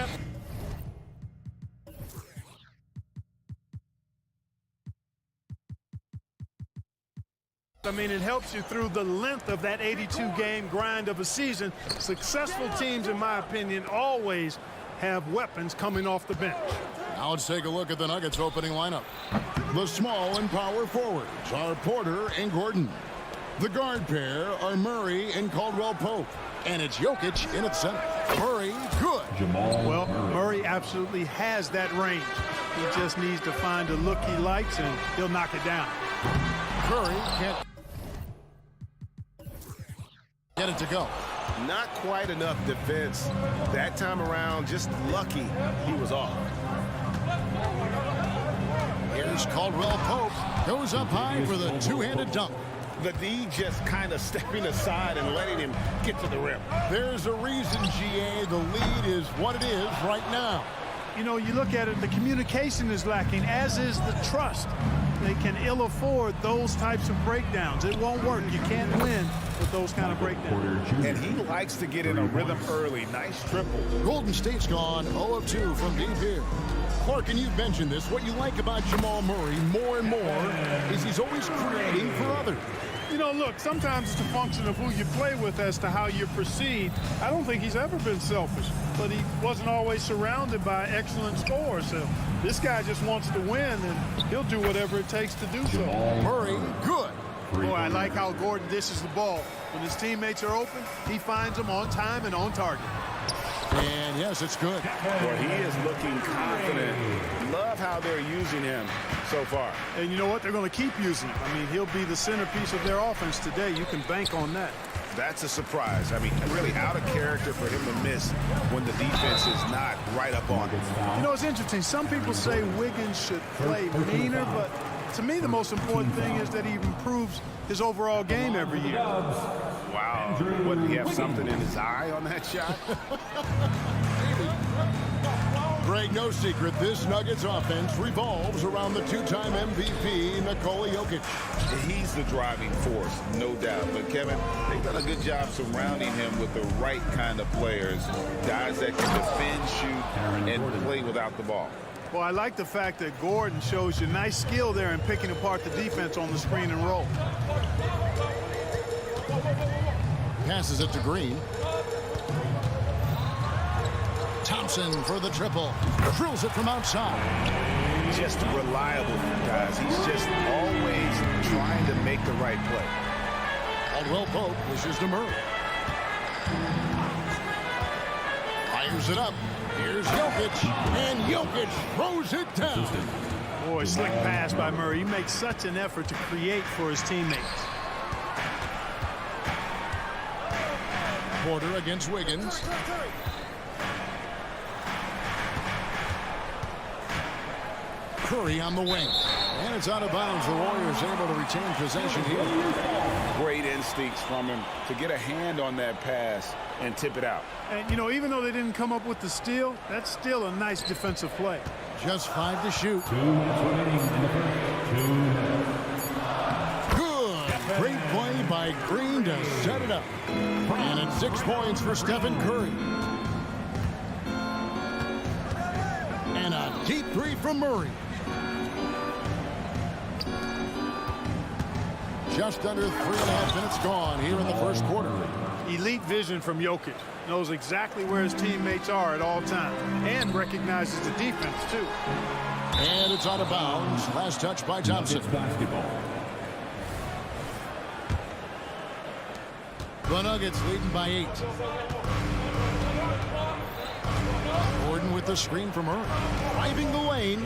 step. I mean, it helps you through the length of that 82-game grind of a season. Successful teams, in my opinion, always have weapons coming off the bench. Now let's take a look at the Nuggets opening lineup. The small and power forwards are Porter and Gordon. The guard pair are Murray and Caldwell Pope. And it's Jokic in its center. Murray, good. Well, Murray absolutely has that range. He just needs to find a look he likes, and he'll knock it down. Curry can't get it to go. Not quite enough defense. That time around, just lucky he was off. Here's Caldwell Pope. Goes up high for the two-handed dunk. The D just kind of stepping aside and letting him get to the rim. There's a reason, GA, the lead is what it is right now. You know, you look at it, the communication is lacking, as is the trust. They can ill afford those types of breakdowns. It won't work. You can't win with those kind of breakdowns. And he likes to get in a rhythm early. Nice triple. Golden State's gone 0 of 2 from deep here. Clark, and you've mentioned this, what you like about Jamal Murray more and more is he's always creating for others. You know, look, sometimes it's a function of who you play with as to how you proceed. I don't think he's ever been selfish, but he wasn't always surrounded by excellent scores. So this guy just wants to win, and he'll do whatever it takes to do so. Murray, good. Boy, I like how Gordon dishes the ball. When his teammates are open, he finds them on time and on target. And yes, it's good. Well, he is looking confident. Love how they're using him so far. And you know what? They're going to keep using him. I mean, he'll be the centerpiece of their offense today. You can bank on that. That's a surprise. I mean, really out of character for him to miss when the defense is not right up on him. You know, it's interesting. Some people say Wiggins should play meaner, but to me, the most important thing is that he improves his overall game every year. Wow. Wouldn't he have something in his eye on that shot? Greg, no secret, this Nuggets offense revolves around the two-time MVP, Nikola Jokic. He's the driving force, no doubt. But, Kevin, they've done a good job surrounding him with the right kind of players, guys that can defend, shoot, and play without the ball. Well, I like the fact that Gordon shows you nice skill there in picking apart the defense on the screen and roll. Passes it to Green. Thompson for the triple. Drills it from outside. Just reliable, guys. He's just always trying to make the right play. Caldwell Pope pushes to Murray. Fires it up. Here's Jokic. And Jokic throws it down. Boy, slick pass by Murray. He makes such an effort to create for his teammates. Porter against Wiggins. Curry on the wing. And it's out of bounds. The Warriors able to retain possession here. Great instincts from him to get a hand on that pass and tip it out. And, you know, even though they didn't come up with the steal, that's still a nice defensive play. Just 5 to shoot. Good. Great play by Green to set it up. And it's 6 points for Stephen Curry. And a deep three from Murray. Just under 3.5 minutes gone here in the first quarter. Elite vision from Jokic. Knows exactly where his teammates are at all times. And recognizes the defense, too. And it's out of bounds. Last touch by Thompson. The Nuggets leading by 8. Gordon with the screen from Murray. Driving the lane.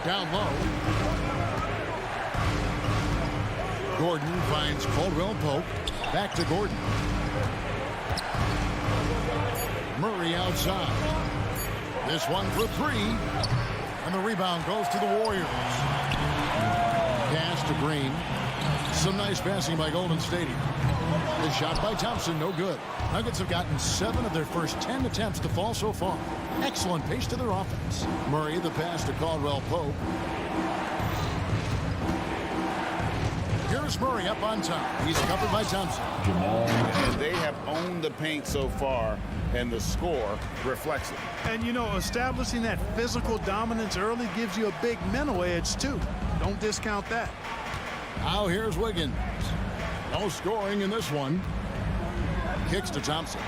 Down low. Gordon finds Caldwell Pope. Back to Gordon. Murray outside. This one for 3. And the rebound goes to the Warriors. Pass to Green. Some nice passing by Golden State. The shot by Thompson, no good. Nuggets have gotten 7 of their first 10 attempts to fall so far. Excellent pace to their offense. Murray, the pass to Caldwell Pope. Here's Murray up on top. He's covered by Thompson. And they have owned the paint so far. and the score reflects it. And, you know, establishing that physical dominance early gives you a big mental edge, too. Don't discount that. Now here's Wiggins. No scoring in this one. Kicks to Thompson.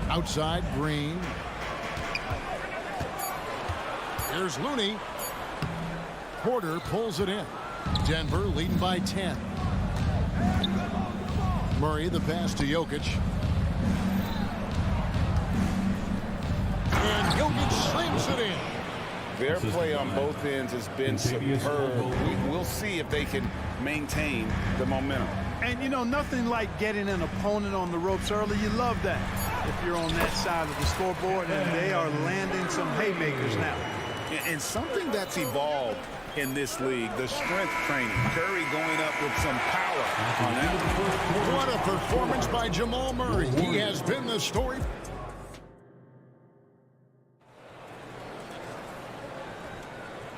Outside, Green. Here's Looney. Porter pulls it in. Denver leading by 10. Murray, the pass to Jokic. And Jokic slings it in. Their play on both ends has been superb. We'll see if they can maintain the momentum. And, you know, nothing like getting an opponent on the ropes early. You love that if you're on that side of the scoreboard, and they are landing some haymakers now. And something that's evolved in this league, the strength training. Curry going up with some power on that. What a performance by Jamal Murray. He has been the story.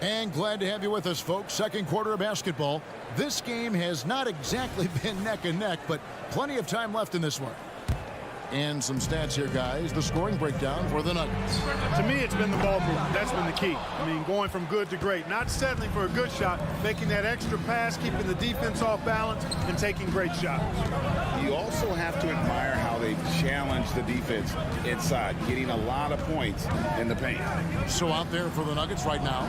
And glad to have you with us, folks. Second quarter of basketball. This game has not exactly been neck and neck, but plenty of time left in this one. And some stats here, guys. The scoring breakdown for the Nuggets. To me, it's been the ball movement. That's been the key. I mean, going from good to great. Not settling for a good shot, making that extra pass, keeping the defense off balance, and taking great shots. You also have to admire how they challenge the defense inside, getting a lot of points in the paint. So out there for the Nuggets right now,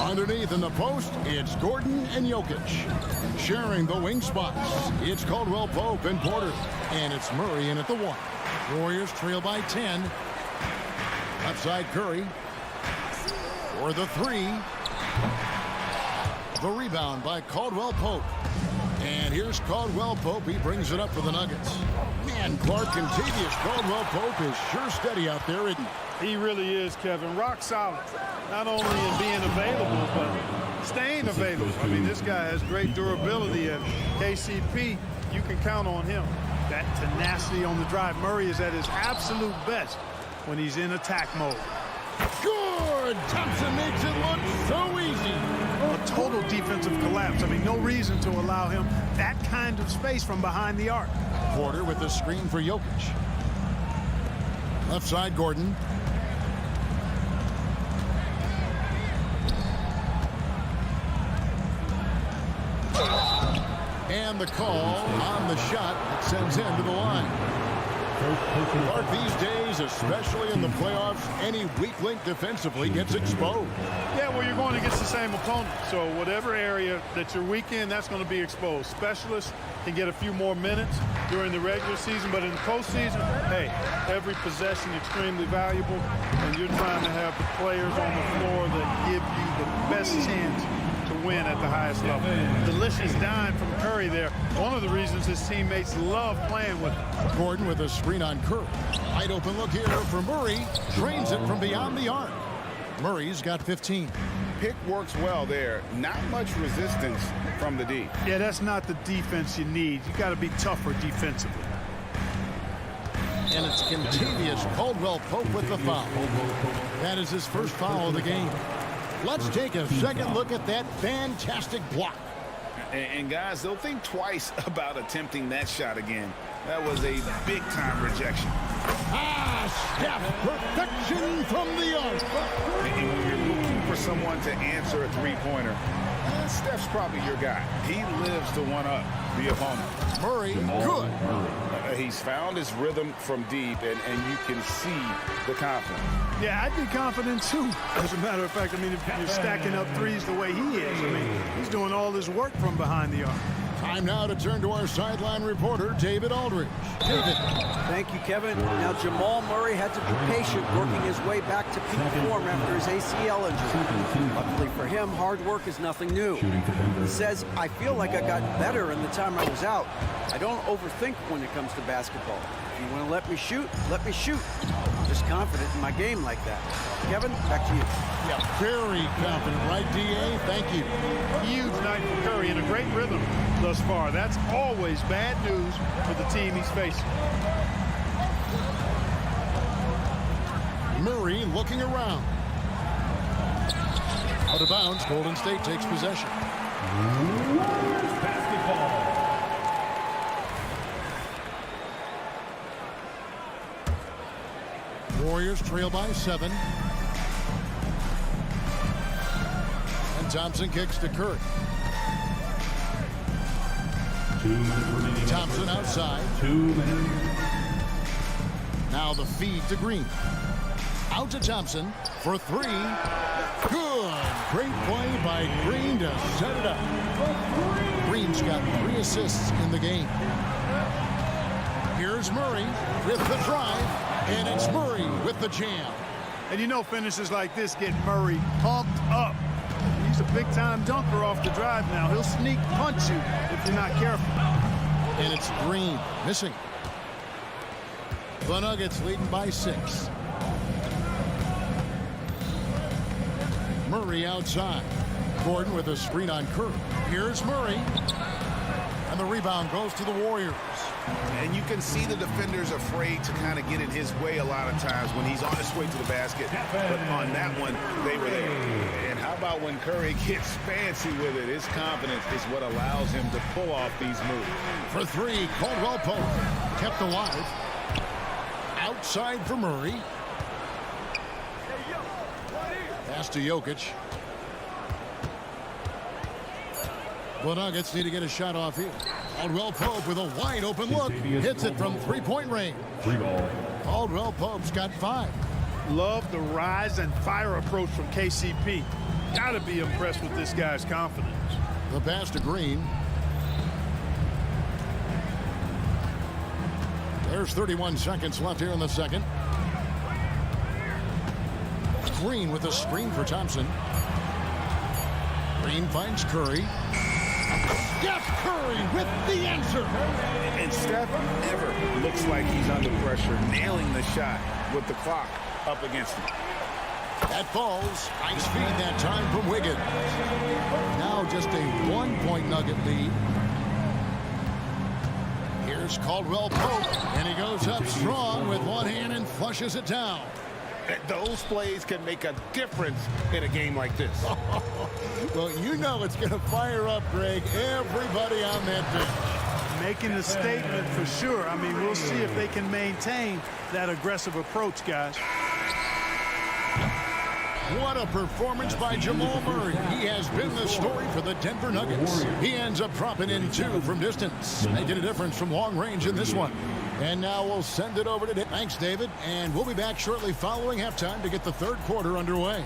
underneath in the post, it's Gordon and Jokic. Sharing the wing spots, it's Caldwell Pope and Porter. And it's Murray in at the 1. Warriors trail by 10. Outside Curry. For the 3. The rebound by Caldwell Pope. And here's Caldwell Pope. He brings it up for the Nuggets. Man, Clark Contavious. Caldwell Pope is sure steady out there, isn't he? He really is, Kevin. Rock solid. Not only in being available, but staying available. I mean, this guy has great durability, and KCP, you can count on him. That tenacity on the drive. Murray is at his absolute best when he's in attack mode. Good! Thompson makes it look so easy. A total defensive collapse. I mean, no reason to allow him that kind of space from behind the arc. Porter with the screen for Jokic. Left side, Gordon. And the call on the shot that sends him to the line. Clark, these days, especially in the playoffs, any weak link defensively gets exposed. Yeah, well, you're going against the same opponent. So whatever area that you're weak in, that's going to be exposed. Specialists can get a few more minutes during the regular season, but in the postseason, hey, every possession extremely valuable, and you're trying to have the players on the floor that give you the best chance to win at the highest level. Delicious dime from Curry there. One of the reasons his teammates love playing with him. Gordon with a screen on Curry. Wide open look here for Murray. Drains it from beyond the arc. Murray's got 15. Pick works well there. Not much resistance from the D. Yeah, that's not the defense you need. You got to be tougher defensively. And it's Contavious Caldwell Pope with the foul. That is his first foul of the game. Let's take a second look at that fantastic block. And guys, they'll think twice about attempting that shot again. That was a big-time rejection. Steph, perfection from the arc. And when you're looking for someone to answer a three-pointer, Steph's probably your guy. He lives to one-up the opponent. Murray, good. He's found his rhythm from deep, and you can see the confidence. Yeah, I'd be confident, too. As a matter of fact, I mean, if you're stacking up threes the way he is, I mean, he's doing all his work from behind the arc. Time now to turn to our sideline reporter, David Aldridge. David. Thank you, Kevin. Now, Jamal Murray had to be patient working his way back to peak form after his ACL injury. Luckily for him, hard work is nothing new. He says, I feel like I got better in the time I was out. I don't overthink when it comes to basketball. If you want to let me shoot, let me shoot. I'm just confident in my game like that. Kevin, back to you. Yeah, very confident, right, D.A.? Thank you. Huge night for Curry and a great rhythm thus far. That's always bad news for the team he's facing. Murray looking around. Out of bounds, Golden State takes possession. Warriors trail by 7. And Thompson kicks to Curry. Thompson outside. 2 minutes. Now the feed to Green. Out to Thompson for 3. Good. Great play by Green to set it up. Green's got 3 assists in the game. Here's Murray with the drive, and it's Murray with the jam. And you know finishes like this get Murray pumped up. He's a big-time dunker off the drive now. He'll sneak punch you if you're not careful. And it's Green missing. The Nuggets leading by 6. Murray outside. Gordon with a screen on Curry. Here's Murray. And the rebound goes to the Warriors. And you can see the defenders afraid to kind of get in his way a lot of times when he's on his way to the basket. But on that one, they were there. And how about when Curry gets fancy with it? His confidence is what allows him to pull off these moves. For 3, Caldwell Pope. Kept alive. Outside for Murray. Pass to Jokic. The Nuggets need to get a shot off here. Caldwell Pope with a wide open look. Hits it from 3-point range. 3 ball. Caldwell Pope's got 5. Love the rise and fire approach from KCP. Gotta be impressed with this guy's confidence. The pass to Green. There's 31 seconds left here in the second. Green with a screen for Thompson. Green finds Curry. Steph Curry with the answer. And Steph never looks like he's under pressure, nailing the shot with the clock up against him. That falls. Nice feed that time from Wiggins. Now just a 1-point Nugget lead. Here's Caldwell Pope, and he goes up strong with one hand and flushes it down. Those plays can make a difference in a game like this. Well, you know it's going to fire up, Greg, everybody on that bench. Making a statement for sure. I mean, we'll see if they can maintain that aggressive approach, guys. What a performance by Jamal Murray. He has been the story for the Denver Nuggets. He ends up dropping in 2 from distance, making a difference from long range in this one. And now we'll send it over to David. Thanks, David. And we'll be back shortly following halftime to get the 3rd quarter underway.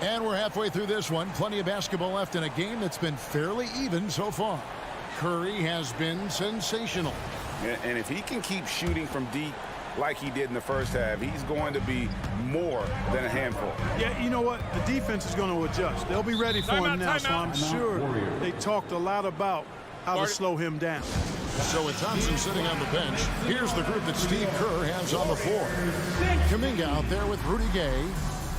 And we're halfway through this one. Plenty of basketball left in a game that's been fairly even so far. Curry has been sensational. And if he can keep shooting from deep like he did in the first half, he's going to be more than a handful. Yeah, you know what? The defense is going to adjust. They'll be ready for him now, so I'm sure they talked a lot about how to slow him down. So with Thompson sitting on the bench, here's the group that Steve Kerr has on the floor. Kuminga out there with Rudy Gay.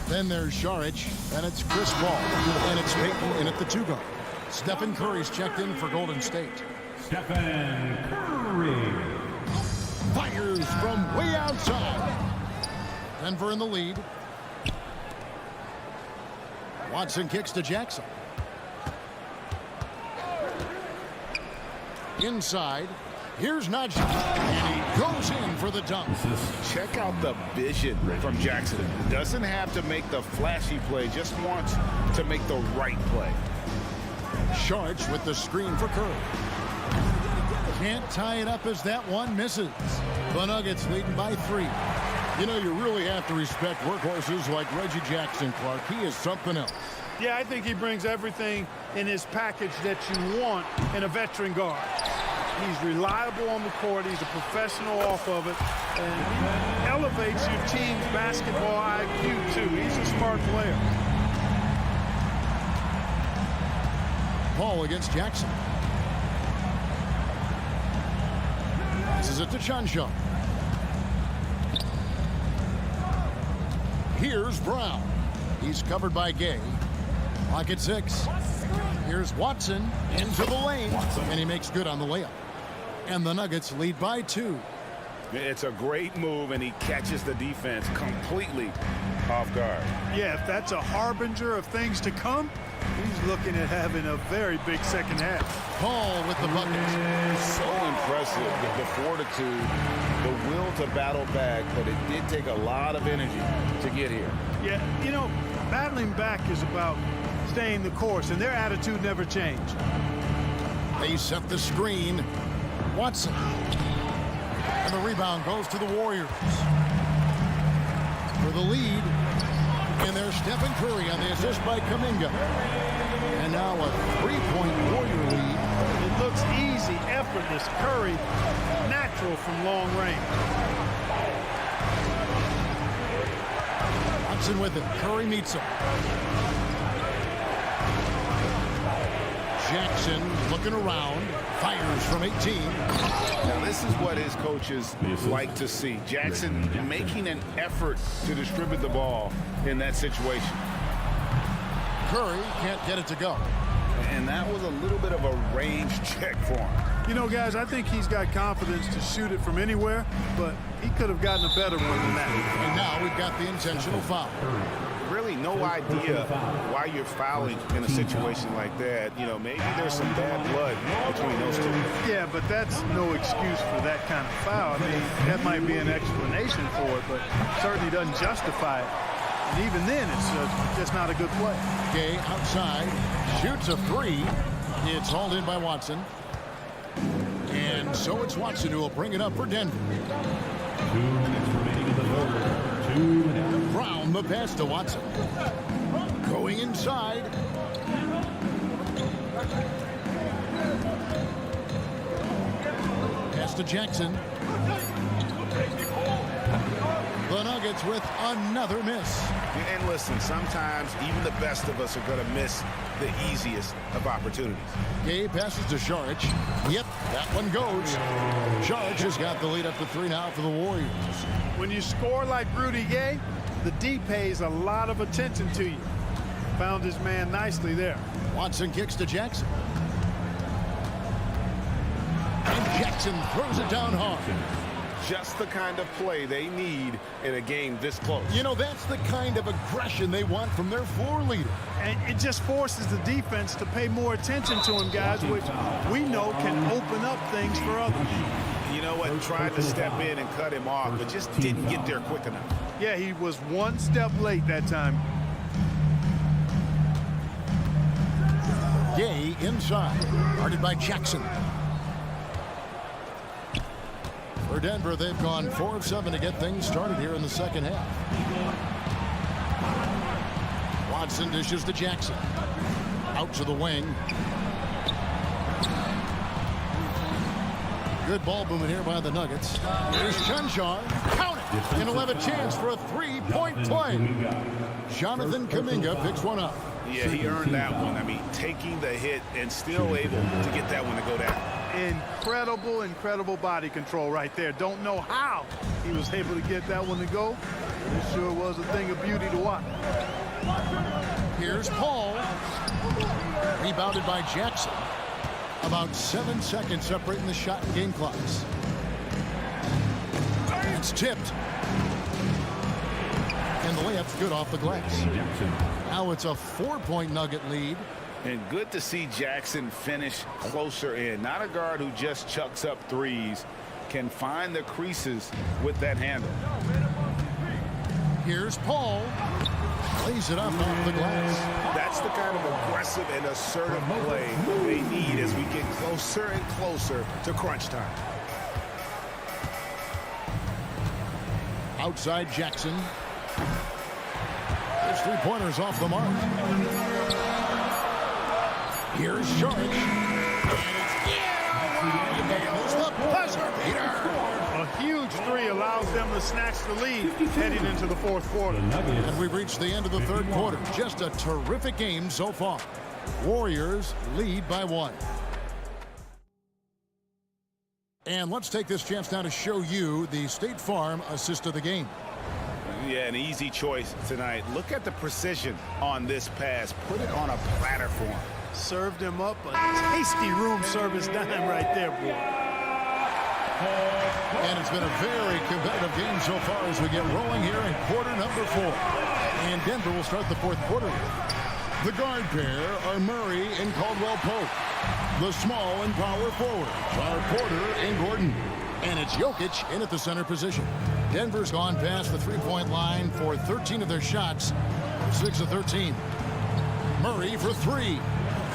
Then there's Saric, and it's Chris Paul, and it's Payton in at the 2 guard. Stephen Curry's checked in for Golden State. Stephen Curry. Fires from way outside. Denver in the lead. Watson kicks to Jackson. Inside. Here's Najee, and he goes in for the dunk. Check out the vision from Jackson. Doesn't have to make the flashy play, just wants to make the right play. Saric with the screen for Curry. Can't tie it up as that one misses. The Nuggets leading by 3. You know, you really have to respect workhorses like Reggie Jackson, Clark. He is something else. Yeah, I think he brings everything in his package that you want in a veteran guard. He's reliable on the court. He's a professional off of it. And he elevates your team's basketball IQ, too. He's a smart player. Paul against Jackson. Passes it to Chanshaw. Here's Brown. He's covered by Gay. Clock at 6. Here's Watson into the lane, and he makes good on the layup. And the Nuggets lead by 2. It's a great move, and he catches the defense completely off guard. Yeah, if that's a harbinger of things to come, he's looking at having a very big second half. Paul with the bucket. So impressive, the fortitude, the will to battle back, but it did take a lot of energy to get here. Yeah, you know, battling back is about staying the course, and their attitude never changed. They set the screen. Watson. And the rebound goes to the Warriors. For the lead. And there's Stephen Curry on the assist by Kuminga. And now a 3-point Warrior lead. It looks easy, effortless. Curry, natural from long range. Watson with it. Curry meets him. Jackson looking around. Fires from 18. Now this is what his coaches like to see. Jackson making an effort to distribute the ball in that situation. Curry can't get it to go. And that was a little bit of a range check for him. You know, guys, I think he's got confidence to shoot it from anywhere, but he could have gotten a better one than that. And now we've got the intentional foul. Really no idea why you're fouling in a situation like that. You know, maybe there's some bad blood between those two. Yeah, but that's no excuse for that kind of foul. I mean, that might be an explanation for it, but certainly doesn't justify it. And even then, it's just not a good play. Gay outside, shoots a 3. It's hauled in by Watson. And so it's Watson who will bring it up for Denver. 2 minutes remaining in the third. 2 minutes. Brown, the pass to Watson. Going inside. Pass to Jackson. The Nuggets with another miss. And listen, sometimes even the best of us are going to miss the easiest of opportunities. Gay passes to Saric. Yep, that one goes. Saric has got the lead up to 3 now for the Warriors. When you score like Rudy Gay, the D pays a lot of attention to you. Found his man nicely there. Watson kicks to Jackson. And Jackson throws it down hard. Just the kind of play they need in a game this close. You know, that's the kind of aggression they want from their floor leader. And it just forces the defense to pay more attention to him, guys, which we know can open up things for others. You know what? Tried to step in and cut him off, but just didn't get there quick enough. Yeah, he was one step late that time. Gay inside. Guarded by Jackson. For Denver, they've gone 4 of 7 to get things started here in the second half. Watson dishes to Jackson. Out to the wing. Good ball movement here by the Nuggets. Here's Chunchar. Count it! And he'll have a chance for a 3-point play. Jonathan Kuminga picks one up. Yeah, he earned that one. I mean, taking the hit and still able to get that one to go down. Incredible body control right there. Don't know how he was able to get that one to go. It sure was a thing of beauty to watch. Here's Paul. Rebounded by Jackson. About 7 seconds separating the shot and game clocks. It's tipped. And the layup's good off the glass. Now it's a 4-point Nugget lead. And good to see Jackson finish closer in. Not a guard who just chucks up threes. Can find the creases with that handle. Here's Paul. Lays it up off the glass. That's the kind of aggressive and assertive play they need as we get closer and closer to crunch time. Outside Jackson. His 3-pointers off the mark. Here's Saric. And it's the buzzer beater. A huge 3 allows them to snatch the lead heading into the fourth quarter. And we've reached the end of the third quarter. Just a terrific game so far. Warriors lead by 1. And let's take this chance now to show you the State Farm assist of the game. Yeah, an easy choice tonight. Look at the precision on this pass. Put it on a platter for him. Served him up a tasty room service dime right there, boy. And it's been a very competitive game so far as we get rolling here in quarter number 4. And Denver will start the fourth quarter. The guard pair are Murray and Caldwell Pope. The small and power forwards are Porter and Gordon. And it's Jokic in at the center position. Denver's gone past the three-point line for 13 of their shots, 6 of 13. Murray for 3.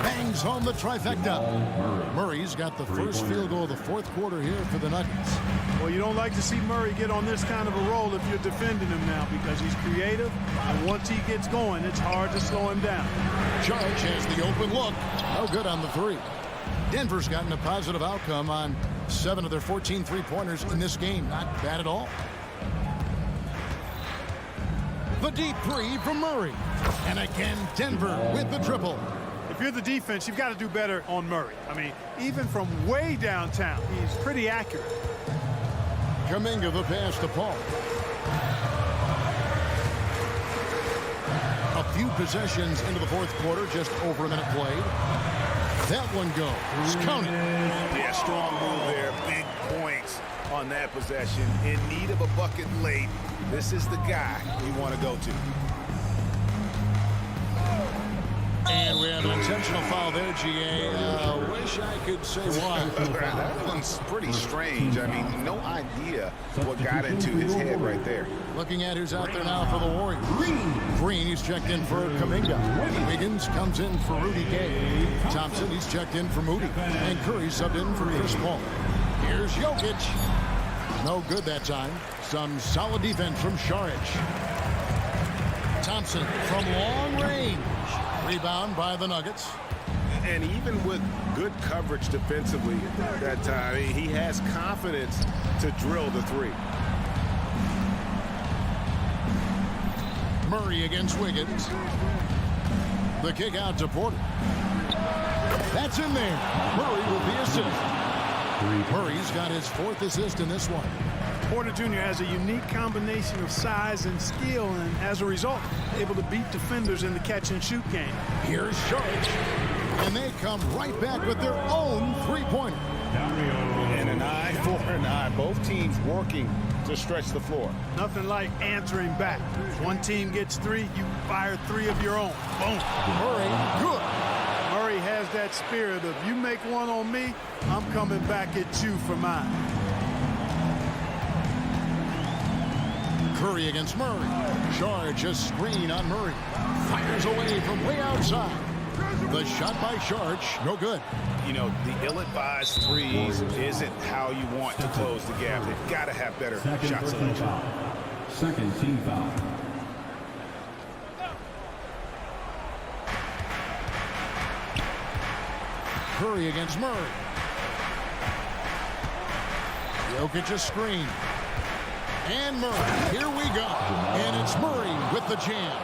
Bangs home the trifecta. Murray's got the first field goal of the fourth quarter here for the Nuggets. Well, you don't like to see Murray get on this kind of a roll if you're defending him now because he's creative, and once he gets going, it's hard to slow him down. Charge has the open look. No good on the 3. Denver's gotten a positive outcome on 7 of their 14 three-pointers in this game. Not bad at all. The deep 3 from Murray. And again, Denver with the triple. If you're the defense, you've got to do better on Murray. I mean, even from way downtown, he's pretty accurate. Kuminga the pass to Paul. A few possessions into the fourth quarter, just over a minute played. That one goes. Counted. Yeah, strong move there. Big points on that possession. In need of a bucket late. This is the guy you want to go to. And we have an intentional foul there, GA. Wish I could say why. That one's pretty strange. I mean, no idea what got into his head right there. Looking at who's out there now for the Warriors. Green, he's checked in for Kuminga. Wiggins comes in for Rudy Gay. Thompson, he's checked in for Moody. And Curry subbed in for Chris Paul. Here's Jokic. No good that time. Some solid defense from Šarić. Thompson from long range. Rebound by the Nuggets. And even with good coverage defensively that time, he has confidence to drill the 3. Murray against Wiggins. The kick out to Porter. That's in there. Murray with the assist. Murray's got his 4th assist in this one. Porter Jr. has a unique combination of size and skill, and as a result, able to beat defenders in the catch-and-shoot game. Here's Šarić, and they come right back with their own three-pointer. And an eye for an eye. Both teams working to stretch the floor. Nothing like answering back. One team gets 3, you fire 3 of your own. Boom. Murray, good. Murray has that spirit of, you make one on me, I'm coming back at you for mine. Curry against Murray. Šarić a screen on Murray. Fires away from way outside. The shot by Šarić, no good. You know, the ill-advised threes isn't how you want to close the gap. They've got to have better shot selection. Second team foul. Curry against Murray. Jokic a screen. And Murray, here we go. And it's Murray with the jam.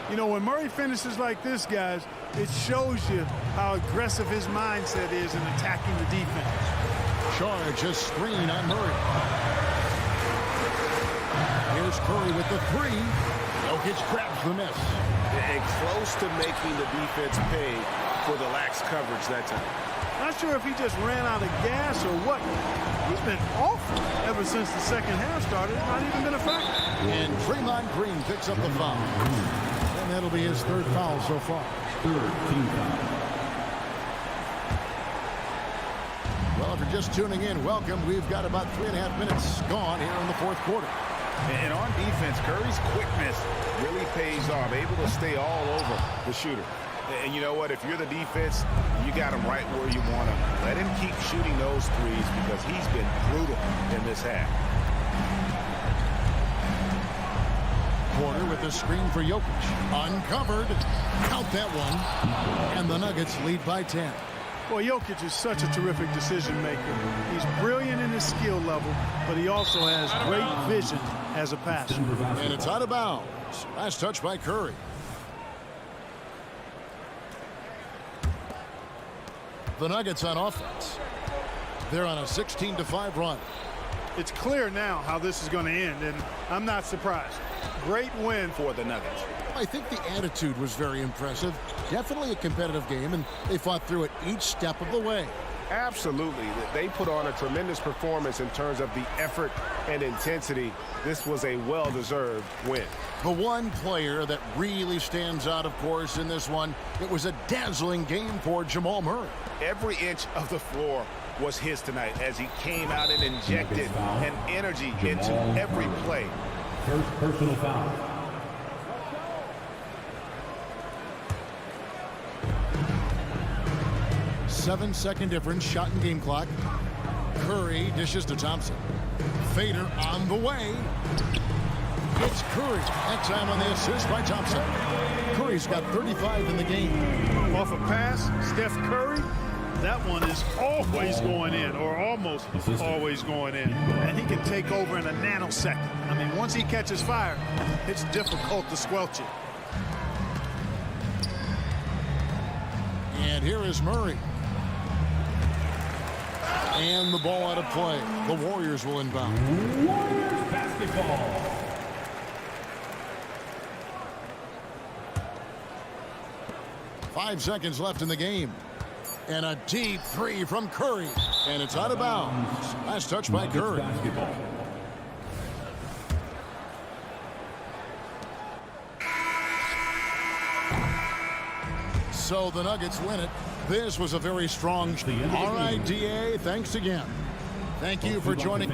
You know, when Murray finishes like this, guys, it shows you how aggressive his mindset is in attacking the defense. Šarić a screen on Murray. Here's Curry with the 3. Jokic grabs the miss. And close to making the defense pay for the lax coverage that time. Not sure if he just ran out of gas or what. He's been awful ever since the second half started. Not even been a factor. And Draymond Green picks up the foul. And that'll be his 3rd foul so far. 3rd team foul. Well, if you're just tuning in, welcome. We've got about 3.5 minutes gone here in the fourth quarter. And on defense, Curry's quickness really pays off. Able to stay all over the shooter. And you know what? If you're the defense, you got him right where you want him. Let him keep shooting those threes because he's been brutal in this half. Porter with the screen for Jokic. Uncovered. Count that one. And the Nuggets lead by 10. Well, Jokic is such a terrific decision maker. He's brilliant in his skill level, but he also has great vision as a passer. And it's out of bounds. Last touch by Curry. The Nuggets on offense. They're on a 16-5 run. It's clear now how this is going to end, and I'm not surprised. Great win for the Nuggets. I think the attitude was very impressive. Definitely a competitive game, and they fought through it each step of the way. Absolutely. They put on a tremendous performance in terms of the effort and intensity. This was a well-deserved win. The one player that really stands out, of course, in this one, it was a dazzling game for Jamal Murray. Every inch of the floor was his tonight as he came out and injected an energy into every play. First personal foul. Seven-second difference, shot and game clock. Curry dishes to Thompson. Fader on the way. It's Curry. That time on the assist by Thompson. Curry's got 35 in the game. Off a pass, Steph Curry, that one is always going in, or almost always going in. And he can take over in a nanosecond. I mean, once he catches fire, it's difficult to squelch it. And here is Murray. And the ball out of play. The Warriors will inbound. Warriors basketball. Five seconds left in the game. And a deep three from Curry. And it's out of bounds. Last touch by Curry. Basketball. So the Nuggets win it. This was a very strong. All right, DA, thanks again. Thank you for joining.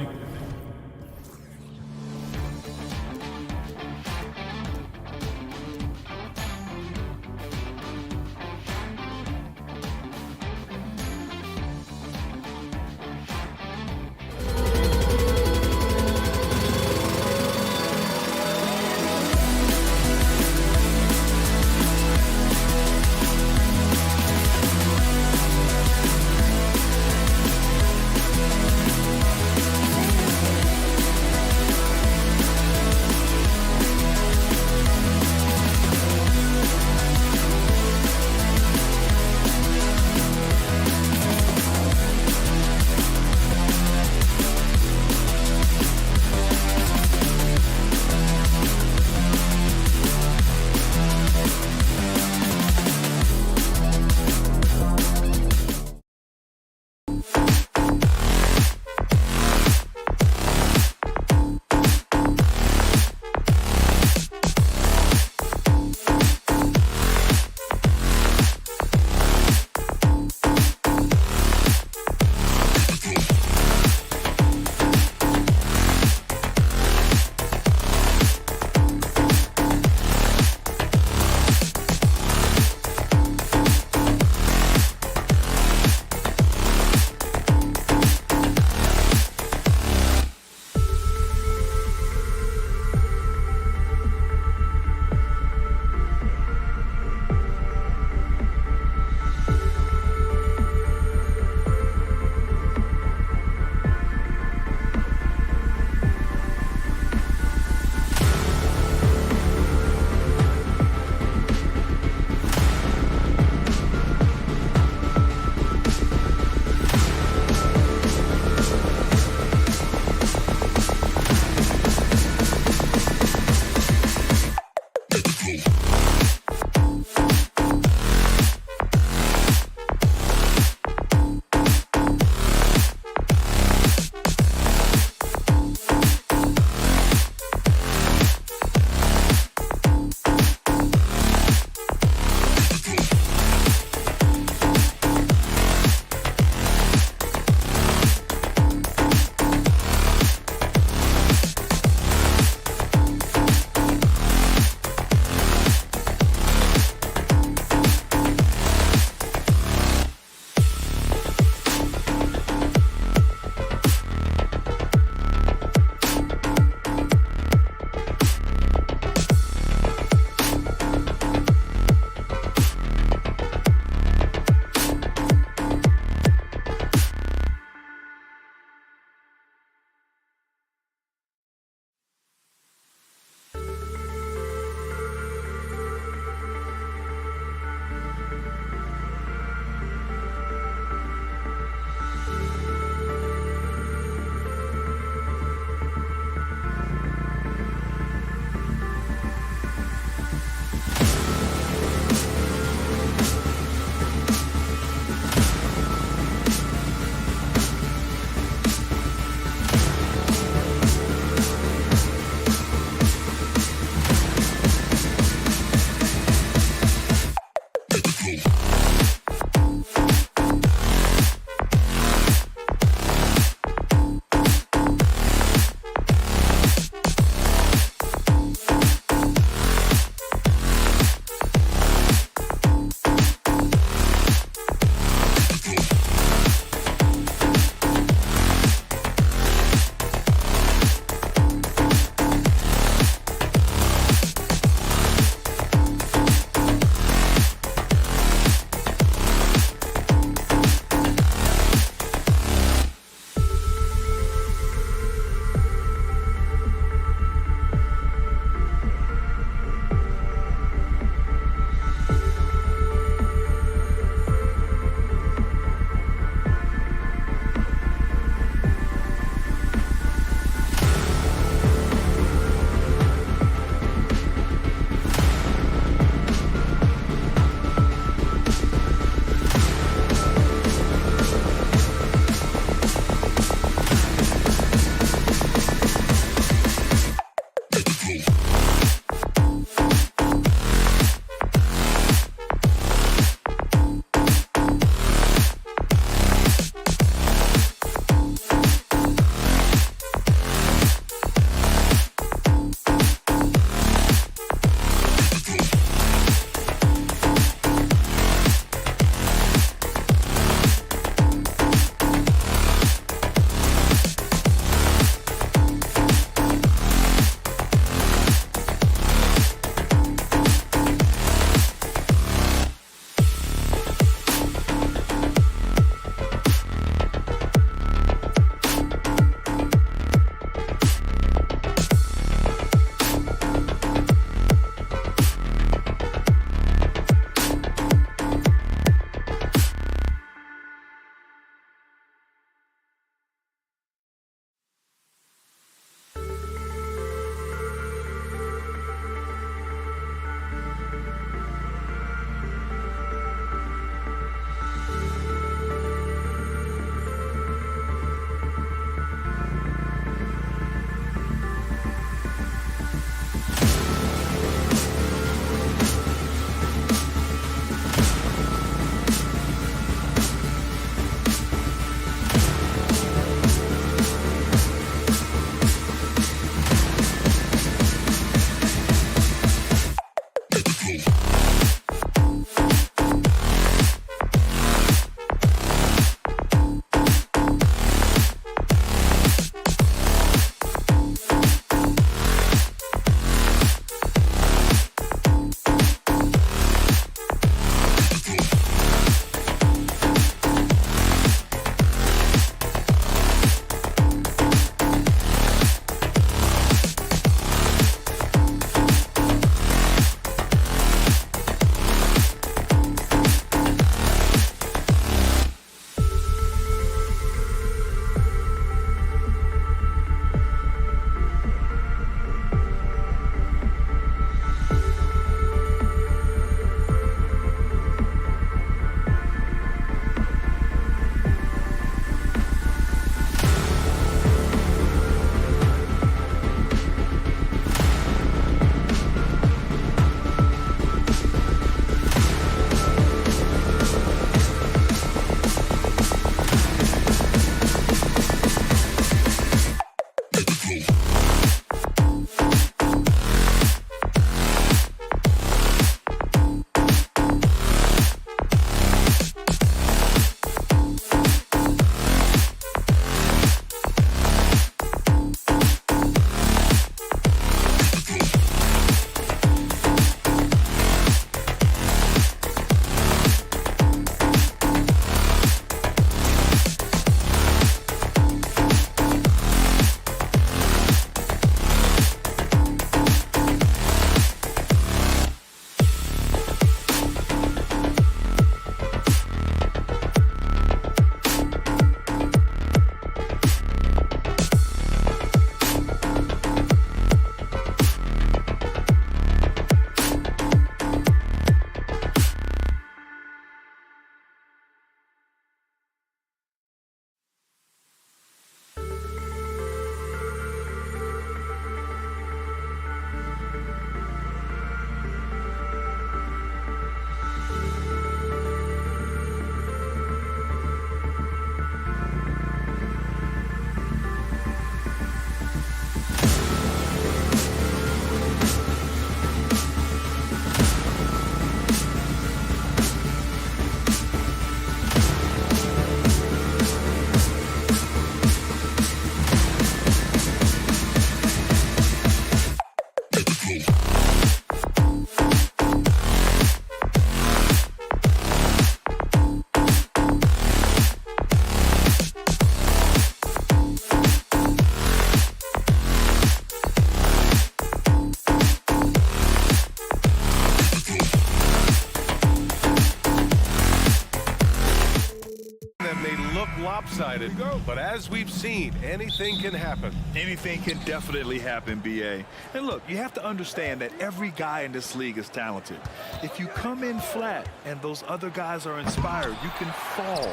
That may look lopsided, but as we've seen, anything can happen. Anything can definitely happen, B.A. And look, you have to understand that every guy in this league is talented. If you come in flat and those other guys are inspired, you can fall.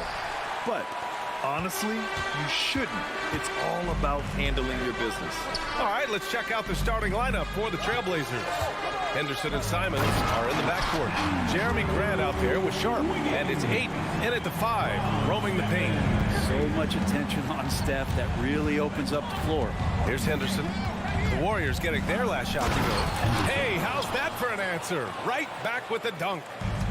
But honestly, you shouldn't. It's all about handling your business. All right, let's check out the starting lineup for the Trailblazers. Henderson and Simons are in the backcourt. Jeremy Grant out there with Sharp. And it's Ayton in at the 5, roaming the paint. So much attention on Steph that really opens up the floor. Here's Henderson. The Warriors getting their last shot to go. Hey, how's that for an answer? Right back with the dunk.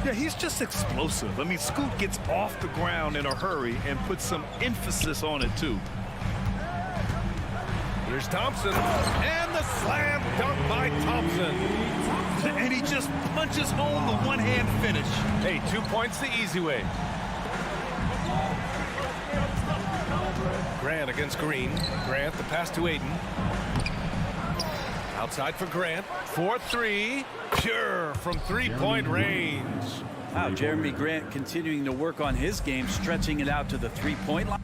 Yeah, he's just explosive. I mean, Scoot gets off the ground in a hurry and puts some emphasis on it, too. Here's Thompson, and the slam dunk by Thompson. And he just punches home the one-hand finish. Hey, 2 points the easy way. Grant against Green. Grant, the pass to Ayton. Outside for Grant. 4-3. Pure from three-point range. Wow, Jeremy Grant continuing to work on his game, stretching it out to the three-point line.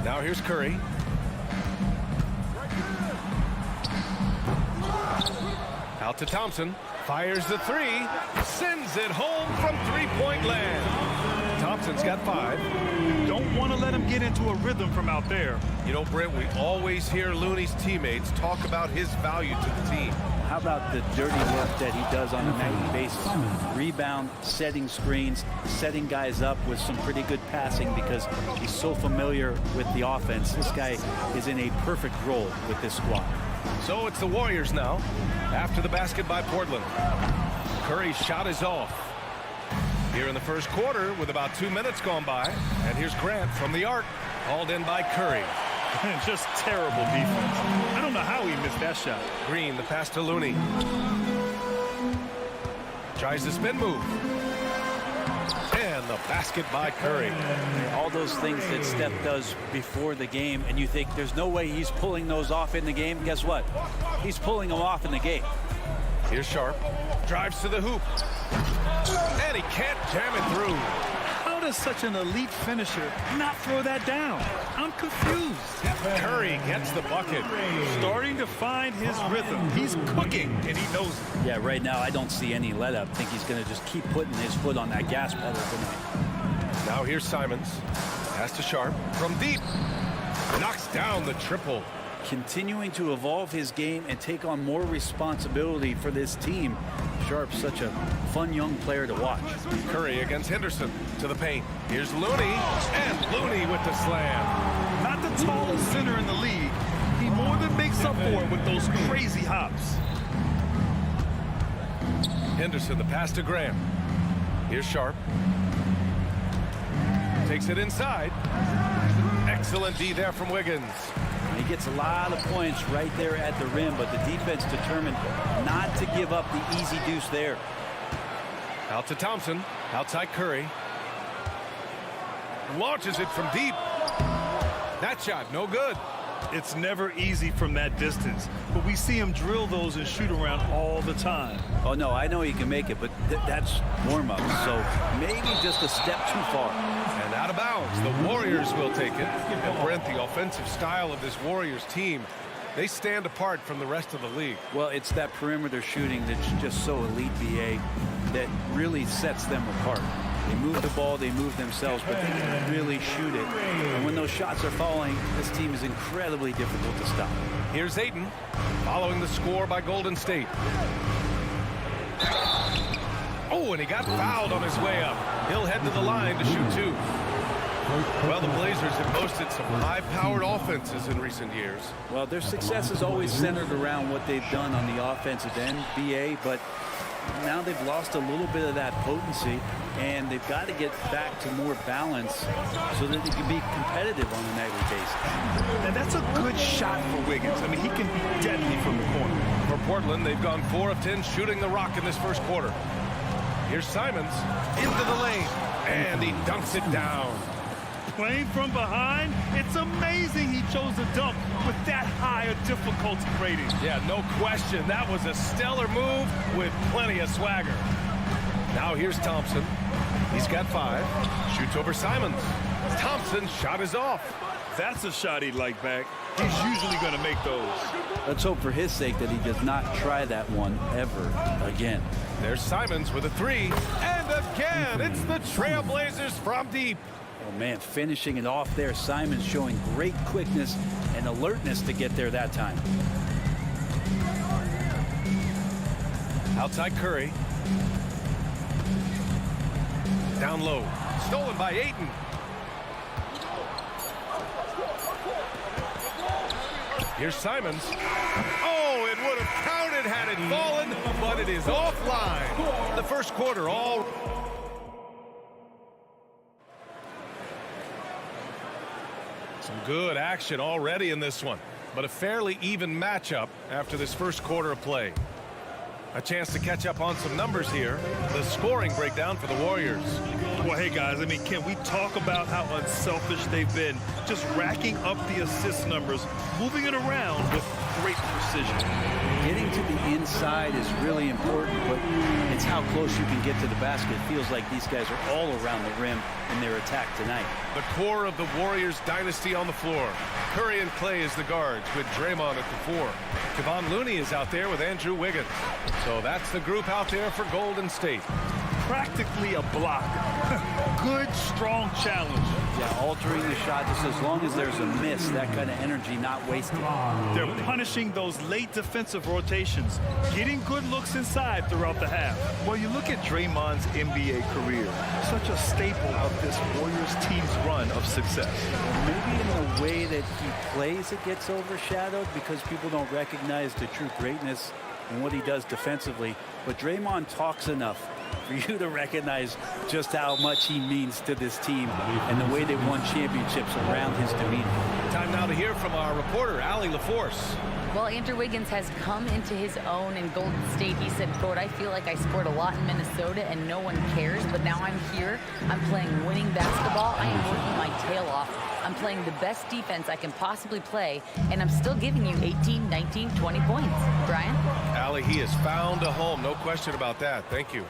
Now here's Curry. Out to Thompson. Fires the 3. Sends it home from three-point land. Thompson's got 5. Don't want to let him get into a rhythm from out there. You know, Brent, we always hear Looney's teammates talk about his value to the team. How about the dirty work that he does on a nightly basis? Rebound, setting screens, setting guys up with some pretty good passing because he's so familiar with the offense. This guy is in a perfect role with this squad. So it's the Warriors now after the basket by Portland. Curry's shot is off. Here in the first quarter with about 2 minutes gone by. And here's Grant from the arc, hauled in by Curry. Just terrible defense. I don't know how he missed that shot. Green, the pass to Looney. Tries the spin move. And the basket by Curry. All those things that Steph does before the game, and you think there's no way he's pulling those off in the game. Guess what? He's pulling them off in the game. Here's Sharp. Drives to the hoop. And he can't jam it through. How does such an elite finisher not throw that down? I'm confused. Curry gets the bucket. Starting to find his rhythm. He's cooking, and he knows it. Yeah, right now I don't see any let up. I think he's going to just keep putting his foot on that gas pedal tonight. Now here's Simons. Pass to Sharp. From deep. Knocks down the triple. Continuing to evolve his game and take on more responsibility for this team. Sharp's such a fun young player to watch. Curry against Henderson to the paint. Here's Looney, and Looney with the slam. Not the tallest center in the league. He more than makes up for it with those crazy hops. Henderson, the pass to Grant. Here's Sharp. Takes it inside. Excellent D there from Wiggins. He gets a lot of points right there at the rim, but the defense determined not to give up the easy deuce there. Out to Thompson. Outside Curry. Launches it from deep. That shot, no good. It's never easy from that distance, but we see him drill those and shoot around all the time. Oh, no, I know he can make it, but that's warm-up, so maybe just a step too far. And out of bounds, the Warriors will take it. And Brent, the offensive style of this Warriors team, they stand apart from the rest of the league. Well, it's that perimeter shooting that's just so elite, BA, that really sets them apart. They move the ball, they move themselves, but they can really shoot it. And when those shots are falling, this team is incredibly difficult to stop. Here's Ayton, following the score by Golden State. Oh, and he got fouled on his way up. He'll head to the line to shoot 2. Well, the Blazers have boasted some high-powered offenses in recent years. Well, their success is always centered around what they've done on the offensive end, BA, but now they've lost a little bit of that potency, and they've got to get back to more balance so that they can be competitive on a nightly basis. And that's a good shot for Wiggins. I mean, he can be deadly from the corner. For Portland, they've gone 4 of 10 shooting the rock in this first quarter. Here's Simons into the lane, and he dunks it down. Playing from behind, it's amazing. amazing he chose to dunk with that high a difficulty rating. Yeah, no question. That was a stellar move with plenty of swagger. Now here's Thompson. He's got 5. Shoots over Simons. Thompson's shot is off. That's a shot he'd like back. He's usually going to make those. Let's hope for his sake that he does not try that one ever again. There's Simons with a 3. And again, it's the Trailblazers from deep. Oh, man, finishing it off there. Simons showing great quickness and alertness to get there that time. Outside Curry. Down low. Stolen by Ayton. Here's Simons. Oh, it would have counted had it fallen, but it is offline. The first quarter all. Some good action already in this one, but a fairly even matchup after this first quarter of play. A chance to catch up on some numbers here. The scoring breakdown for the Warriors. Well, hey, guys, I mean, can we talk about how unselfish they've been? Just racking up the assist numbers, moving it around with great precision. Getting to the inside is really important, but it's how close you can get to the basket. It feels like these guys are all around the rim in their attack tonight. The core of the Warriors dynasty on the floor. Curry and Clay as the guards with Draymond at the 4. Kevon Looney is out there with Andrew Wiggins. So that's the group out there for Golden State. Practically a block. Good, strong challenge. Yeah, altering the shot just as long as there's a miss, that kind of energy not wasted. They're punishing those late defensive rotations, getting good looks inside throughout the half. Well, you look at Draymond's NBA career, such a staple of this Warriors team's run of success. Maybe in the way that he plays it gets overshadowed because people don't recognize the true greatness and what he does defensively. But Draymond talks enough for you to recognize just how much he means to this team and the way they won championships around his demeanor. Time now to hear from our reporter, Allie LaForce. Well, Andrew Wiggins has come into his own in Golden State. He said, quote, I feel like I scored a lot in Minnesota and no one cares, but now I'm here. I'm playing winning basketball. I am working my tail off. I'm playing the best defense I can possibly play, and I'm still giving you 18, 19, 20 points. Brian? Allie, he has found a home. No question about that. Thank you.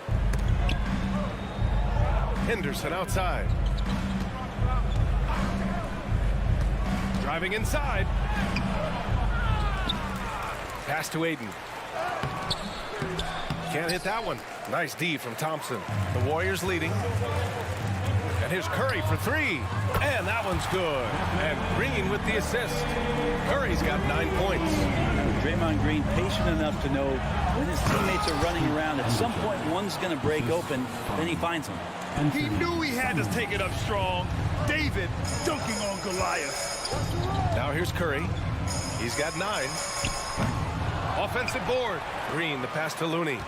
Henderson outside. Driving inside. Pass to Ayton. Can't hit that one. Nice D from Thompson. The Warriors leading. And here's Curry for 3. And that one's good. And Green with the assist. Curry's got 9 points. Draymond Green patient enough to know when his teammates are running around, at some point one's going to break open, then he finds them. He knew he had to take it up strong. David dunking on Goliath. Now here's Curry. He's got 9. Offensive board. Green, the pass to Looney.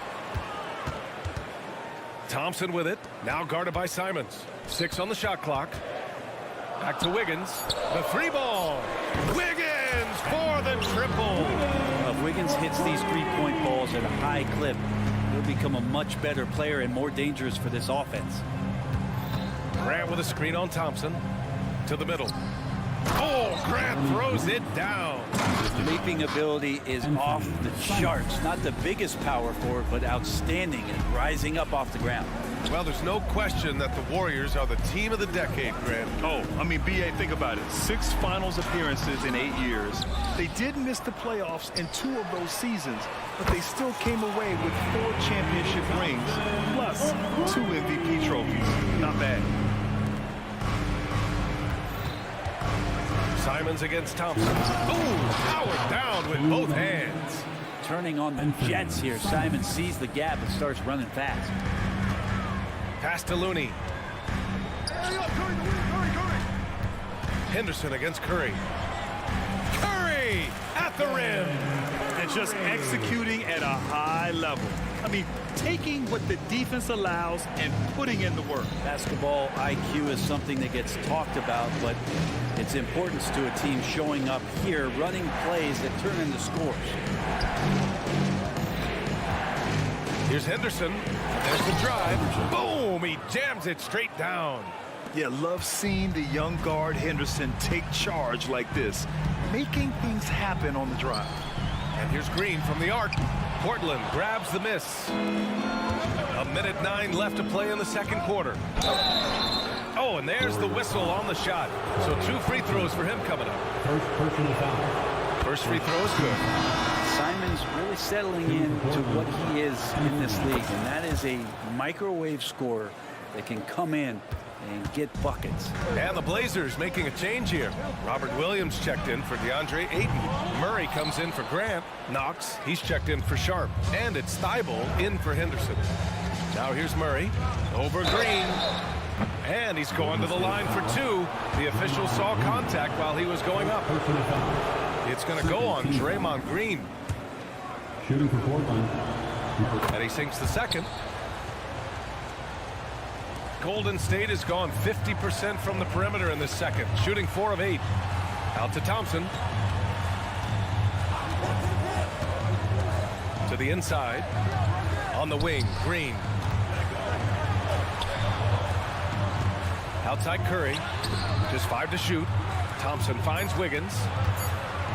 Thompson with it. Now guarded by Simons. 6 on the shot clock. Back to Wiggins. The 3 ball. Wiggins for the triple. If Wiggins hits these three-point balls at a high clip, he'll become a much better player and more dangerous for this offense. Grant with a screen on Thompson. To the middle. Oh, Grant throws it down. His leaping ability is off the charts. Not the biggest power forward, but outstanding and rising up off the ground. Well, there's no question that the Warriors are the team of the decade, Grant. Oh, I mean, B.A., think about it. 6 finals appearances in 8 years. They did miss the playoffs in 2 of those seasons, but they still came away with 4 championship rings, plus 2 MVP trophies. Not bad. Simons against Thompson. Ooh, powered down with both hands. Turning on the Jets here. Simon sees the gap and starts running fast. Pass to Looney. Henderson against Curry. Curry at the rim. And just executing at a high level. I mean, taking what the defense allows and putting in the work. Basketball IQ is something that gets talked about, but its importance to a team showing up here, running plays that turn into scores. Here's Henderson. There's the drive. Boom! He jams it straight down. Yeah, love seeing the young guard Henderson take charge like this, making things happen on the drive. And here's Green from the arc. Portland grabs the miss. 1:09 left to play in the second quarter. Oh, and there's the whistle on the shot. So 2 free throws for him coming up. First personal foul. First free throw is good. Simon's really settling into what he is in this league, and that is a microwave scorer that can come in and get buckets. And the Blazers making a change here. Robert Williams checked in for DeAndre Ayton. Murray comes in for Grant. Knox, he's checked in for Sharp. And it's Thibault in for Henderson. Now here's Murray over Green. And he's going to the line for 2. The official saw contact while he was going up. It's going to go on Draymond Green. Shooting for Portland. And he sinks the second. Golden State has gone 50% from the perimeter in this second, shooting 4 of 8. Out to Thompson. To the inside. On the wing, Green. Outside Curry. Just 5 to shoot. Thompson finds Wiggins.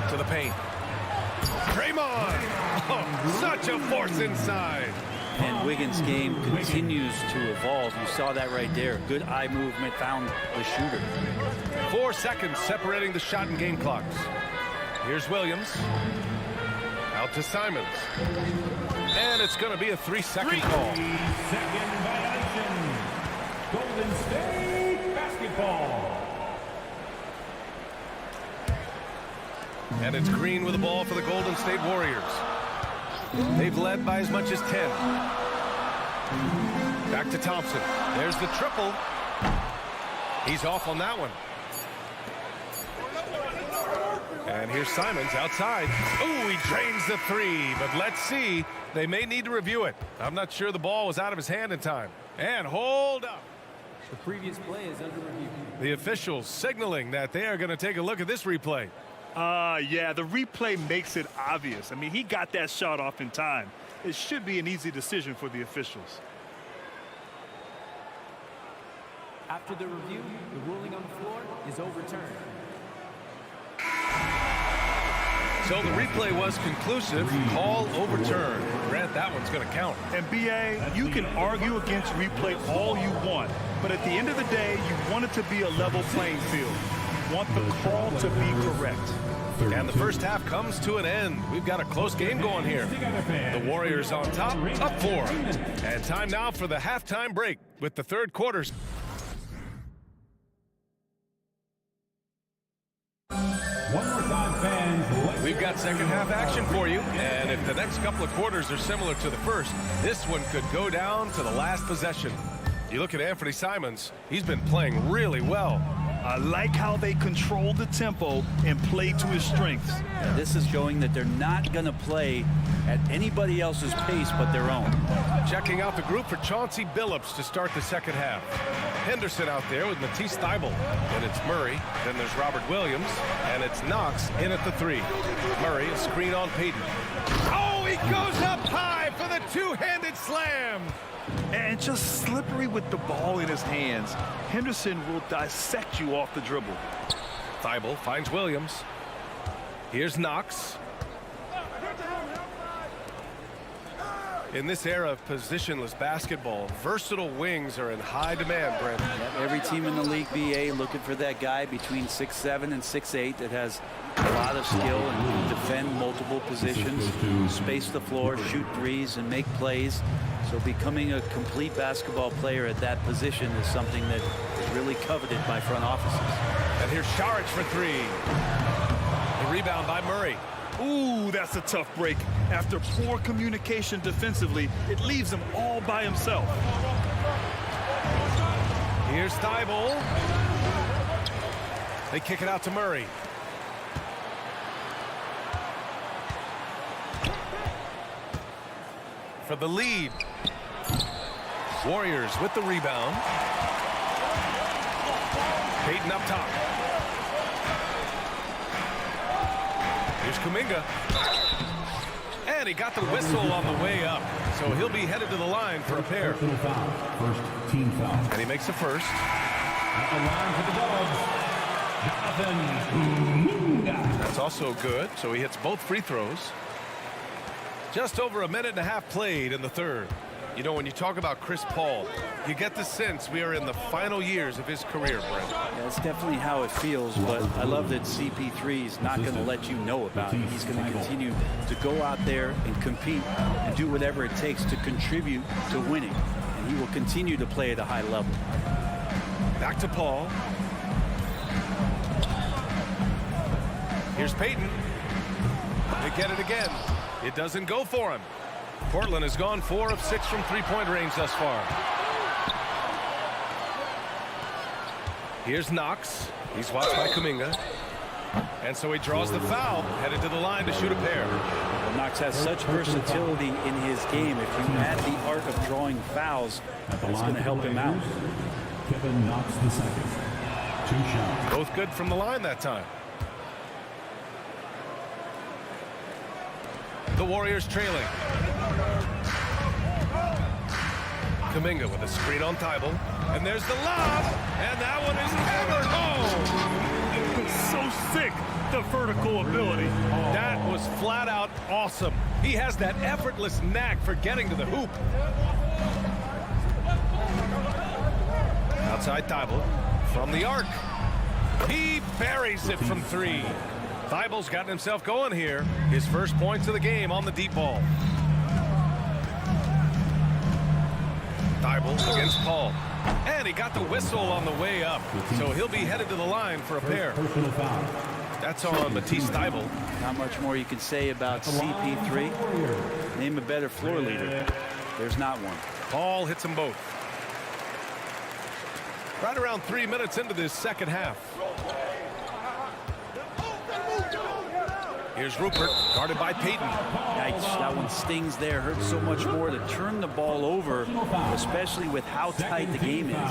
To the paint. Draymond! Oh, such a force inside. And Wiggins' game continues to evolve. You saw that right there. Good eye movement, found the shooter. 4 seconds separating the shot and game clocks. Here's Williams. Out to Simons. And it's going to be a 3-second call. 3-second violation. Golden State basketball. And it's Green with the ball for the Golden State Warriors. They've led by as much as 10. Back to Thompson. There's the triple. He's off on that one. And here's Simons outside. Oh, he drains the 3. But let's see. They may need to review it. I'm not sure the ball was out of his hand in time. And hold up. The previous play is under review. The officials signaling that they are going to take a look at this replay. Yeah, the replay makes it obvious. I mean, he got that shot off in time. It should be an easy decision for the officials. After the review, the ruling on the floor is overturned. So the replay was conclusive. Call overturned. Grant, that one's going to count. And BA, you can argue against replay all you want, but at the end of the day, you want it to be a level playing field. You want the call to be correct. And the first half comes to an end. We've got a close game going here. The Warriors on top, up 4. And time now for the halftime break with the third quarters. One more time, fans. We've got second half action for you. And if the next couple of quarters are similar to the first, this one could go down to the last possession. You look at Anthony Simons. He's been playing really well. I like how they control the tempo and play to his strengths. This is showing that they're not going to play at anybody else's pace but their own. Checking out the group for Chauncey Billups to start the second half. Henderson out there with Matisse Thybulle. And it's Murray. Then there's Robert Williams. And it's Knox in at the 3. Murray, a screen on Payton. Oh, he goes up high for the two-handed slam. And just slippery with the ball in his hands. Henderson will dissect you off the dribble. Thybulle finds Williams. Here's Knox. In this era of positionless basketball, versatile wings are in high demand, Brent. Every team in the league, BA, looking for that guy between 6'7" and 6'8" that has a lot of skill and can defend multiple positions, space the floor, shoot threes, and make plays. So becoming a complete basketball player at that position is something that is really coveted by front offices. And here's Saric for 3. The rebound by Murray. Ooh, that's a tough break. After poor communication defensively, it leaves him all by himself. Here's Thybulle. They kick it out to Murray. For the lead. Warriors with the rebound. Payton up top. Here's Kuminga. And he got the whistle on the way up. So he'll be headed to the line for a pair. First team foul. And he makes the first. At the line for the Dogs, That's also good, so he hits both free throws. Just over a minute and a half played in the third. You know, when you talk about Chris Paul, you get the sense we are in the final years of his career, Brent. Yeah, that's definitely how it feels, but I love that CP3 is not going to let you know about it. He's going to continue to go out there and compete and do whatever it takes to contribute to winning. And he will continue to play at a high level. Back to Paul. Here's Payton. They get it again. It doesn't go for him. Portland has gone 4 of 6 from three-point range thus far. Here's Knox. He's watched by Kuminga. And so he draws the foul, headed to the line to shoot a pair. Well, Knox has such versatility in his game. If you add the art of drawing fouls, that's going to help him out. Kevin Knox II. 2 shots. Both good from the line that time. The Warriors trailing. Kuminga with a screen on Thibault. And there's the lob. And that one is hammered home. So sick, the vertical ability. That was flat out awesome. He has that effortless knack for getting to the hoop. Outside Thibault from the arc. He buries it from 3. Thibault's gotten himself going here. His first points of the game on the deep ball. Thibault against Paul. And he got the whistle on the way up. So he'll be headed to the line for a pair. That's on Matisse Thibault. Not much more you can say about CP3. Name a better floor leader. There's not one. Paul hits them both. Right around 3 minutes into this second half. Here's Rupert, guarded by Payton. Yikes, that one stings there. Hurts so much more to turn the ball over, especially with how tight the game is.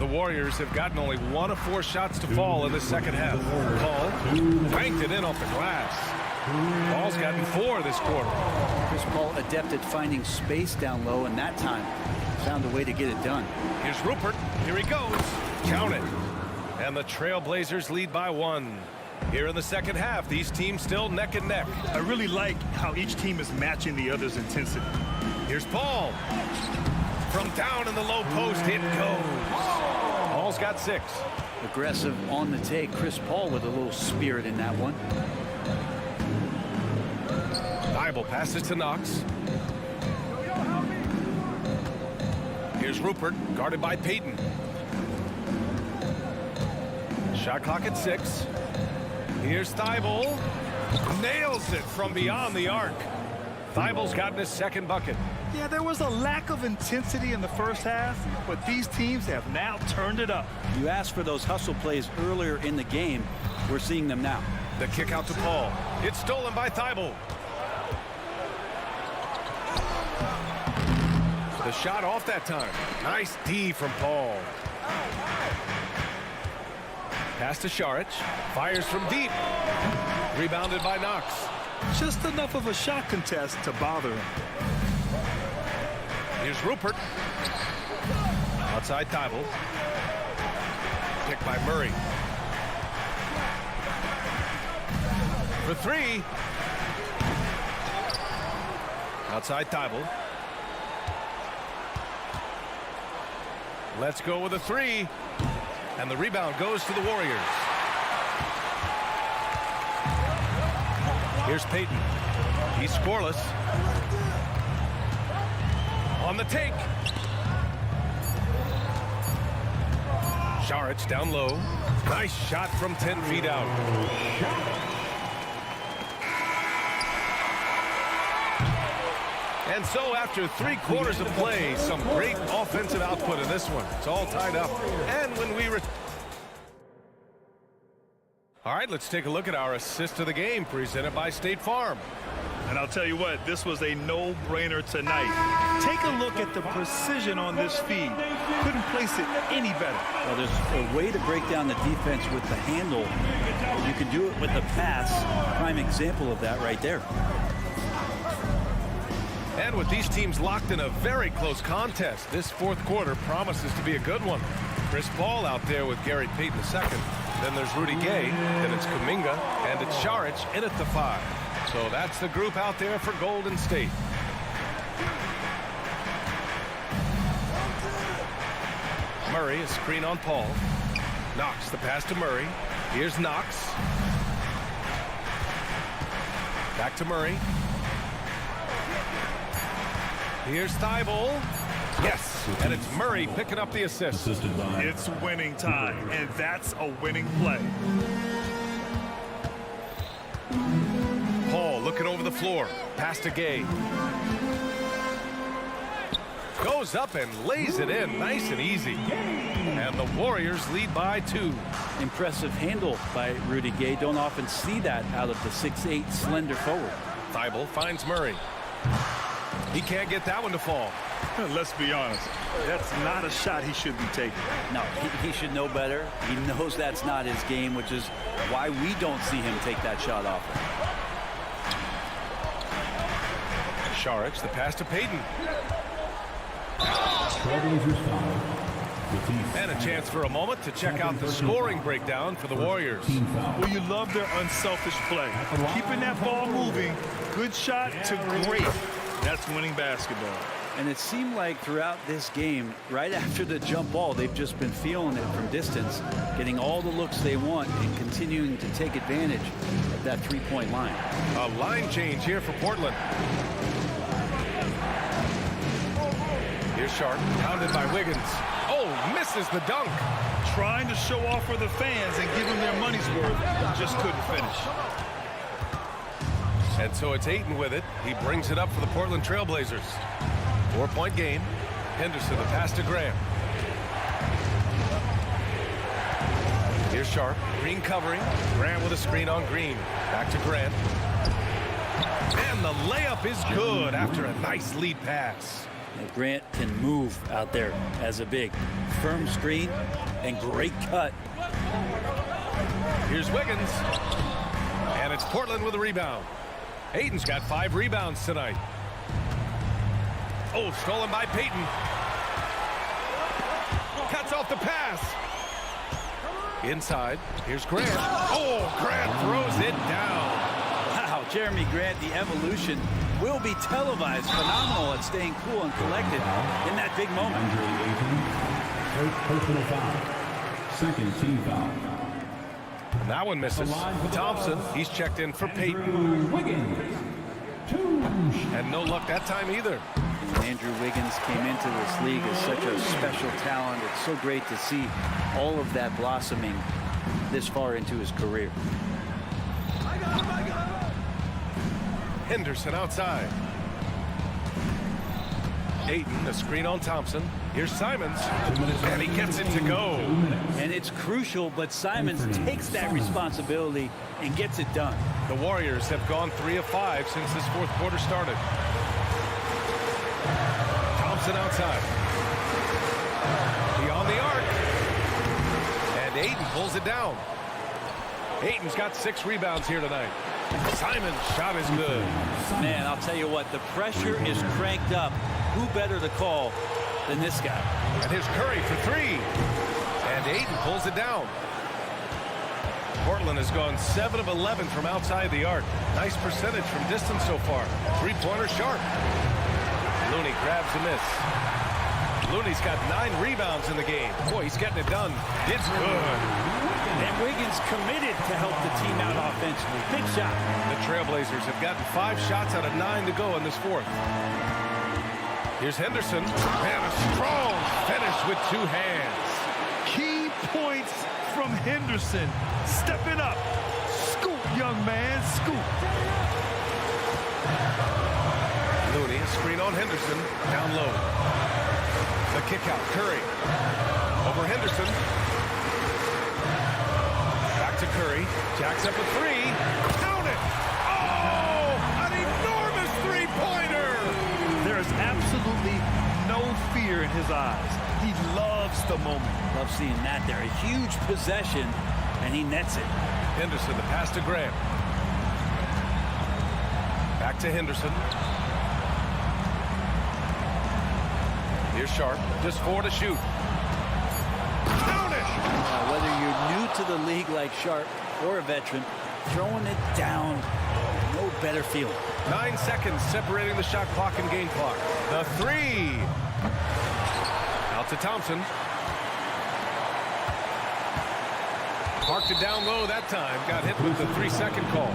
The Warriors have gotten only 1 of 4 shots to fall in the second half. Paul banked it in off the glass. Paul's gotten 4 this quarter. Chris Paul adept at finding space down low, and that time found a way to get it done. Here's Rupert. Here he goes. Count it. And the Trailblazers lead by 1. Here in the second half, these teams still neck and neck. I really like how each team is matching the other's intensity. Here's Paul. From down in the low post, it goes. Paul's got 6. Aggressive on the take. Chris Paul with a little spirit in that one. Thibault passes to Knox. Here's Rupert, guarded by Payton. Shot clock at 6. Here's Thibault. Nails it from beyond the arc. Thibault's gotten his second bucket. Yeah, there was a lack of intensity in the first half, but these teams have now turned it up. You asked for those hustle plays earlier in the game. We're seeing them now. The kick out to Paul. It's stolen by Thibault. The shot off that time. Nice D from Paul. Pass to Šarić. Fires from deep. Rebounded by Knox. Just enough of a shot contest to bother him. Here's Rupert. Outside Thibault. Picked by Murray. For 3. Outside Thibault. Let's go with a 3. And the rebound goes to the Warriors. Here's Payton. He's scoreless. On the take. Šarić down low. Nice shot from 10 feet out. And so after 3 quarters of play, some great offensive output in this one. It's all tied up. And when we all right, let's take a look at our assist of the game presented by State Farm. And I'll tell you what, this was a no-brainer tonight. Take a look at the precision on this feed. Couldn't place it any better. Well, there's a way to break down the defense with the handle. You can do it with the pass. Prime example of that right there. And with these teams locked in a very close contest, this fourth quarter promises to be a good one. Chris Paul out there with Gary Payton II. Then there's Rudy Gay. Then it's Kuminga. And it's Šarić in at the 5. So that's the group out there for Golden State. Murray, a screen on Paul. Knox, the pass to Murray. Here's Knox. Back to Murray. Here's Thibault. Yes, and it's Murray picking up the assist. It's winning time, and that's a winning play. Paul looking over the floor. Pass to Gay. Goes up and lays it in nice and easy. And the Warriors lead by 2. Impressive handle by Rudy Gay. Don't often see that out of the 6'8" slender forward. Thibault finds Murray. He can't get that one to fall. Let's be honest. That's not a shot he should be taking. No, he should know better. He knows that's not his game, which is why we don't see him take that shot often. Šarić, the pass to Payton. And a chance for a moment to check out the scoring breakdown for the Warriors. Well, you love their unselfish play. Keeping that ball moving, good shot to great. That's winning basketball. And it seemed like throughout this game, right after the jump ball, they've just been feeling it from distance, getting all the looks they want and continuing to take advantage of that three-point line. A line change here for Portland. Here's Sharp, pounded by Wiggins. Oh, misses the dunk. Trying to show off for the fans and give them their money's worth, just couldn't finish. And so it's Ayton with it. He brings it up for the Portland Trailblazers. 4-point game. Henderson, the pass to Graham. Here's Sharp. Green covering. Grant with a screen on Green. Back to Grant. And the layup is good after a nice lead pass. And Grant can move out there as a big. Firm screen and great cut. Here's Wiggins. And it's Portland with a rebound. Ayton's got 5 rebounds tonight. Oh, stolen by Payton. Cuts off the pass. Inside. Here's Grant. Oh, Grant throws it down. Wow, Jeremy Grant, the evolution will be televised. Phenomenal at staying cool and collected in that big moment. Personal foul. Second team foul. That one misses. Thompson, he's checked in for Payton. And no luck that time either. Andrew Wiggins came into this league as such a special talent. It's so great to see all of that blossoming this far into his career. Henderson outside. Ayton, a screen on Thompson. Here's Simons, and he gets it to go. And it's crucial, but Simons takes that responsibility and gets it done. The Warriors have gone 3 of 5 since this fourth quarter started. Thompson outside. Beyond the arc. And Ayton pulls it down. Ayton's got 6 rebounds here tonight. Simon's shot is good. Man, I'll tell you what, the pressure is cranked up. Who better to call than this guy? And here's Curry for 3. And Ayton pulls it down. Portland has gone 7 of 11 from outside the arc. Nice percentage from distance so far. 3-pointer Sharp. Looney grabs a miss. Looney's got 9 rebounds in the game. Boy, he's getting it done. It's good. And Wiggins committed to help the team out offensively. Big shot. The Trailblazers have gotten 5 shots out of 9 to go in this fourth. Here's Henderson. And a strong finish with 2 hands. Key points from Henderson. Stepping up. Scoop, young man. Scoop. Looney, a screen on Henderson. Down low. The kick out. Curry. Over Henderson. Back to Curry. Jacks up a 3. Count it. Oh, an enormous 3-pointer. There's absolutely no fear in his eyes. He loves the moment. Love seeing that there. A huge possession, and he nets it. Henderson, the pass to Grant. Back to Henderson. Here's Sharp. Just 4 to shoot. Whether you're new to the league like Sharp or a veteran, throwing it down, no better feeling. 9 seconds separating the shot clock and game clock. The 3. Out to Thompson. Parked it down low that time. Got hit with the 3-second call.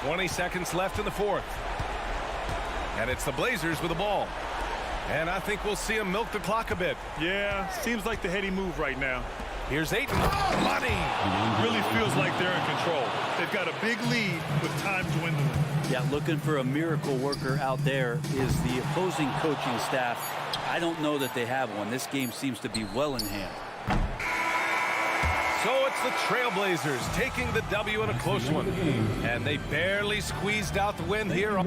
20 seconds left in the fourth. And it's the Blazers with the ball. And I think we'll see him milk the clock a bit. Yeah, seems like the heady move right now. Here's Ayton. Money. Really feels like they're in control. They've got a big lead with time dwindling. Yeah, looking for a miracle worker out there is the opposing coaching staff. I don't know that they have one. This game seems to be well in hand. So it's the Trailblazers taking the W in a close one. And they barely squeezed out the win here.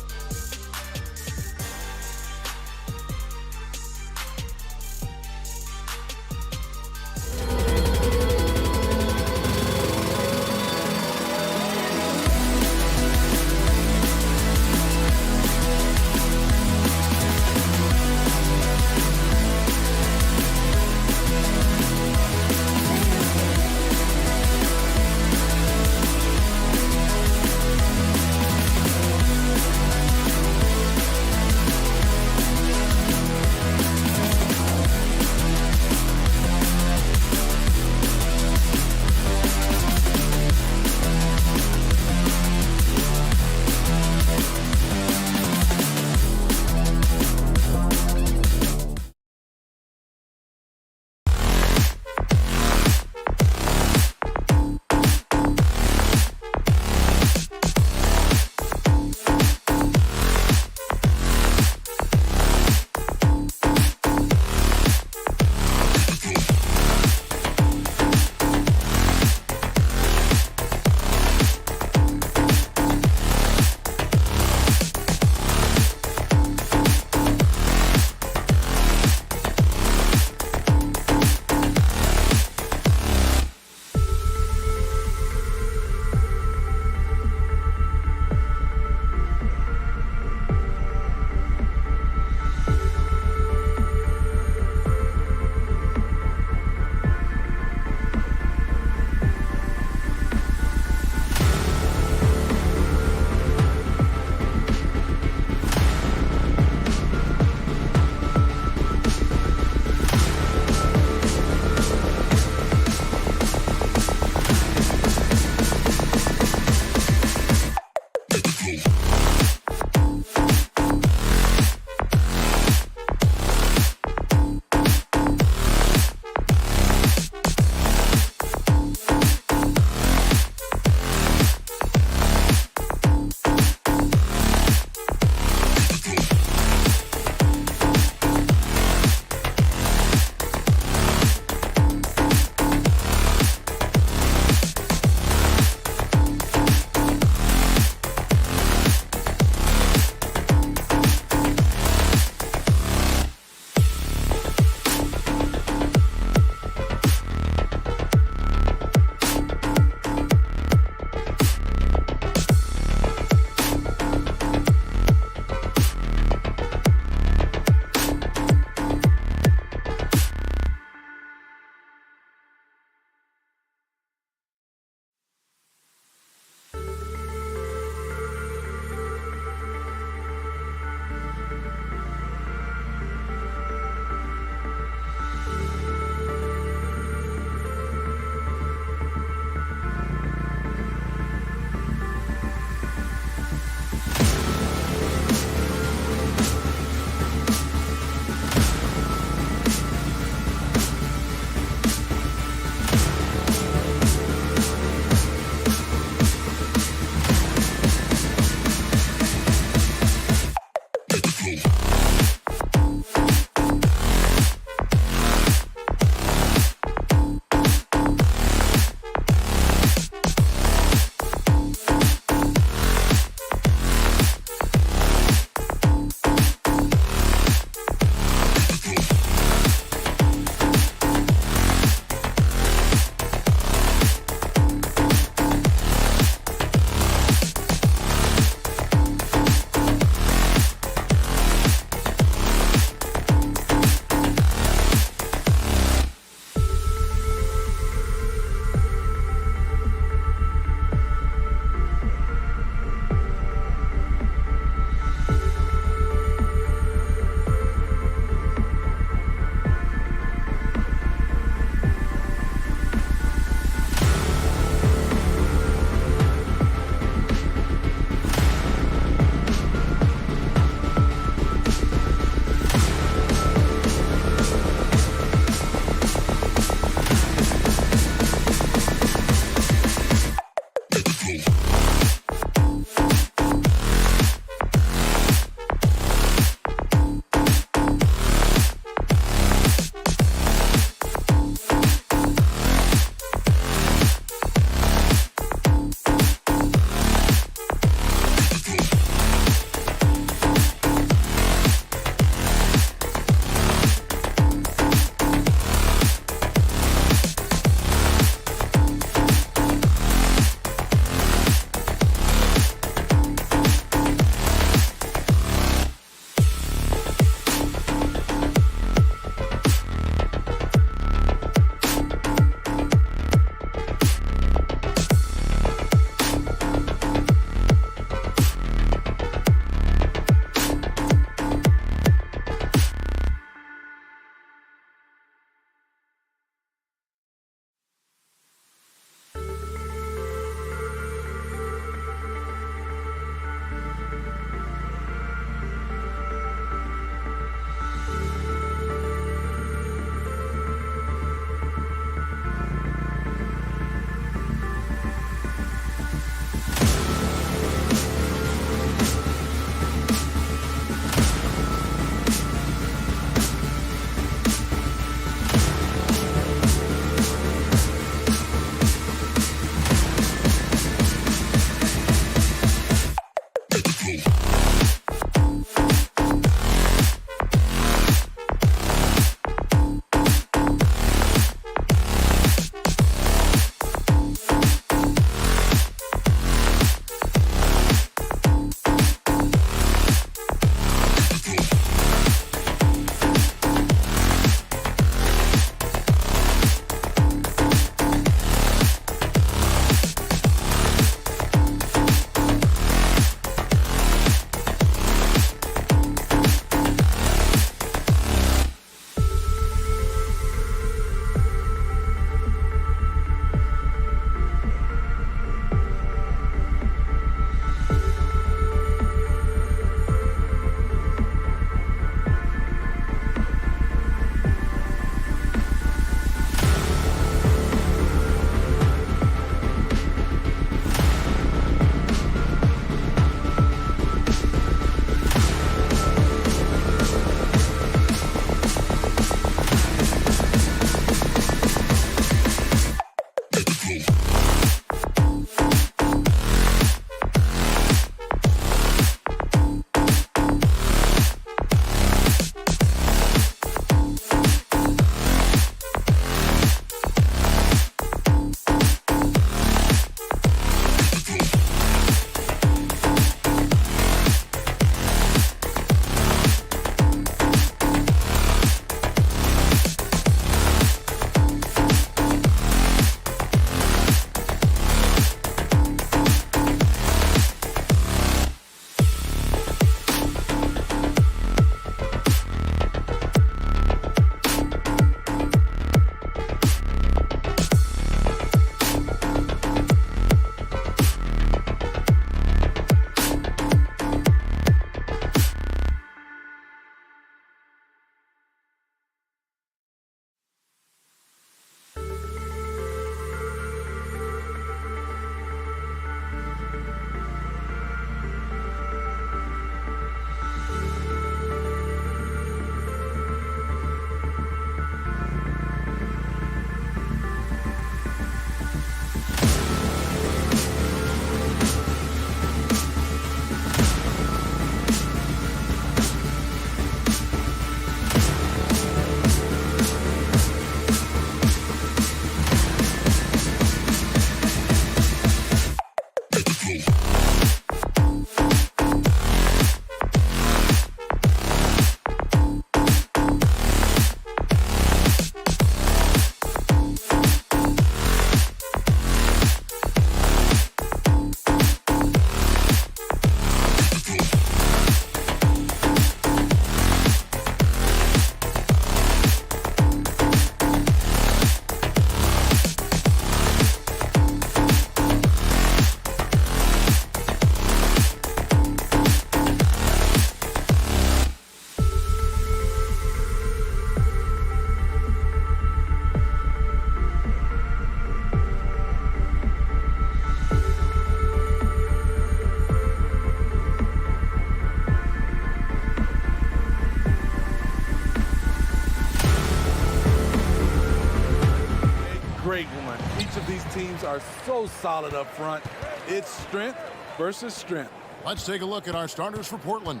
Each of these teams are so solid up front. It's strength versus strength. Let's take a look at our starters for Portland.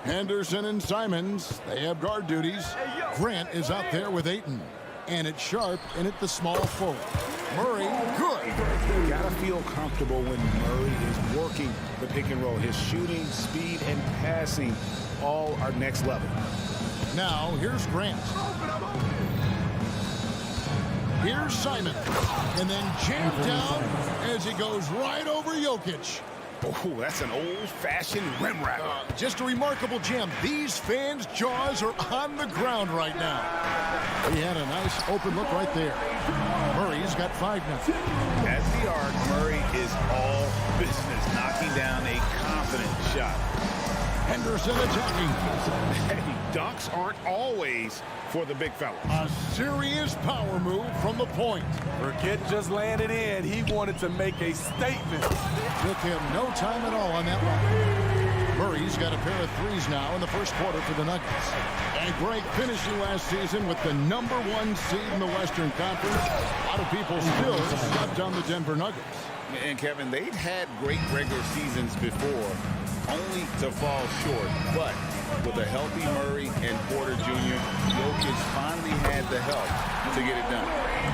Henderson and Simons, they have guard duties. Grant is out there with Ayton. And it's Sharp in at the small forward. Murray, good. You gotta feel comfortable when Murray is working the pick and roll. His shooting, speed, and passing all are next level. Now, here's Grant. Here's Simon. And then jammed down as he goes right over Jokic. Oh, that's an old-fashioned rim wrap. Just a remarkable jam. These fans' jaws are on the ground right now. He had a nice open look right there. Murray's got 5 now. At the arc, Murray is all business, knocking down a confident shot. Henderson attacking. Hey, dunks aren't always for the big fella. A serious power move from the point. Burkett just landed in. He wanted to make a statement. Took him no time at all on that one. Murray's got a pair of threes now in the first quarter for the Nuggets. And Greg finishing last season with the #1 seed in the Western Conference. A lot of people still shut down the Denver Nuggets. And Kevin, they've had great regular seasons before, only to fall short. But with a healthy Murray and Porter Jr., Jokic finally had the help to get it done.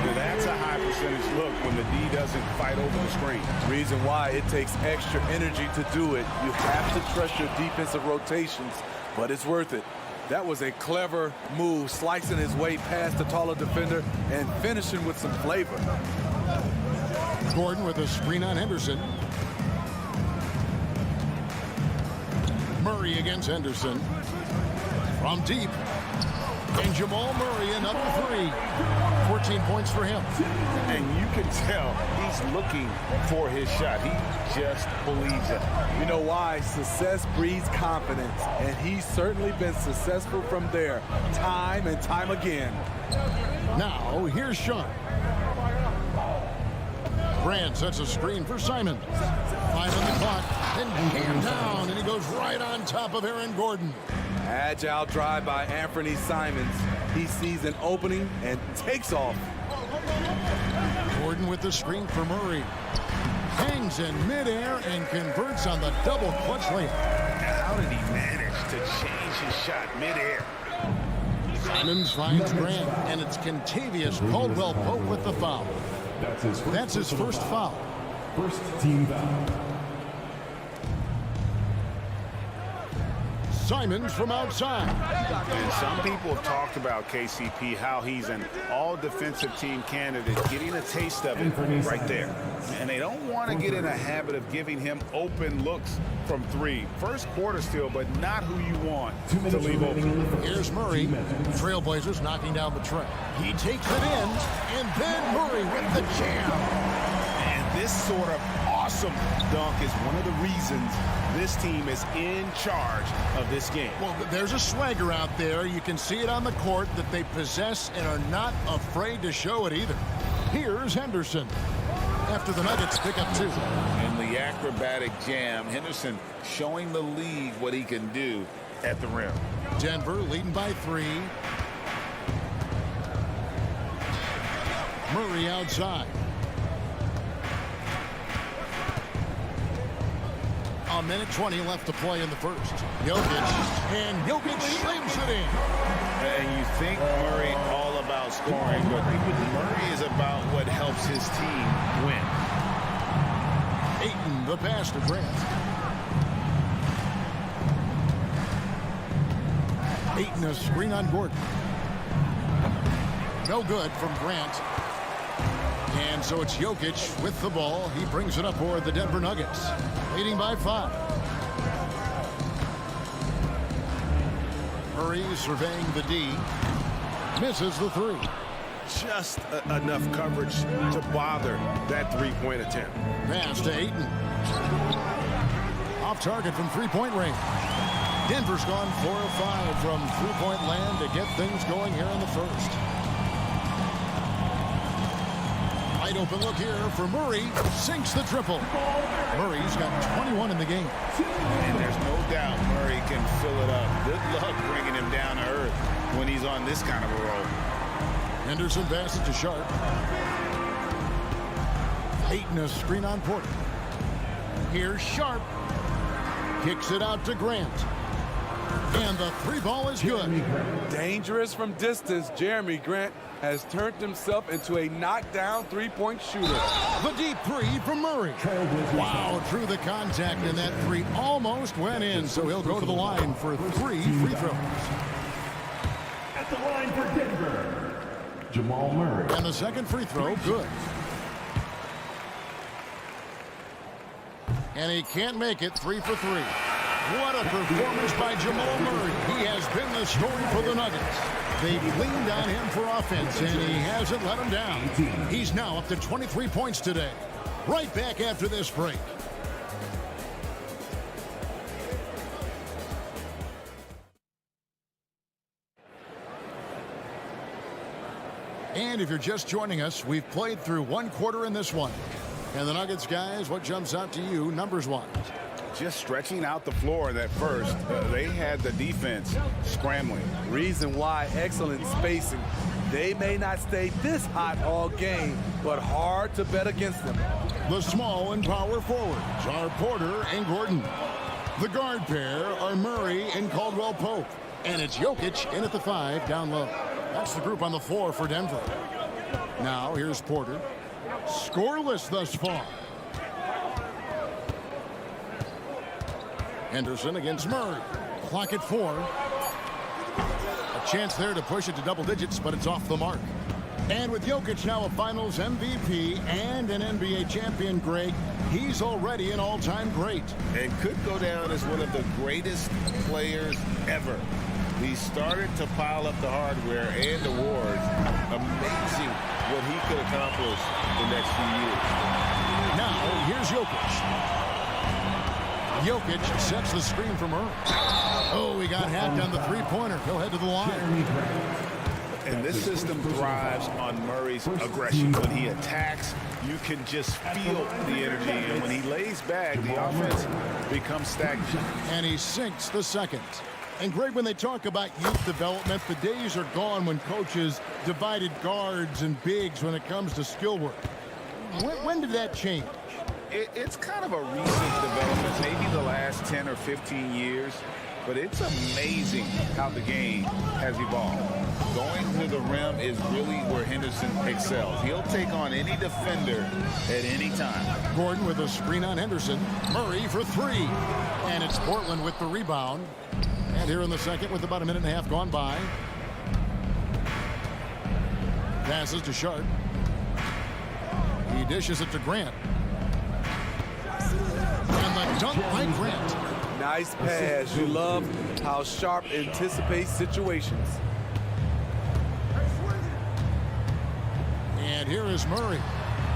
Now, that's a high percentage look when the D doesn't fight over the screen. Reason why it takes extra energy to do it. You have to trust your defensive rotations, but it's worth it. That was a clever move, slicing his way past the taller defender and finishing with some flavor. Gordon with a screen on Henderson. Murray against Henderson. From deep. And Jamal Murray another 3. 14 points for him. And you can tell he's looking for his shot. He just believes it. You know why? Success breeds confidence. And he's certainly been successful from there, time and time again. Now, here's Sean. Grant sets a screen for Simon. 5 on the clock. And came down, and he goes right on top of Aaron Gordon. Agile drive by Anthony Simons. He sees an opening and takes off. Gordon with the screen for Murray. Hangs in midair and converts on the double clutch layup. How did he manage to change his shot midair? Simons finds Grant, and it's Kentavious Caldwell-Pope with the foul. That's his first foul. First team foul. Simons from outside. And some people have talked about KCP, how he's an all-defensive team candidate, getting a taste of it right there. And they don't want to get in a habit of giving him open looks from 3. First quarter still, but not who you want to leave open. Here's Murray. Trailblazers knocking down the tray. He takes it in, and then Murray with the jam. And this sort of awesome dunk is one of the reasons this team is in charge of this game. Well, there's a swagger out there. You can see it on the court that they possess and are not afraid to show it either. Here's Henderson. After the Nuggets pick up 2. In the acrobatic jam, Henderson showing the league what he can do at the rim. Denver leading by 3. Murray outside. A minute 20 left to play in the first. Jokic, and Jokic slams it in. And you think Murray all about scoring, but Murray is about what helps his team win. Ayton, the pass to Grant. Ayton, a screen on Gordon. No good from Grant. And so it's Jokic with the ball. He brings it up for the Denver Nuggets, leading by 5. Murray surveying the D. Misses the 3. Just enough coverage to bother that three-point attempt. Pass to Ayton. Off target from three-point range. Denver's gone 4 of 5 from three-point land to get things going here in the first. Wide open look here for Murray. Sinks the triple. Murray's got 21 in the game. And there's no doubt Murray can fill it up. Good luck bringing him down to earth when he's on this kind of a roll. Henderson passes to Sharp. Ayton a screen on Porter. Here's Sharp. Kicks it out to Grant. And the three ball is good. Dangerous from distance. Jeremy Grant has turned himself into a knockdown three-point shooter. The deep three from Murray. Wow, through the contact, and that three almost went in, so he'll go to the line for 3 free throws. At the line for Denver, Jamal Murray. And the second free throw, good. And he can't make it. 3 for 3. What a performance by Jamal Murray. He has been the story for the Nuggets. They've leaned on him for offense, and he hasn't let them down. He's now up to 23 points today. Right back after this break. And if you're just joining us, we've played through 1 quarter in this one. And the Nuggets, guys, what jumps out to you numbers-wise? Just stretching out the floor that first. They had the defense scrambling. Reason why, excellent spacing. They may not stay this hot all game, but hard to bet against them. The small and power forwards are Porter and Gordon. The guard pair are Murray and Caldwell Pope. And it's Jokic in at the 5 down low. That's the group on the floor for Denver. Now here's Porter. Scoreless thus far. Henderson against Murray. Clock at 4. A chance there to push it to double digits, but it's off the mark. And with Jokic now a Finals MVP and an NBA champion, Greg, he's already an all-time great. And could go down as one of the greatest players ever. He started to pile up the hardware and awards. Amazing what he could accomplish the next few years. Now, here's Jokic. Jokic sets the screen for Murray. Oh, he got hacked on the three-pointer. He'll head to the line. And this system thrives on Murray's aggression. When he attacks, you can just feel the energy. And when he lays back, the offense becomes stagnant. And he sinks the second. And Greg, when they talk about youth development, the days are gone when coaches divided guards and bigs when it comes to skill work. When did that change? It's kind of a recent development, maybe the last 10 or 15 years. But it's amazing how the game has evolved. Going to the rim is really where Henderson excels. He'll take on any defender at any time. Gordon with a screen on Henderson. Murray for 3. And it's Portland with the rebound. And here in the second with about a minute and a half gone by. Passes to Sharp. He dishes it to Grant. And the dunk by Grant. Nice pass. You love how Sharp anticipates situations. And here is Murray.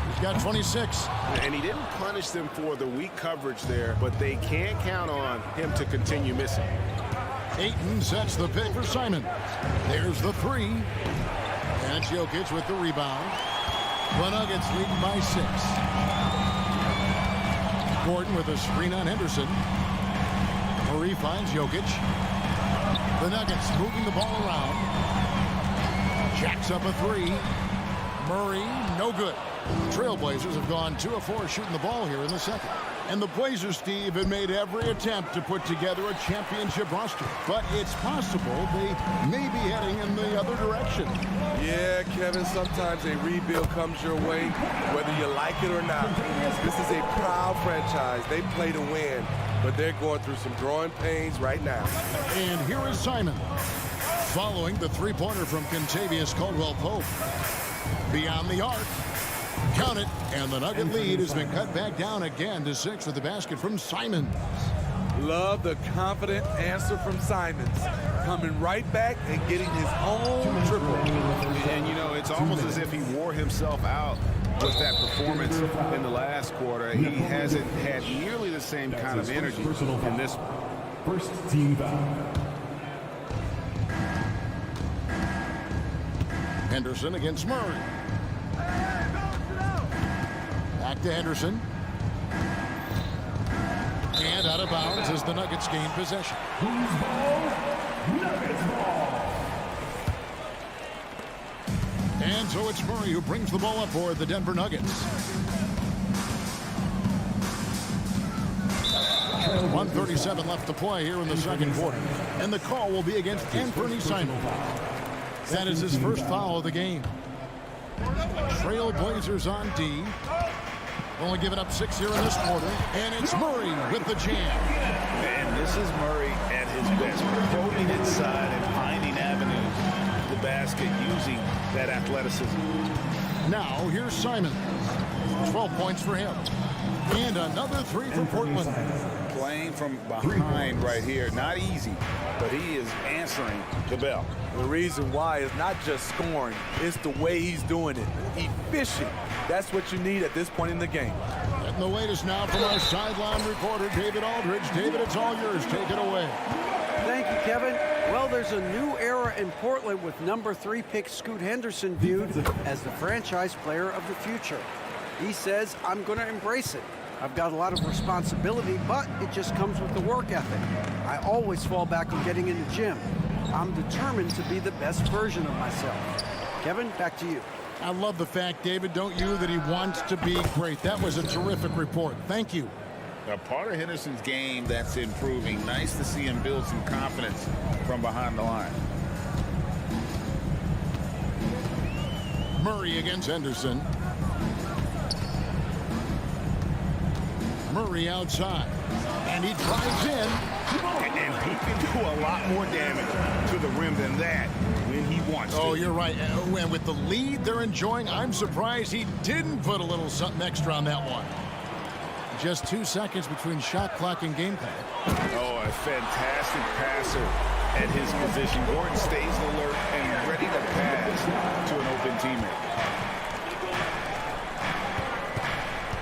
He's got 26. And he didn't punish them for the weak coverage there, but they can't count on him to continue missing. Ayton sets the pick for Simon. There's the 3. And it's Jokic with the rebound. The Nuggets leading by 6. Gordon with a screen on Henderson. Murray finds Jokic. The Nuggets moving the ball around. Jacks up a 3. Murray, no good. Trailblazers have gone 2 of 4 shooting the ball here in the second. And the Blazers, Steve, have made every attempt to put together a championship roster. But it's possible they may be heading in the other direction. Yeah, Kevin, sometimes a rebuild comes your way, whether you like it or not. This is a proud franchise. They play to win, but they're going through some growing pains right now. And here is Simon, following the three-pointer from Kentavious Caldwell-Pope. Beyond the arc. Count it, and the Nugget lead has been cut back down again to 6 with the basket from Simons. Love the confident answer from Simons. Coming right back and getting his own triple. And, you know, it's almost as if he wore himself out with that performance in the last quarter. He hasn't had nearly the same kind of energy in this one. First team foul. Henderson against Murray. Back to Henderson. And out of bounds as the Nuggets gain possession. Who's ball? Nuggets ball. And so it's Murray who brings the ball up for the Denver Nuggets. 1:37 left to play here in the second quarter. And the call will be against Anthony Simon. That is his first foul of the game. Trailblazers on D. Only giving up 6 here in this quarter. And it's Murray with the jam. And this is Murray at his best, probing inside and finding avenues to the basket using that athleticism. Now here's Simon. 12 points for him. And another 3 for Portland. Playing from behind right here. Not easy, but he is answering the bell. The reason why is not just scoring, it's the way he's doing it. Efficient. That's what you need at this point in the game. And the latest now from our sideline reporter, David Aldridge. David, it's all yours. Take it away. Thank you, Kevin. Well, there's a new era in Portland with number 3 pick Scoot Henderson viewed as the franchise player of the future. He says, I'm going to embrace it. I've got a lot of responsibility, but it just comes with the work ethic. I always fall back on getting in the gym. I'm determined to be the best version of myself. Kevin, back to you. I love the fact, David, don't you, that he wants to be great. That was a terrific report. Thank you. A part of Henderson's game that's improving. Nice to see him build some confidence from behind the line. Murray against Henderson. Murray outside. And he drives in. And he can do a lot more damage to the rim than that when he wants to. Oh, you're right. And with the lead they're enjoying, I'm surprised he didn't put a little something extra on that one. Just 2 seconds between shot clock and game clock. Oh, a fantastic passer at his position. Gordon stays alert and ready to pass to an open teammate.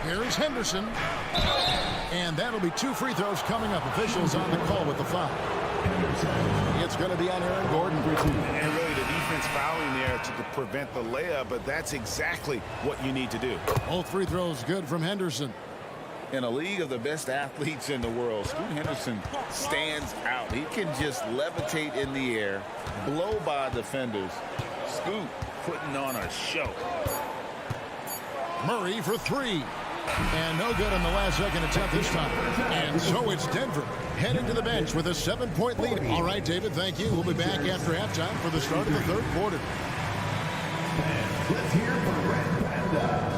Here's Henderson. And that'll be 2 free throws coming up. Officials on the call with the foul. It's going to be on Aaron Gordon for 2. And really the defense fouling there to prevent the layup, but that's exactly what you need to do. Both free throws good from Henderson. In a league of the best athletes in the world, Scoot Henderson stands out. He can just levitate in the air, blow by defenders. Scoot putting on a show. Murray for 3. And no good on the last second attempt this time. And so it's Denver heading to the bench with a 7-point lead. All right, David, thank you. We'll be back after halftime for the start of the third quarter. Let's hear from Red Panda.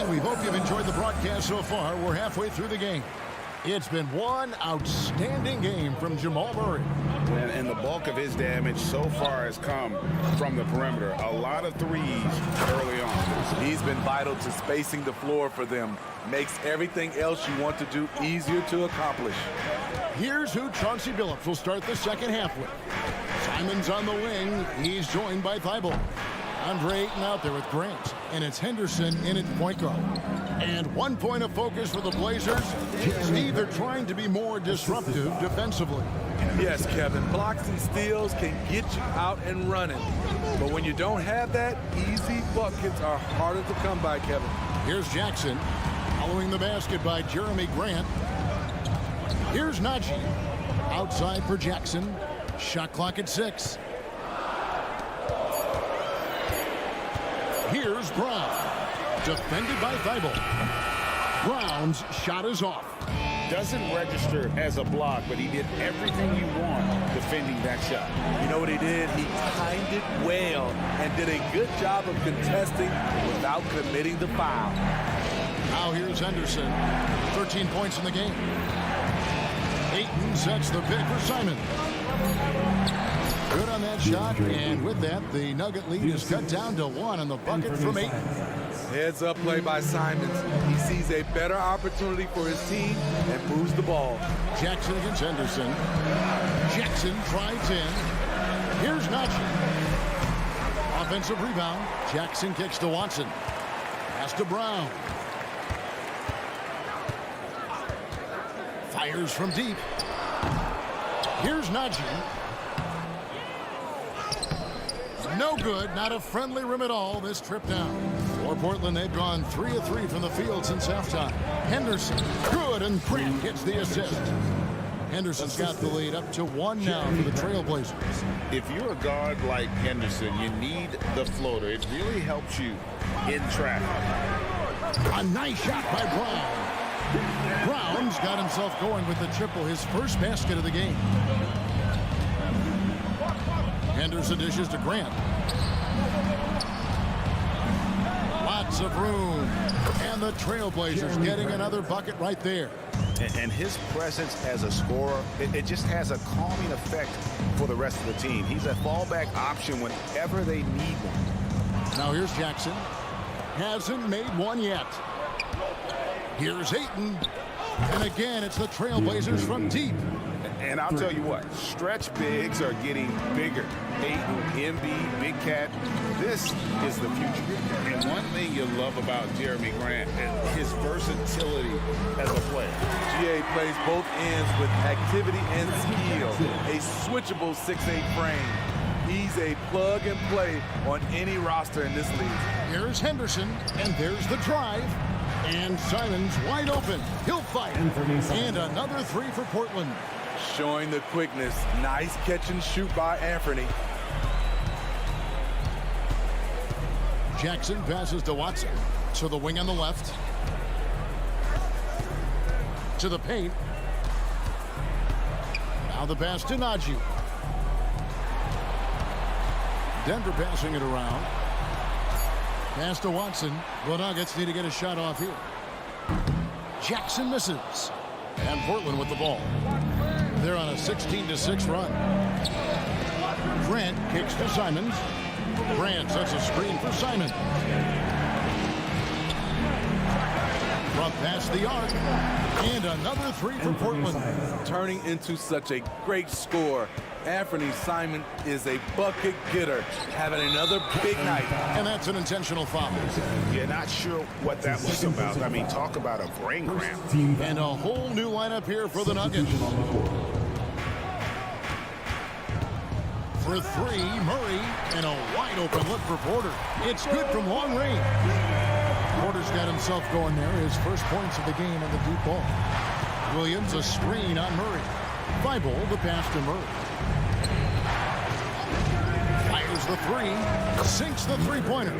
We hope you've enjoyed the broadcast so far. We're halfway through the game. It's been one outstanding game from Jamal Murray. And the bulk of his damage so far has come from the perimeter. A lot of threes early on. He's been vital to spacing the floor for them. Makes everything else you want to do easier to accomplish. Here's who Chauncey Billups will start the second half with. Simon's on the wing. He's joined by Thibault. Andre Ayton out there with Grant. And it's Henderson in at point guard. And 1 point of focus for the Blazers. Steve, they're trying to be more disruptive defensively. Yes, Kevin. Blocks and steals can get you out and running. But when you don't have that, easy buckets are harder to come by, Kevin. Here's Jackson. Following the basket by Jeremy Grant. Here's Najee. Outside for Jackson. Shot clock at 6. Here's Brown. Defended by Thibault. Brown's shot is off. Doesn't register as a block, but he did everything you want defending that shot. You know what he did? He timed it well and did a good job of contesting without committing the foul. Now here's Henderson. 13 points in the game. Ayton sets the pick for Simon. Good on that shot, and with that, the Nugget lead is cut down to 1 on the bucket from Ayton. Heads up play by Simons. He sees a better opportunity for his team and moves the ball. Jackson against Henderson. Jackson drives in. Here's Najee. Offensive rebound. Jackson kicks to Watson. Pass to Brown. Fires from deep. Here's Najee. No good. Not a friendly rim at all this trip down. For Portland, they've gone 3 of 3 from the field since halftime. Henderson, good, and Grant gets the assist. Henderson's got the lead up to 1 now for the Trailblazers. If you're a guard like Henderson, you need the floater. It really helps you in traffic. A nice shot by Brown. Brown's got himself going with the triple, his first basket of the game. Henderson dishes to Grant. Lots of room. And the Trailblazers getting another bucket right there. And his presence as a scorer, it just has a calming effect for the rest of the team. He's a fallback option whenever they need one. Now here's Jackson. Hasn't made one yet. Here's Ayton. And again, it's the Trailblazers from deep. And I'll tell you what, stretch bigs are getting bigger. Ayton, MB, Big Cat, this is the future. And one thing you love about Jeremy Grant is his versatility as a player. GA plays both ends with activity and skill. A switchable 6'8" frame. He's a plug and play on any roster in this league. Here's Henderson, and there's the drive. And Simon's wide open. He'll fight. And another 3 for Portland. Showing the quickness. Nice catch and shoot by Anthony. Jackson passes to Watson. To the wing on the left. To the paint. Now the pass to Najee. Denver passing it around. Pass to Watson. The Nuggets need to get a shot off here. Jackson misses. And Portland with the ball. They're on a 16-6 run. Grant kicks to Simons. Grant sets a screen for Simon. From past the arc. And another 3 for Portland. Turning into such a great score. Anthony Simon is a bucket getter, having another big night. And that's an intentional foul. You're not sure what that was about. I mean, talk about a brain cramp. And a whole new lineup here for the Nuggets. For 3, Murray, and a wide open look for Porter. It's good from long range. Porter's got himself going there. His first points of the game on the deep ball. Williams, a screen on Murray. Thibault, the pass to Murray. Fires the 3. Sinks the three-pointer.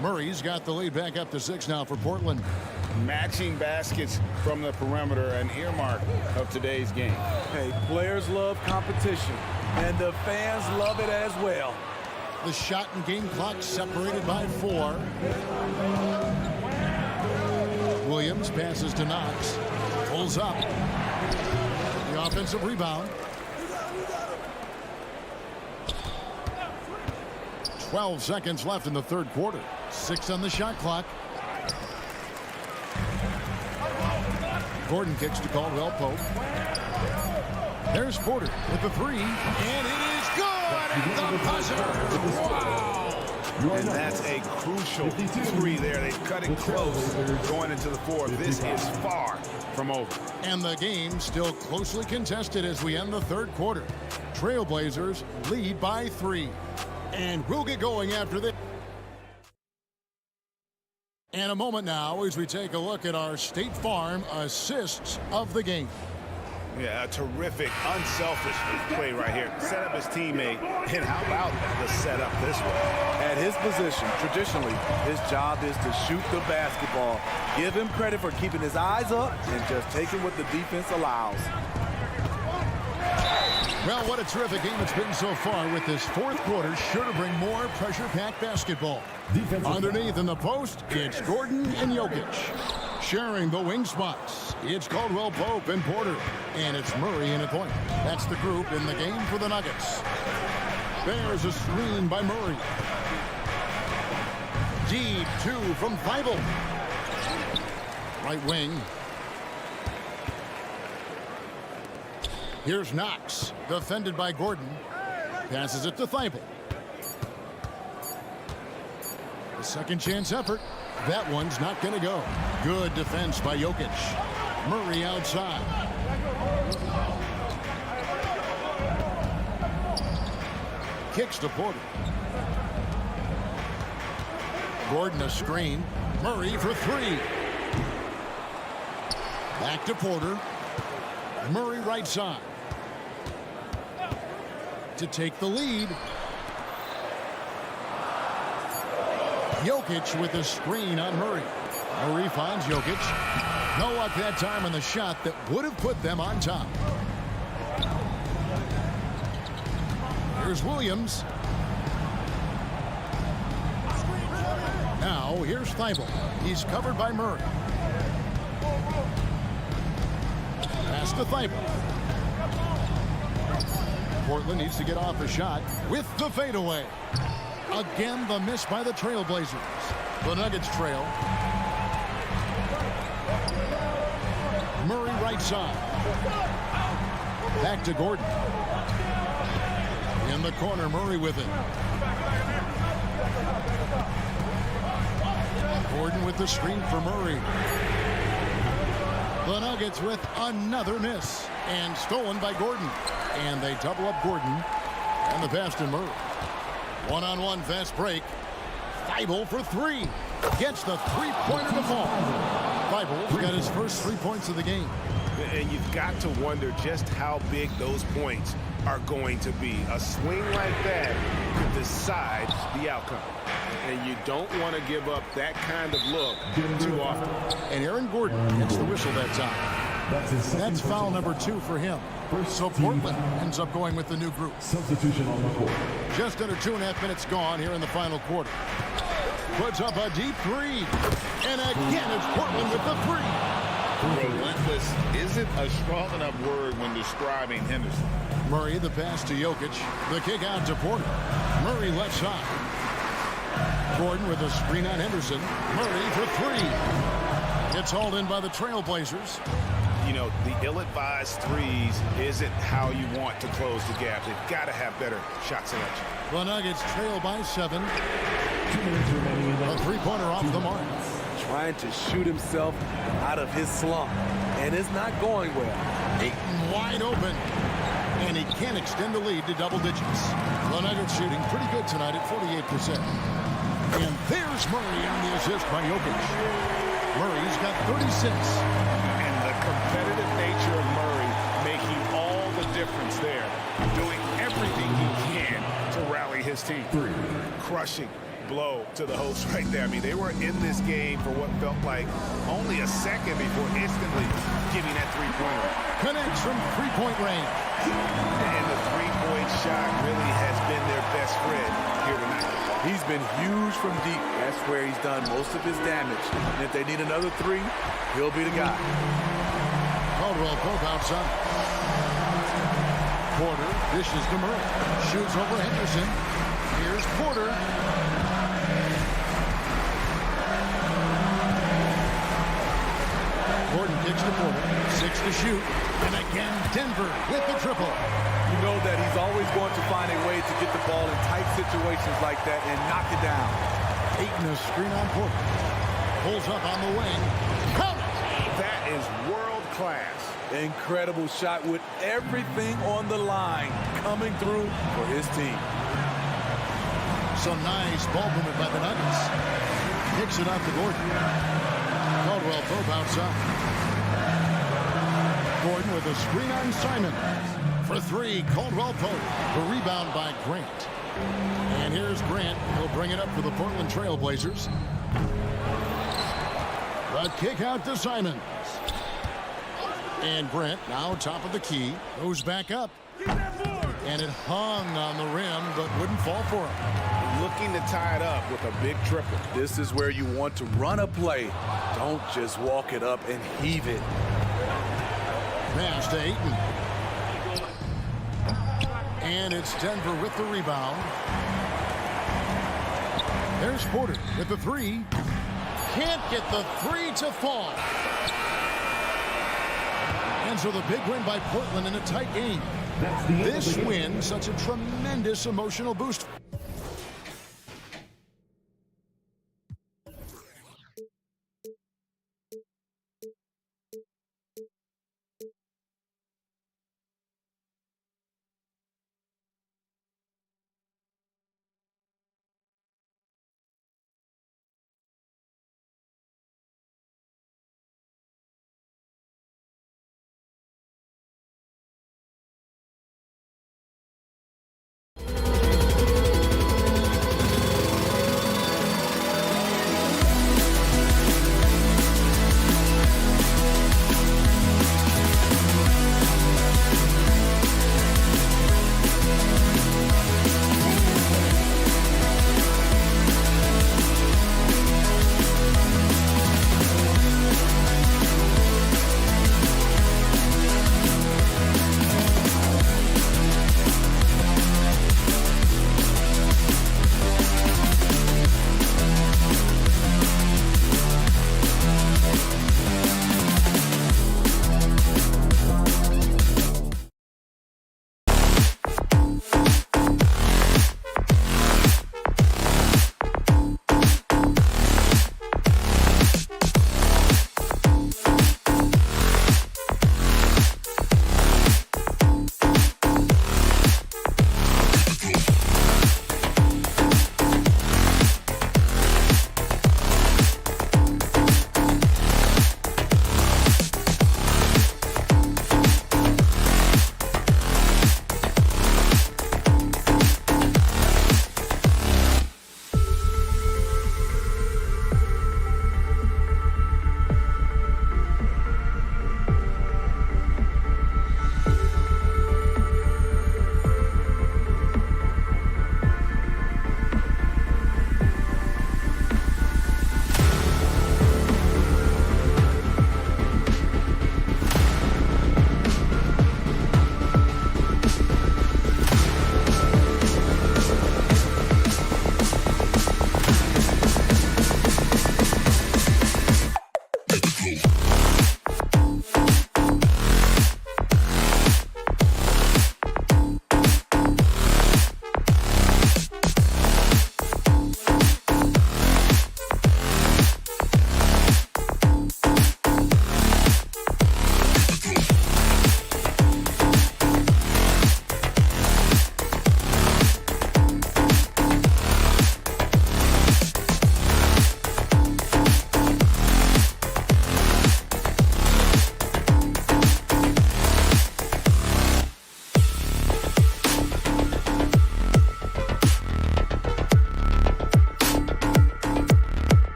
Murray's got the lead back up to 6 now for Portland. Matching baskets from the perimeter, an earmark of today's game. Hey, players love competition, and the fans love it as well. The shot and game clock separated by 4. Williams passes to Knox. Pulls up. The offensive rebound. 12 seconds left in the third quarter. 6 on the shot clock. Gordon kicks to Caldwell Pope. There's Porter with the 3. And it is good at the buzzer. Wow. And that's a crucial 3 there. They cut it close going into the 4th. This is far from over. And the game still closely contested as we end the third quarter. Trailblazers lead by 3. And we'll get going after this. And a moment now as we take a look at our State Farm assists of the game. Yeah, a terrific, unselfish play right here. Set up his teammate, and how about the setup this way? At his position, traditionally, his job is to shoot the basketball. Give him credit for keeping his eyes up and just taking what the defense allows. Well, what a terrific game it's been so far, with this fourth quarter sure to bring more pressure-packed basketball. Underneath in the post, it's Gordon and Jokic. Sharing the wing spots, it's Caldwell Pope and Porter. And it's Murray in a point. That's the group in the game for the Nuggets. There's a screen by Murray. Deep 2 from Thibault. Right wing. Here's Knox, defended by Gordon. Passes it to Thibault. A second chance effort. That one's not going to go. Good defense by Jokic. Murray outside. Kicks to Porter. Gordon a screen. Murray for three. Back to Porter. Murray right side. To take the lead. Jokic with a screen on Murray. Murray finds Jokic. No luck that time on the shot that would have put them on top. Here's Williams. Now here's Thibault. He's covered by Murray. Pass to Thibault. Portland needs to get off a shot with the fadeaway. Again, the miss by the Trailblazers. The Nuggets trail. Murray right side. Back to Gordon. In the corner, Murray with it. Gordon with the screen for Murray. The Nuggets with another miss. And stolen by Gordon. And they double up Gordon. And the pass to Murray. One-on-one fast break. Thibault for three. Gets the three-pointer to fall. Thibault's got his first 3 points of the game. And you've got to wonder just how big those points are going to be. A swing like that could decide the outcome. And you don't want to give up that kind of look too often. And Aaron Gordon gets the whistle that time. That's foul number 2 for him. So Portland ends up going with the new group. Substitution on the court. Just under 2.5 minutes gone here in the final quarter. Puts up a deep three. And again, it's Portland with the three. Relentless isn't a strong enough word when describing Henderson. Murray, the pass to Jokic. The kick out to Porter. Murray left side. Gordon with a screen on Henderson. Murray for three. It's hauled in by the Trailblazers. You know, the ill-advised threes isn't how you want to close the gap. They've got to have better shot selection. The Nuggets trail by 7. 2 minutes remaining in the A three-pointer off the mark. Trying to shoot himself out of his slump. And it's not going well. Ayton wide open. And he can't extend the lead to double digits. The Nuggets shooting pretty good tonight at 48%. And there's Murray on the assist by Jokic. Murray's got 36. And the competitive nature of Murray making all the difference there. Doing everything he can to rally his team. Crushing blow to the host right there. I mean, they were in this game for what felt like only a second before instantly giving that three-pointer. Connects from three-point range. And the three-point shot really has been their best friend here tonight. He's been huge from deep. That's where he's done most of his damage. And if they need another three, he'll be the guy. Caldwell Pope outside. Porter dishes to Murray. Shoots over Henderson. Here's Porter. Gordon kicks to Porter. 6 to shoot. And again, Denver with the triple. You know that he's always going to find a way to get the ball in tight situations like that and knock it down. Ayton a screen on Porter. Pulls up on the wing. Count it! That is world class. Incredible shot with everything on the line coming through for his team. Some nice ball movement by the Nuggets. Kicks it out to Gordon. Caldwell Pope outside. Gordon with a screen on Simon. For three, Caldwell Pope. The rebound by Grant. And here's Grant. He'll bring it up for the Portland Trailblazers. The kick out to Simon. And Grant, now top of the key, goes back up. And it hung on the rim, but wouldn't fall for him. Looking to tie it up with a big triple. This is where you want to run a play. Don't just walk it up and heave it. Pass to Ayton. And it's Denver with the rebound. There's Porter with the three. Can't get the three to fall. And so the big win by Portland in a tight game. This win, such a tremendous emotional boost.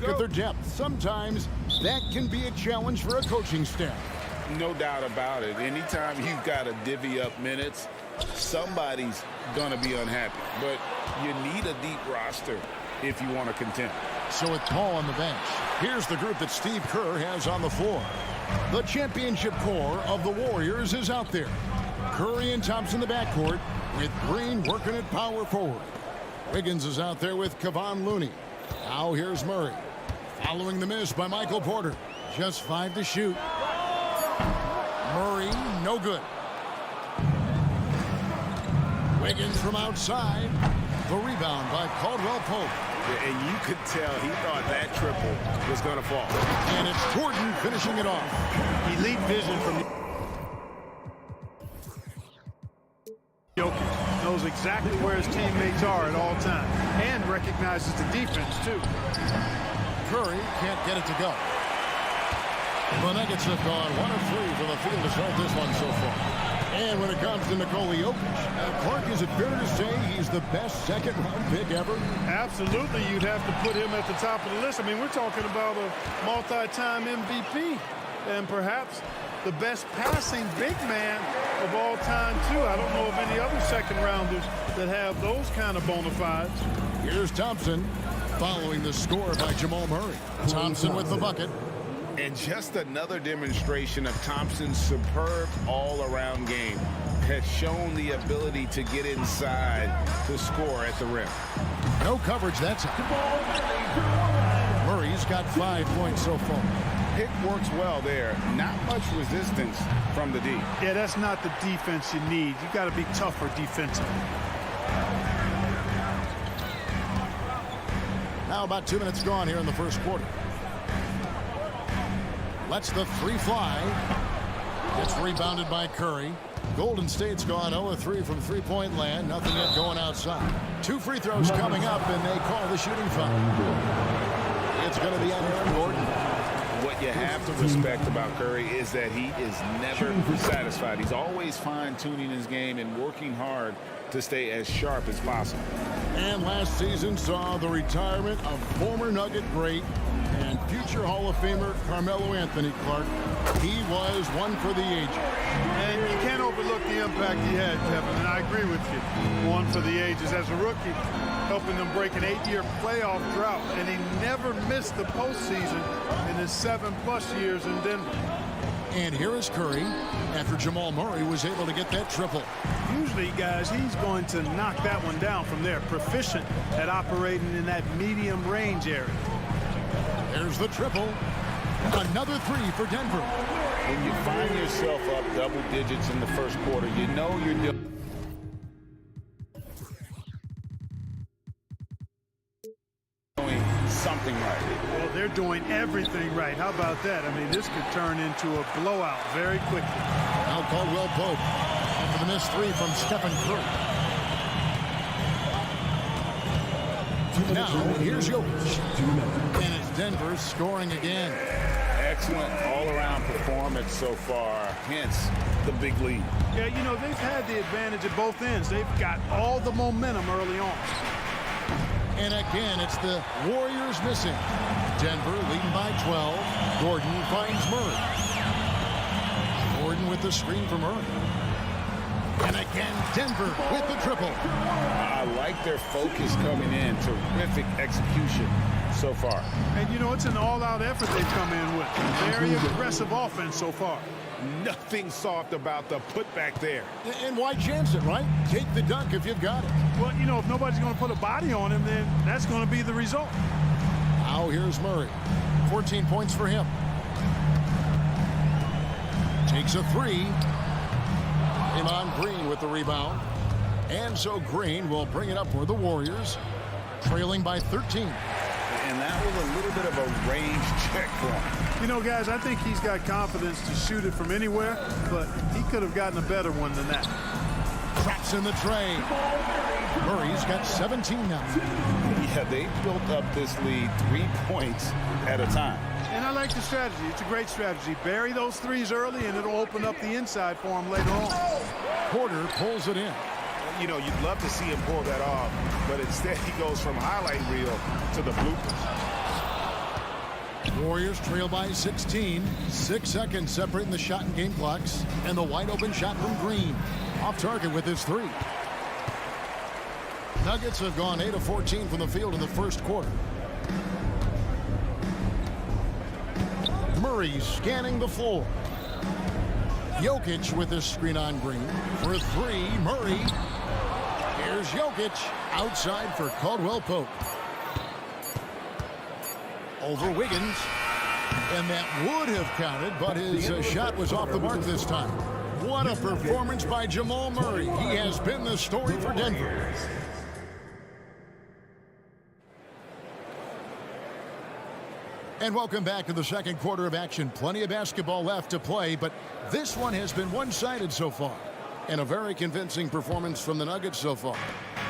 look at their depth. Sometimes that can be a challenge for a coaching staff. No doubt about it. Anytime you've got to divvy up minutes, somebody's going to be unhappy. But you need a deep roster if you want to contend. So with Paul on the bench, here's the group that Steve Kerr has on the floor. The championship core of the Warriors is out there. Curry and Thompson in the backcourt, with Green working at power forward. Wiggins is out there with Kevon Looney. Now here's Murray. Following the miss by Michael Porter. Just 5 to shoot. Murray, no good. Wiggins from outside. The rebound by Caldwell Pope. Yeah, and you could tell he thought that triple was going to fall. And it's Jordan finishing it off. Elite vision from Jokic. Knows exactly where his teammates are at all times. And recognizes the defense, too. Curry can't get it to go. The Nuggets have gone 1 of 3 from the field to start this one so far. And when it comes to Nikola Jokic, Clark, is it fair to say he's the best second-round pick ever? Absolutely, you'd have to put him at the top of the list. I mean, we're talking about a multi-time MVP and perhaps the best passing big man of all time, too. I don't know of any other second-rounders that have those kind of bona fides. Here's Thompson following the score by Jamal Murray. Thompson with the bucket. And just another demonstration of Thompson's superb all-around game. Has shown the ability to get inside to score at the rim. No coverage that time. Murray's got 5 points so far. Pick works well there. Not much resistance from the D. Yeah, that's not the defense you need. You got to be tougher defensively. Now about 2 minutes gone here in the first quarter. Lets the 3 fly. Gets rebounded by Curry. Golden State's gone 0-3 from three-point land. Nothing yet going outside. 2 free throws coming up, and they call the shooting foul. It's going to be on Aaron Gordon. What you have to respect about Curry is that he is never satisfied. He's always fine-tuning his game and working hard to stay as sharp as possible. And last season saw the retirement of former Nugget great and future Hall of Famer Carmelo Anthony, Clark. He was one for the ages. And you can't overlook the impact he had, Kevin, and I agree with you. One for the ages. As a rookie, helping them break an 8-year playoff drought, and he never missed the postseason in his 7+ years in Denver. And here is Curry after Jamal Murray was able to get that triple. Usually, guys, he's going to knock that one down from there. Proficient at operating in that medium range area. There's the triple. Another 3 for Denver. When you find yourself up double digits in the first quarter, you know you're doing something right. Well, they're doing everything right. How about that? I mean, this could turn into a blowout very quickly. Now Caldwell Pope after the missed 3 from Stephen Curry. Now here's Jokic. And it's Denver scoring again. Excellent all-around performance so far, hence the big lead. Yeah, you know, they've had the advantage at both ends. They've got all the momentum early on. And again, it's the Warriors missing. Denver leading by 12. Gordon finds Murray. Gordon with the screen for Murray. And again, Denver with the triple. I like their focus coming in. Terrific execution so far. And, you know, it's an all-out effort they've come in with. Very aggressive offense so far. Nothing soft about the putback there. And why chance it, right? Take the dunk if you've got it. Well, you know, if nobody's going to put a body on him, then that's going to be the result. Now here's Murray. 14 points for him. Takes a 3. Draymond Green with the rebound. And so Green will bring it up for the Warriors, trailing by 13. And that was a little bit of a range check for him. You know, guys, I think he's got confidence to shoot it from anywhere, but he could have gotten a better one than that. Traps in the tray. Murray's got 17 now. Yeah, they built up this lead 3 points at a time. And I like the strategy. It's a great strategy. Bury those threes early, and it'll open up the inside for him later on. Porter pulls it in. You know, you'd love to see him pull that off, but instead he goes from highlight reel to the bloopers. Warriors trail by 16. 6 seconds separating the shot and game clocks. And the wide open shot from Green. Off target with his three. Nuggets have gone 8 of 14 from the field in the first quarter. Murray scanning the floor. Jokic with his screen on Green. For three, Murray. Here's Jokic outside for Caldwell Pope. Over Wiggins. And that would have counted, but his shot was off the mark this time. What a performance by Jamal Murray. He has been the story for Denver. And welcome back to the second quarter of action. Plenty of basketball left to play, but this one has been one-sided so far. And a very convincing performance from the Nuggets so far.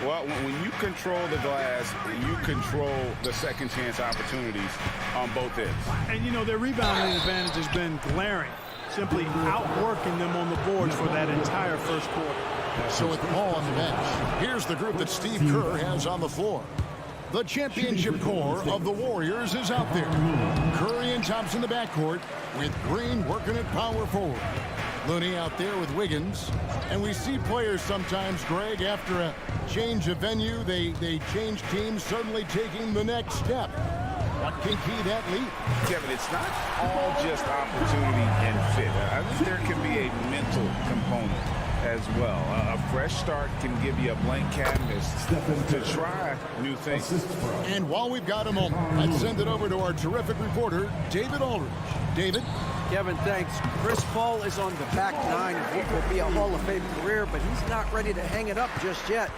Well, when you control the glass, you control the second chance opportunities on both ends. And, you know, their rebounding advantage has been glaring, simply outworking them on the boards for that entire first quarter. So with Paul on the bench, here's the group that Steve Kerr has on the floor. The championship core of the Warriors is out there. Curry and Thompson in the backcourt, with Green working at power forward. Looney out there with Wiggins. And we see players sometimes, Greg, after a change of venue, they change teams, suddenly taking the next step. What can key that leap? Kevin, it's not all just opportunity and fit. I think there can be a mental component as well. A fresh start can give you a blank canvas to try new things. And while we've got a moment, let's send it over to our terrific reporter, David Aldridge. David? Kevin, thanks. Chris Paul is on the back nine of what will be a Hall of Fame career, but he's not ready to hang it up just yet.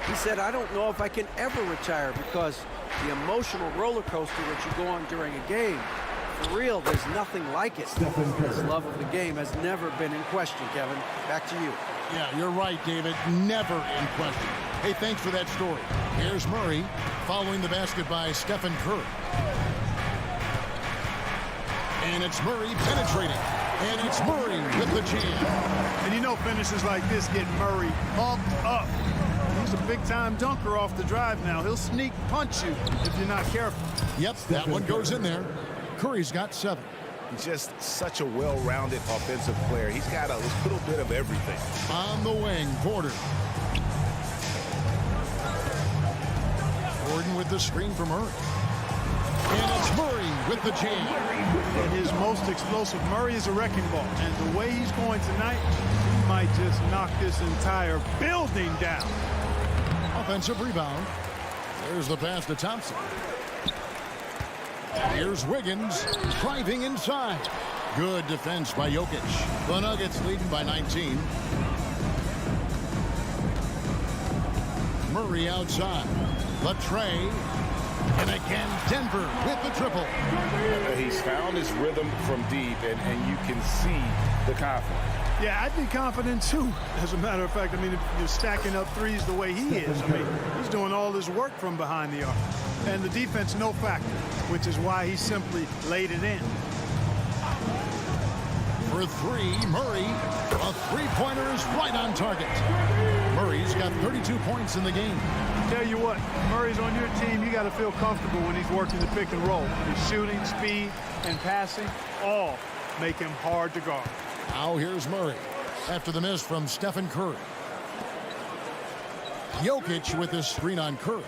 He said, I don't know if I can ever retire because the emotional roller coaster that you go on during a game, for real, there's nothing like it. His love of the game has never been in question, Kevin. Back to you. Yeah, you're right, David. Never in question. Hey, thanks for that story. Here's Murray following the basket by Stephen Curry. And it's Murray penetrating. And it's Murray with the jam. And you know finishes like this get Murray pumped up. He's a big-time dunker off the drive now. He'll sneak punch you if you're not careful. Yep, that one goes in there. Curry's got 7. Just such a well-rounded offensive player. He's got a little bit of everything. On the wing, Porter. Gordon with the screen for Murray. And it's Murray with the jam. And his most explosive. Murray is a wrecking ball. And the way he's going tonight, he might just knock this entire building down. Offensive rebound. There's the pass to Thompson. Here's Wiggins driving inside. Good defense by Jokic. The Nuggets leading by 19. Murray outside. The tray. And again, Denver with the triple. He's found his rhythm from deep, and you can see the confidence. Yeah, I'd be confident, too. As a matter of fact, I mean, if you're stacking up threes the way he is, I mean, he's doing all his work from behind the arc. And the defense, no factor, which is why he simply laid it in. For three, Murray. A three-pointer is right on target. Murray's got 32 points in the game. Tell you what, Murray's on your team. You got to feel comfortable when he's working the pick and roll. His shooting, speed, and passing all make him hard to guard. Now here's Murray after the miss from Stephen Curry. Jokic with his screen on Curry.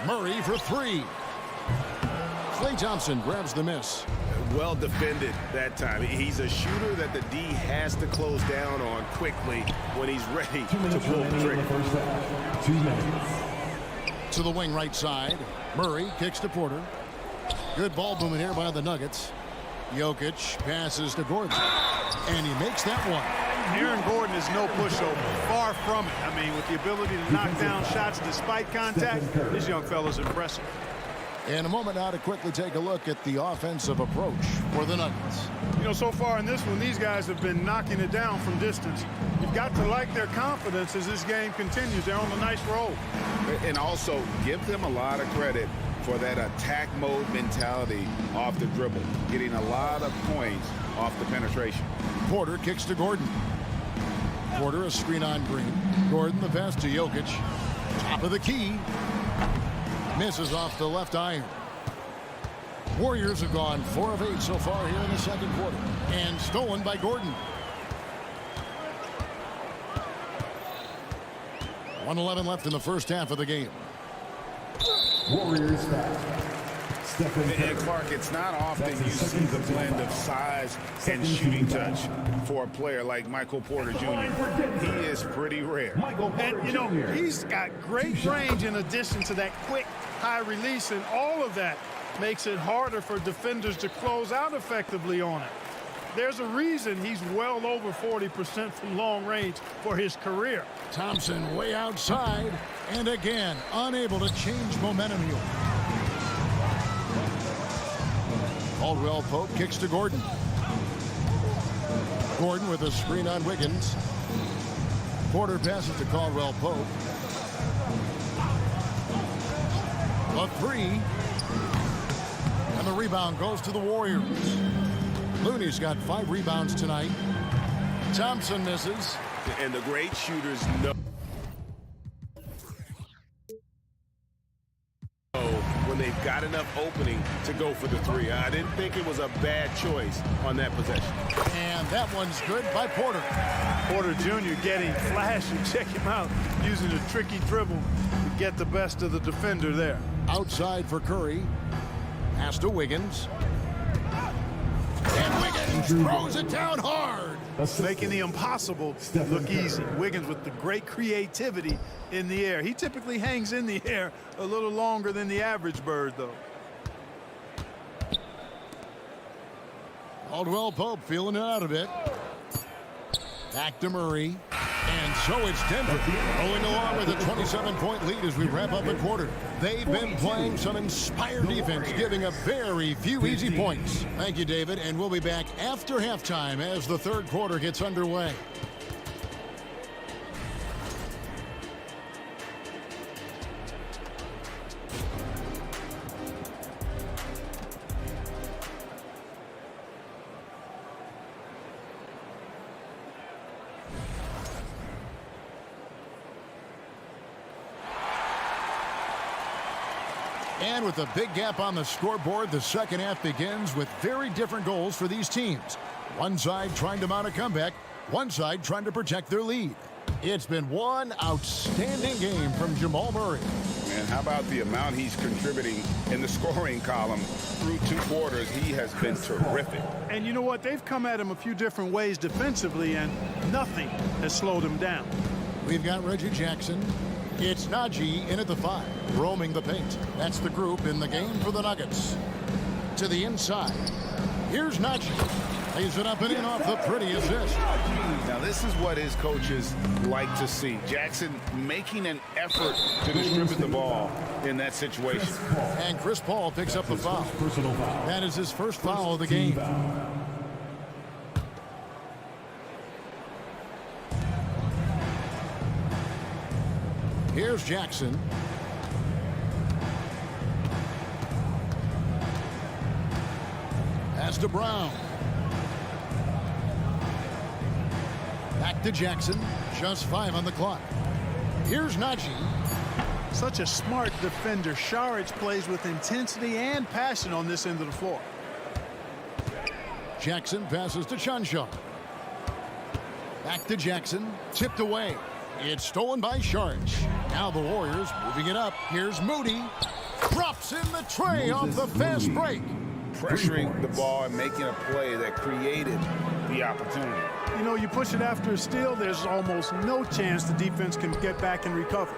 Murray for three. Klay Thompson grabs the miss. Well defended that time. He's a shooter that the D has to close down on quickly when he's ready to pull the trigger. 2 minutes. To the wing right side. Murray kicks to Porter. Good ball movement here by the Nuggets. Jokic passes to Gordon. And he makes that one. Aaron Gordon is no pushover. Far from it. I mean, with the ability to knock down shots despite contact, this young fella's impressive. In a moment now to quickly take a look at the offensive approach for the Nuggets. You know, so far in this one, these guys have been knocking it down from distance. You've got to like their confidence as this game continues. They're on a nice roll. And also give them a lot of credit for that attack mode mentality off the dribble, getting a lot of points off the penetration. Porter kicks to Gordon. Porter a screen on Green. Gordon the pass to Jokic. Top of the key. Misses off the left iron. Warriors have gone 4 of 8 so far here in the second quarter. And stolen by Gordon. 1:11 left in the first half of the game. Warriors foul. And Clark, it's not often you see the blend of size and shooting touch for a player like Michael Porter Jr. He is pretty rare. And, you know, he's got great range in addition to that quick, high release, and all of that makes it harder for defenders to close out effectively on it. There's a reason he's well over 40% from long range for his career. Thompson way outside, and again, unable to change momentum here. Caldwell Pope kicks to Gordon. Gordon with a screen on Wiggins. Porter passes to Caldwell Pope. A three. And the rebound goes to the Warriors. Looney's got 5 rebounds tonight. Thompson misses. And the great shooters know when they've got enough opening to go for the three. I didn't think it was a bad choice on that possession. And that one's good by Porter. Porter Jr. getting flash, and check him out, using a tricky dribble to get the best of the defender there. Outside for Curry. Pass to Wiggins. And Wiggins throws it down hard. Making the impossible look easy. Wiggins with the great creativity in the air. He typically hangs in the air a little longer than the average bird, though. Caldwell Pope feeling it out a bit. Back to Murray. And so it's Denver rolling along with a 27-point lead as we wrap up the quarter. They've been playing some inspired defense, giving up very few easy points. Thank you, David, and we'll be back after halftime as the third quarter gets underway. And with a big gap on the scoreboard, the second half begins with very different goals for these teams. One side trying to mount a comeback, one side trying to protect their lead. It's been one outstanding game from Jamal Murray. And how about the amount he's contributing in the scoring column through 2 quarters? He has been terrific. And you know what? They've come at him a few different ways defensively, and nothing has slowed him down. We've got Reggie Jackson. It's Najee in at the 5, roaming the paint. That's the group in the game for the Nuggets. To the inside. Here's Najee. Lays it up and in off the pretty assist. Now this is what his coaches like to see. Jackson making an effort to distribute the ball in that situation. And Chris Paul picks up the foul. That is his first foul of the game. Here's Jackson. Pass to Brown. Back to Jackson. Just 5 on the clock. Here's Najee. Such a smart defender. Saric plays with intensity and passion on this end of the floor. Jackson passes to Chanshaw. Back to Jackson. Tipped away. It's stolen by Saric. Now the Warriors moving it up. Here's Moody. Drops in the tray off the fast break. Pressuring the ball and making a play that created the opportunity. You know, you push it after a steal, there's almost no chance the defense can get back and recover.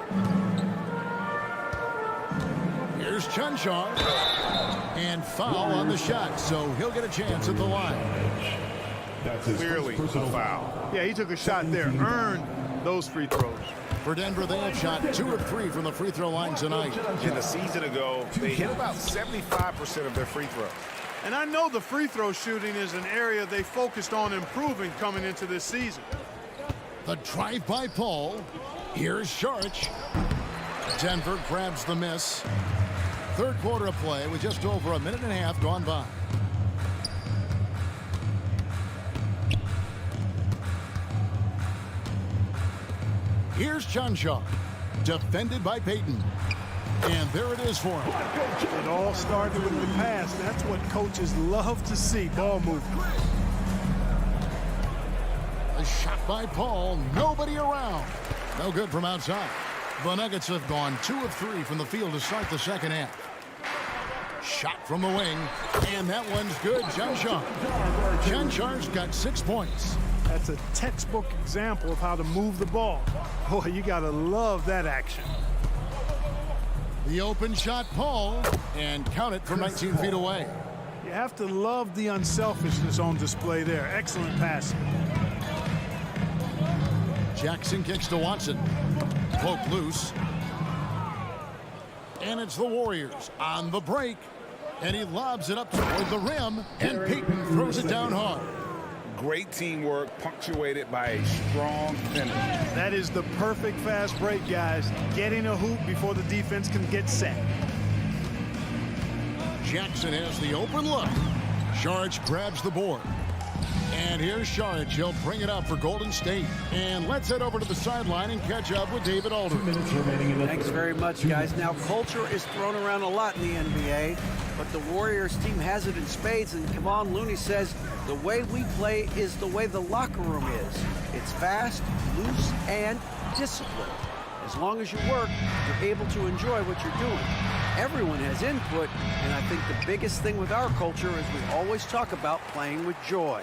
Here's Chanshaw. And foul on the shot, so he'll get a chance at the line. Clearly a foul. Yeah, he took a shot there, earned those free throws. For Denver, they have shot 2 of 3 from the free throw line tonight. In the season ago, they hit about 75% of their free throws. And I know the free throw shooting is an area they focused on improving coming into this season. The drive by Paul. Here's Saric. Denver grabs the miss. Third quarter of play with just over a minute and a half gone by. Here's Chanshaw. Defended by Payton. And there it is for him. It all started with the pass. That's what coaches love to see, ball movement. A shot by Paul. Nobody around. No good from outside. The Nuggets have gone 2 of 3 from the field to start the second half. Shot from the wing, and that one's good. Chanchar's got 6 points. That's a textbook example of how to move the ball. Boy, you got to love that action. The open shot, Paul, and count it from 19 feet away. You have to love the unselfishness on display there. Excellent passing. Jackson kicks to Watson. Poke loose. And it's the Warriors on the break. And he lobs it up toward the rim. And Payton throws it down hard. Great teamwork punctuated by a strong finish. That is the perfect fast break, guys. Getting a hoop before the defense can get set. Jackson has the open look. Saric grabs the board. And here's Saric. He'll bring it up for Golden State. And let's head over to the sideline and catch up with David Aldridge. Thanks very much, guys. Now, culture is thrown around a lot in the NBA, but the Warriors team has it in spades, and Kevon Looney says the way we play is the way the locker room is. It's fast, loose, and disciplined. As long as you work, you're able to enjoy what you're doing. Everyone has input, and I think the biggest thing with our culture is we always talk about playing with joy.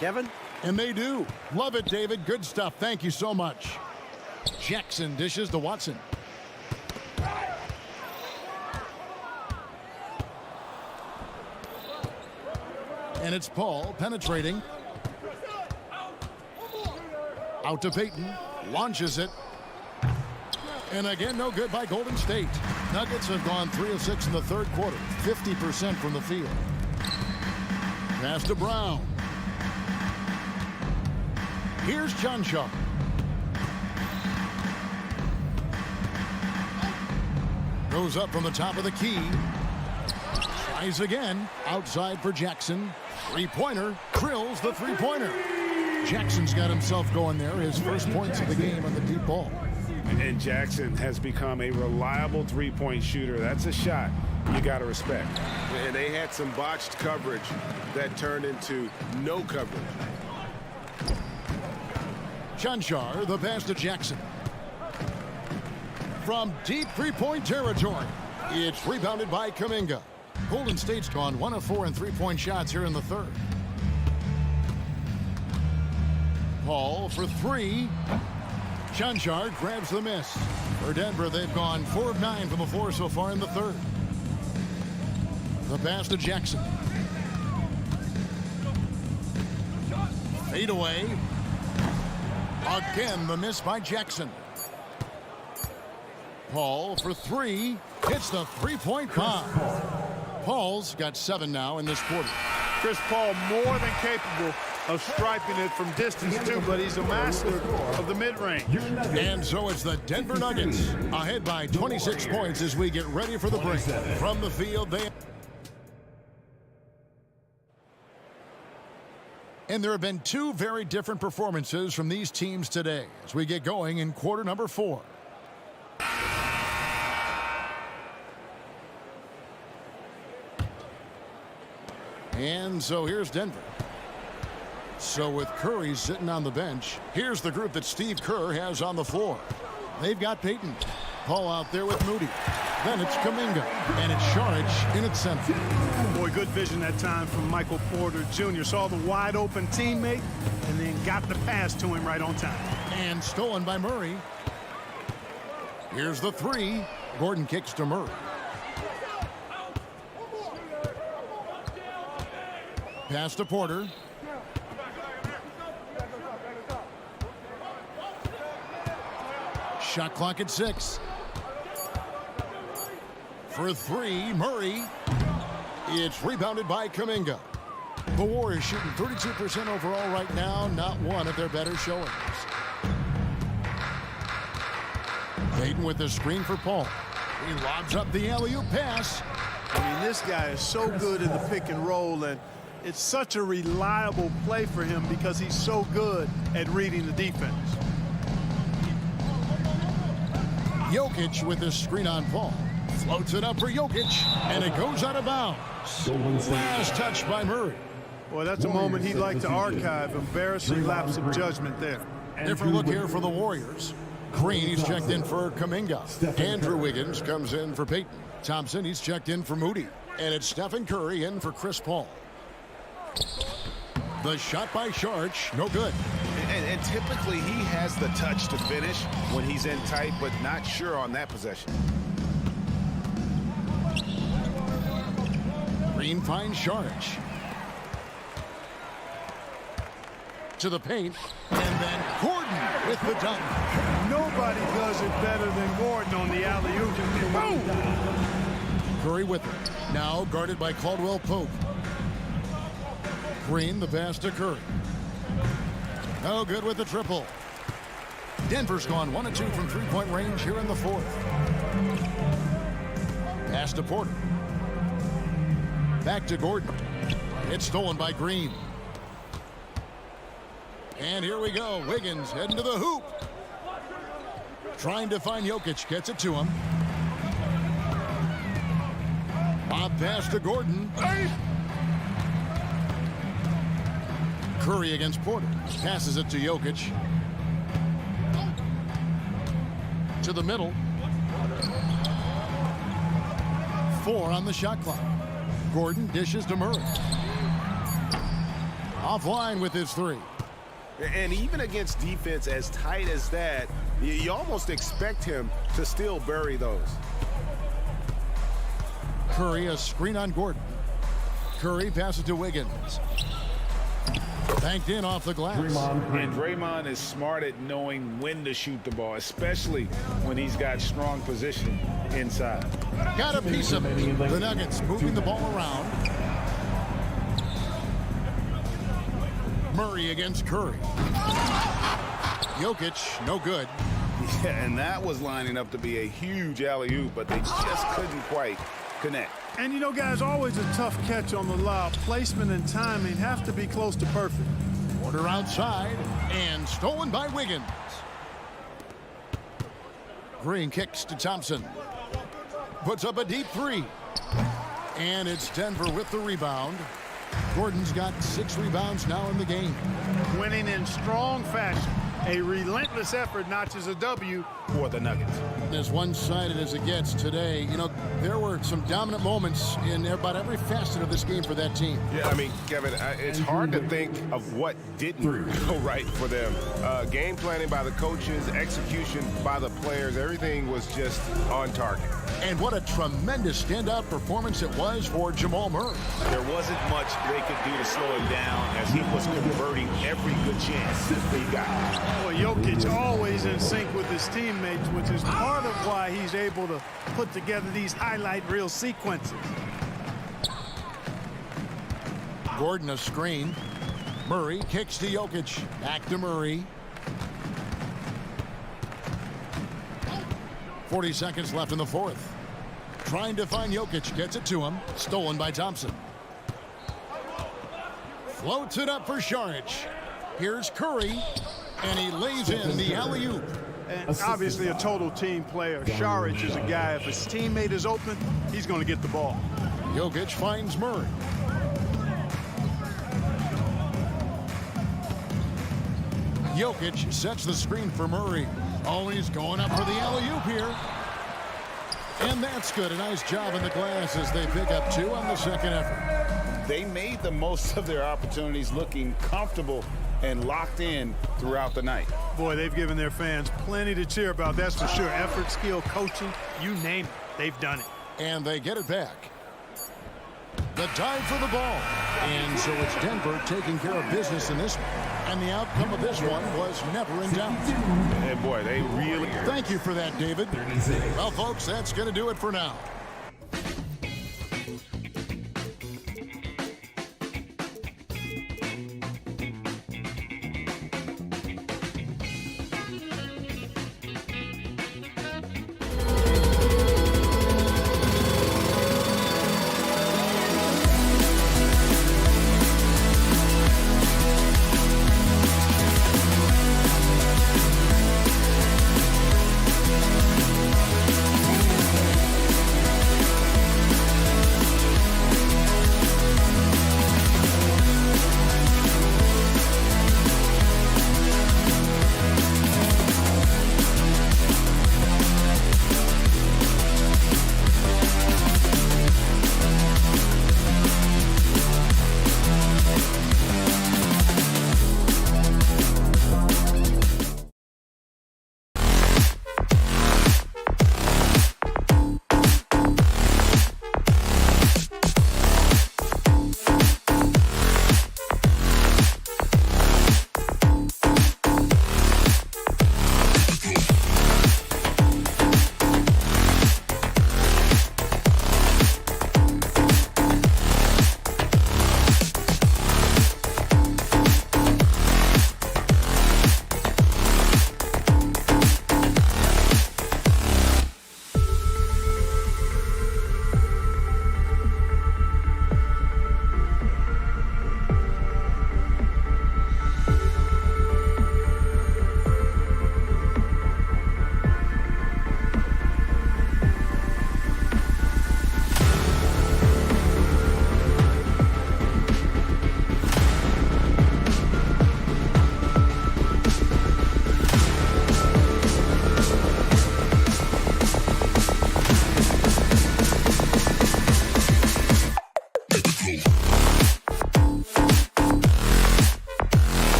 Kevin? And they do. Love it, David. Good stuff. Thank you so much. Jackson dishes to Watson. And it's Paul penetrating. Out to Payton. Launches it. And again, no good by Golden State. Nuggets have gone 3 of 6 in the third quarter. 50% from the field. Pass to Brown. Here's Chanchar's. Goes up from the top of the key. Tries again. Outside for Jackson. Three-pointer. Drills the three-pointer. Jackson's got himself going there. His first points of the game on the deep ball. And Jackson has become a reliable three-point shooter. That's a shot you got to respect. And they had some botched coverage that turned into no coverage. Chanchar, the pass to Jackson. From deep three-point territory, it's rebounded by Kuminga. Golden State's gone 1 of 4 in three-point shots here in the third. Paul for 3. Chanchar grabs the miss. For Denver, they've gone 4 of 9 from the floor so far in the third. The pass to Jackson. Fade away. Again, the miss by Jackson. Paul for 3. Hits the three-point bomb. Paul's got 7 now in this quarter. Chris Paul more than capable of striping it from distance too, but he's a master of the mid-range. And so it's the Denver Nuggets ahead by 26 points as we get ready for the break. From the field, And there have been 2 very different performances from these teams today as we get going in quarter number 4. And so here's Denver. So with Curry sitting on the bench, here's the group that Steve Kerr has on the floor. They've got Payton. Paul out there with Moody. Then it's Kuminga. And it's Saric in its center. Boy, good vision that time from Michael Porter Jr. Saw the wide open teammate and then got the pass to him right on time. And stolen by Murray. Here's the 3. Gordon kicks to Murray. Pass to Porter. Shot clock at 6. For 3, Murray. It's rebounded by Kuminga. The Warriors shooting 32% overall right now, not one of their better showings. Payton with the screen for Paul. He lobs up the alley-oop pass. I mean, this guy is so good in the pick and roll, and it's such a reliable play for him because he's so good at reading the defense. Jokic with his screen on Paul. Floats it up for Jokic, and it goes out of bounds. Last touch by Murray. Boy, that's a moment he'd like to archive. Embarrassing lapse of judgment there. Different look here for the Warriors. Green, he's checked in for Kuminga. Andrew Wiggins comes in for Peyton. Thompson, he's checked in for Moody. And it's Stephen Curry in for Chris Paul. The shot by Sharch, no good. And typically he has the touch to finish when he's in tight, but not sure on that possession. Green finds Sharch. To the paint, and then Gordon with the dunk. Nobody does it better than Gordon on the alley-oop. Boom! Curry with it. Now guarded by Caldwell Pope. Green, the pass to Curry. No good with the triple. Denver's gone 1 of 2 from three-point range here in the fourth. Pass to Porter. Back to Gordon. It's stolen by Green. And here we go. Wiggins heading to the hoop. Trying to find Jokic. Gets it to him. Bob pass to Gordon. Curry against Porter. Passes it to Jokic. To the middle. 4 on the shot clock. Gordon dishes to Murray. Offline with his 3. And even against defense as tight as that, you almost expect him to still bury those. Curry, a screen on Gordon. Curry passes to Wiggins. Banked in off the glass. And Draymond is smart at knowing when to shoot the ball, especially when he's got strong position inside. Got a piece of it. The Nuggets moving the ball around. Murray against Curry. Jokic, no good. Yeah, and that was lining up to be a huge alley-oop, but they just couldn't quite connect. And you know, guys, always a tough catch on the lob. Placement and timing have to be close to perfect. Porter outside, and stolen by Wiggins. Green kicks to Thompson. Puts up a deep 3. And it's Denver with the rebound. Gordon's got 6 rebounds now in the game. Winning in strong fashion. A relentless effort notches a W for the Nuggets. As one-sided as it gets today, you know, there were some dominant moments in about every facet of this game for that team. Yeah, I mean, Kevin, it's hard to think of what didn't go right for them. Game planning by the coaches, execution by the players, everything was just on target. And what a tremendous standout performance it was for Jamal Murray. There wasn't much they could do to slow him down as he was converting every good chance he got. Boy, Jokic always in sync with his teammates, which is part of why he's able to put together these highlight reel sequences. Gordon a screen. Murray kicks to Jokic. Back to Murray. 40 seconds left in the fourth. Trying to find Jokic. Gets it to him. Stolen by Thompson. Floats it up for Saric. Here's Curry. And he lays in the alley-oop. And obviously a total team player. Saric is a guy, if his teammate is open, he's going to get the ball. Jokic finds Murray. Jokic sets the screen for Murray. Oh, he's going up for the alley-oop here. And that's good. A nice job in the glass as they pick up 2 on the second effort. They made the most of their opportunities, looking comfortable and locked in throughout the night. Boy, they've given their fans plenty to cheer about, that's for sure. Effort, skill, coaching, you name it, they've done it. And they get it back. The dive for the ball. And so it's Denver taking care of business in this one. And the outcome of this one was never in doubt. And boy, they really... Thank you for that, David. Well, folks, that's going to do it for now.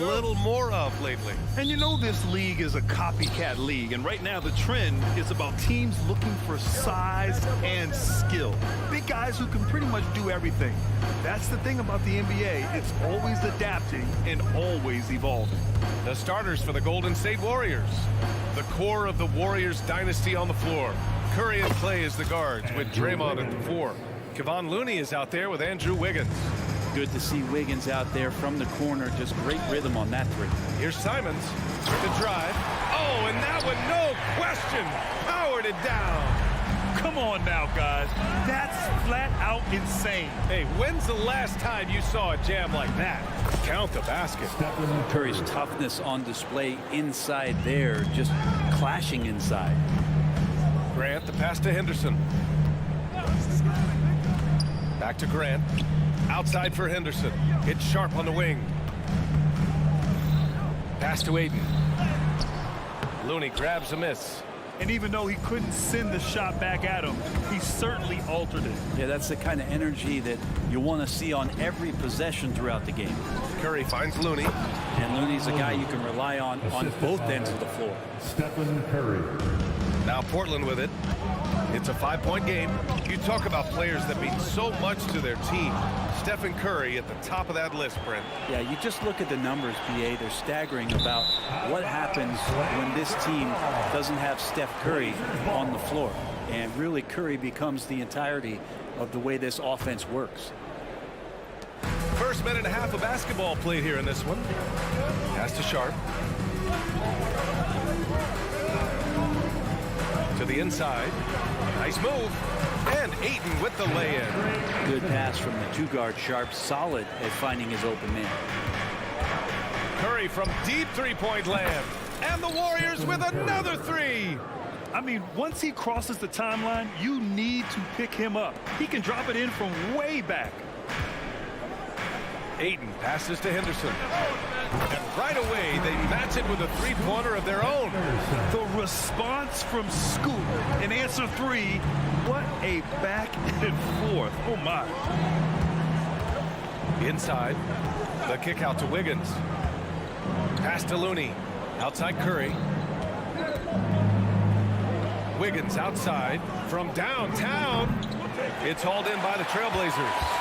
a little more of lately. And you know this league is a copycat league, and right now the trend is about teams looking for size and skill. Big guys who can pretty much do everything. That's the thing about the NBA. It's always adapting and always evolving. The starters for the Golden State Warriors. The core of the Warriors dynasty on the floor. Curry and Clay as the guards with Draymond at the 4. Kevon Looney is out there with Andrew Wiggins. Good to see Wiggins out there from the corner. Just great rhythm on that three. Here's Simons with the drive. Oh, and that one, no question, powered it down. Come on now, guys. That's flat out insane. Hey, when's the last time you saw a jam like that? Count the basket. Curry's toughness on display inside there, just clashing inside. Grant, the pass to Henderson. Back to Grant. Outside for Henderson. Hits Sharp on the wing. Pass to Aiden. Looney grabs a miss. And even though he couldn't send the shot back at him, he certainly altered it. Yeah, that's the kind of energy that you want to see on every possession throughout the game. Curry finds Looney. And Looney's a guy you can rely on both ends of the floor. Stephen Curry. Now Portland with it. It's a 5-point game. You talk about players that mean so much to their team. Stephen Curry at the top of that list, Brent. Yeah, you just look at the numbers, BA. They're staggering about what happens when this team doesn't have Steph Curry on the floor. And really, Curry becomes the entirety of the way this offense works. First minute and a half of basketball played here in this one. Pass to Sharp. To the inside. Nice move. And Ayton with the lay-in. Good pass from the two-guard Sharp. Solid at finding his open man. Curry from deep three-point land. And the Warriors with another three. I mean, once he crosses the timeline, you need to pick him up. He can drop it in from way back. Ayton passes to Henderson. And right away, they match it with a three-pointer of their own. The response from Scoot in answer 3. What a back and forth. Oh, my. Inside. The kick out to Wiggins. Pass to Looney. Outside Curry. Wiggins outside from downtown. It's hauled in by the Trailblazers.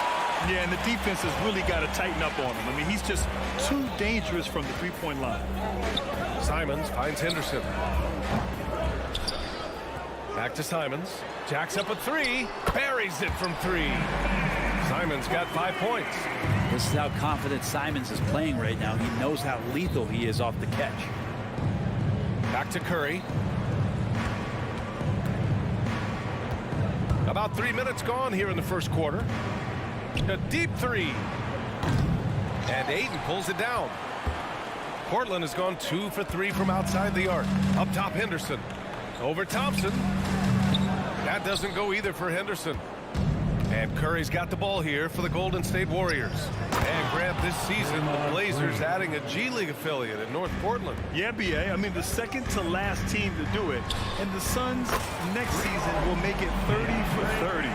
Yeah, and the defense has really got to tighten up on him. I mean, he's just too dangerous from the three-point line. Simons finds Henderson. Back to Simons. Jacks up a three. Buries it from 3. Simons got 5 points. This is how confident Simons is playing right now. He knows how lethal he is off the catch. Back to Curry. About 3 minutes gone here in the first quarter. A deep 3. And Ayton pulls it down. Portland has gone 2 for 3 from outside the arc. Up top, Henderson. Over Thompson. That doesn't go either for Henderson. And Curry's got the ball here for the Golden State Warriors. And Grant, this season, the Blazers adding a G League affiliate in North Portland. Yeah, BA. I mean, the second to last team to do it. And the Suns next season will make it 30 for 30.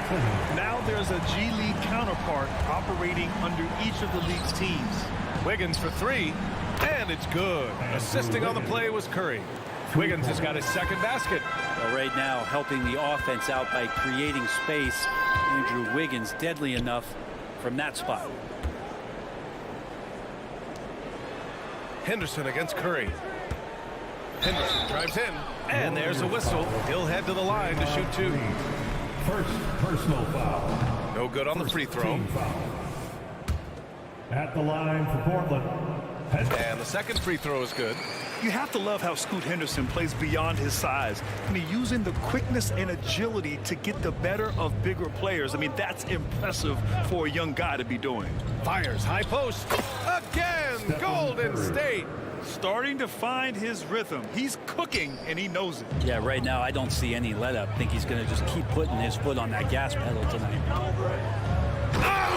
Now there's a G League counterpart operating under each of the league's teams. Wiggins for 3. And it's good. Assisting on the play was Curry. Wiggins has got his second basket. Well, right now, helping the offense out by creating space. Andrew Wiggins deadly enough from that spot. Henderson against Curry. Henderson drives in. And there's a whistle. He'll head to the line to shoot 2. First personal foul. No good on the free throw. At the line for Portland. And the second free throw is good. You have to love how Scoot Henderson plays beyond his size. I mean, using the quickness and agility to get the better of bigger players. I mean, that's impressive for a young guy to be doing. Fires high post. Again, Golden State. Starting to find his rhythm. He's cooking, and he knows it. Yeah, right now, I don't see any let up. I think he's going to just keep putting his foot on that gas pedal tonight. Oh, wow.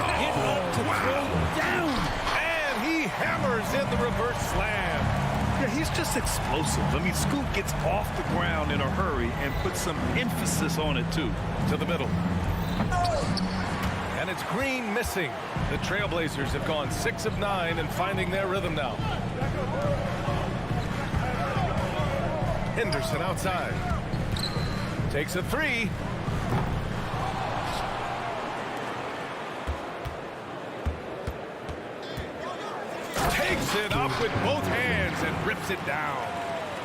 Down. And he hammers in the reverse slam. Yeah, he's just explosive. I mean, Scoot gets off the ground in a hurry and puts some emphasis on it, too. To the middle. And it's Green missing. The Trailblazers have gone 6 of 9 and finding their rhythm now. Henderson outside. Takes a 3. Takes it up with both hands and rips it down.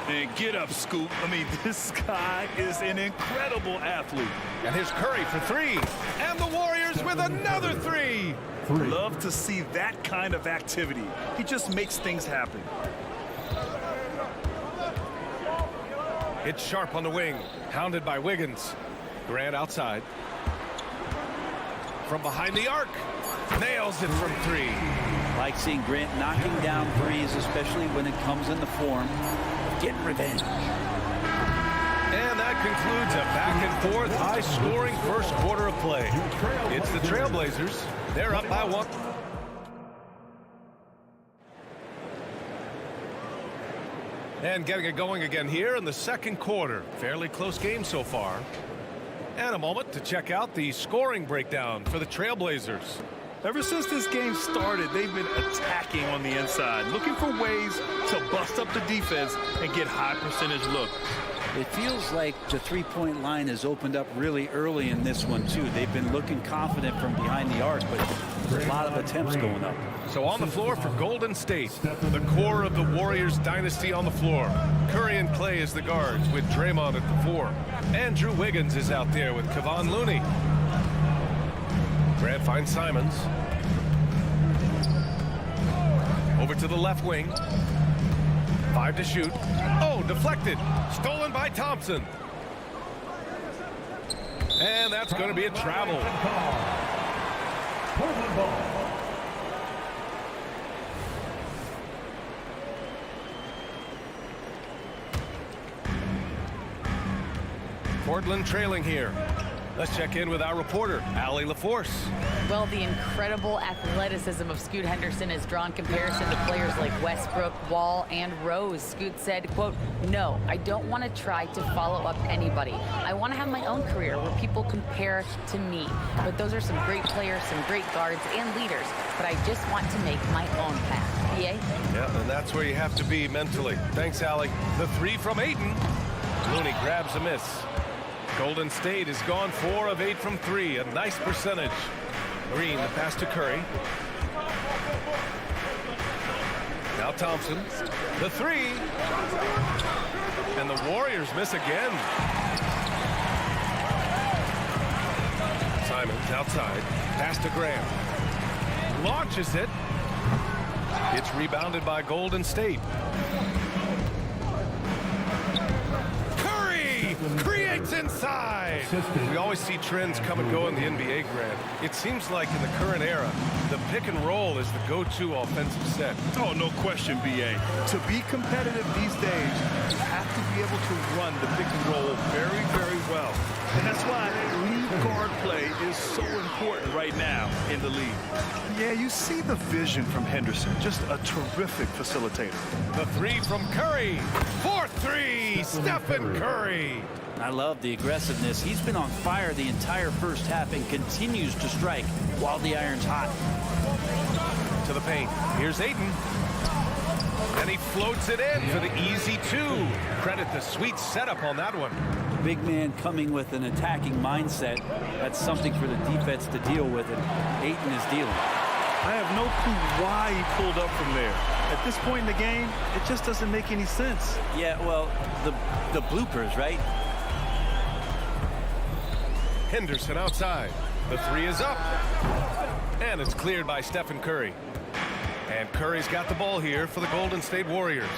And get up, Scoot. I mean, this guy is an incredible athlete. And here's Curry for 3. And the Warriors with another 3. Love to see that kind of activity. He just makes things happen. It's Sharp on the wing, hounded by Wiggins. Grant outside. From behind the arc, nails it from 3. Like seeing Grant knocking down threes, especially when it comes in the form of getting revenge. And that concludes a back-and-forth, high-scoring first quarter of play. It's the Trailblazers. They're up by 1. And getting it going again here in the second quarter. Fairly close game so far. And a moment to check out the scoring breakdown for the Trailblazers. Ever since this game started, they've been attacking on the inside, looking for ways to bust up the defense and get high percentage looks. It feels like the three-point line has opened up really early in this one, too. They've been looking confident from behind the arc, but there's a lot of attempts going up. So on the floor for Golden State, the core of the Warriors dynasty on the floor. Curry and Clay as the guards with Draymond at the 4. Andrew Wiggins is out there with Kevon Looney. Grant finds Simons. Over to the left wing. 5 to shoot. Oh, deflected. Stolen by Thompson. And that's going to be a travel. Portland trailing here. Let's check in with our reporter, Allie LaForce. Well, the incredible athleticism of Scoot Henderson has drawn comparison to players like Westbrook, Wall, and Rose. Scoot said, quote, "No, I don't want to try to follow up anybody. I want to have my own career where people compare to me. But those are some great players, some great guards and leaders. But I just want to make my own path." BA? Yeah, and that's where you have to be mentally. Thanks, Allie. The 3 from Ayton. Looney grabs a miss. Golden State has gone 4 of 8 from 3. A nice percentage. Green, the pass to Curry. Now Thompson. The 3. And the Warriors miss again. Simons outside. Pass to Graham. Launches it. It's rebounded by Golden State. Creates inside. We always see trends come and go in the NBA, Grant. It seems like in the current era, the pick and roll is the go-to offensive set. Oh, no question, BA. To be competitive these days, you have to be able to run the pick and roll very, very well. And that's why lead guard play is so important right now in the league. Yeah, you see the vision from Henderson. Just a terrific facilitator. The 3 from Curry. 4-3, Stephen Curry. I love the aggressiveness. He's been on fire the entire first half and continues to strike while the iron's hot. To the paint. Here's Ayton. And he floats it in for the easy 2. Credit the sweet setup on that one. Big man coming with an attacking mindset. That's something for the defense to deal with, and Ayton is dealing. I have no clue why he pulled up from there. At this point in the game, it just doesn't make any sense. Yeah, well, the bloopers, right? Henderson outside. The 3 is up. And it's cleared by Stephen Curry. And Curry's got the ball here for the Golden State Warriors.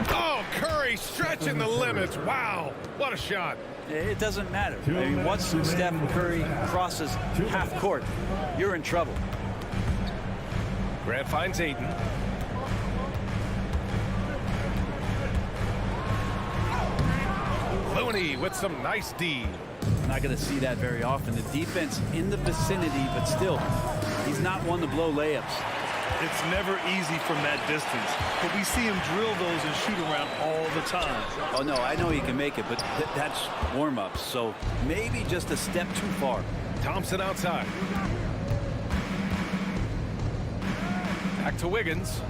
Oh, Curry stretching the limits. Wow, what a shot. It doesn't matter. I mean, once Stephen Curry crosses half court, you're in trouble. Grant finds Ayton. Looney with some nice D. Not going to see that very often. The defense in the vicinity, but still, he's not one to blow layups. It's never easy from that distance, but we see him drill those and shoot around all the time. Oh, no, I know he can make it, but that's warm-ups, so maybe just a step too far. Thompson outside. Back to Wiggins.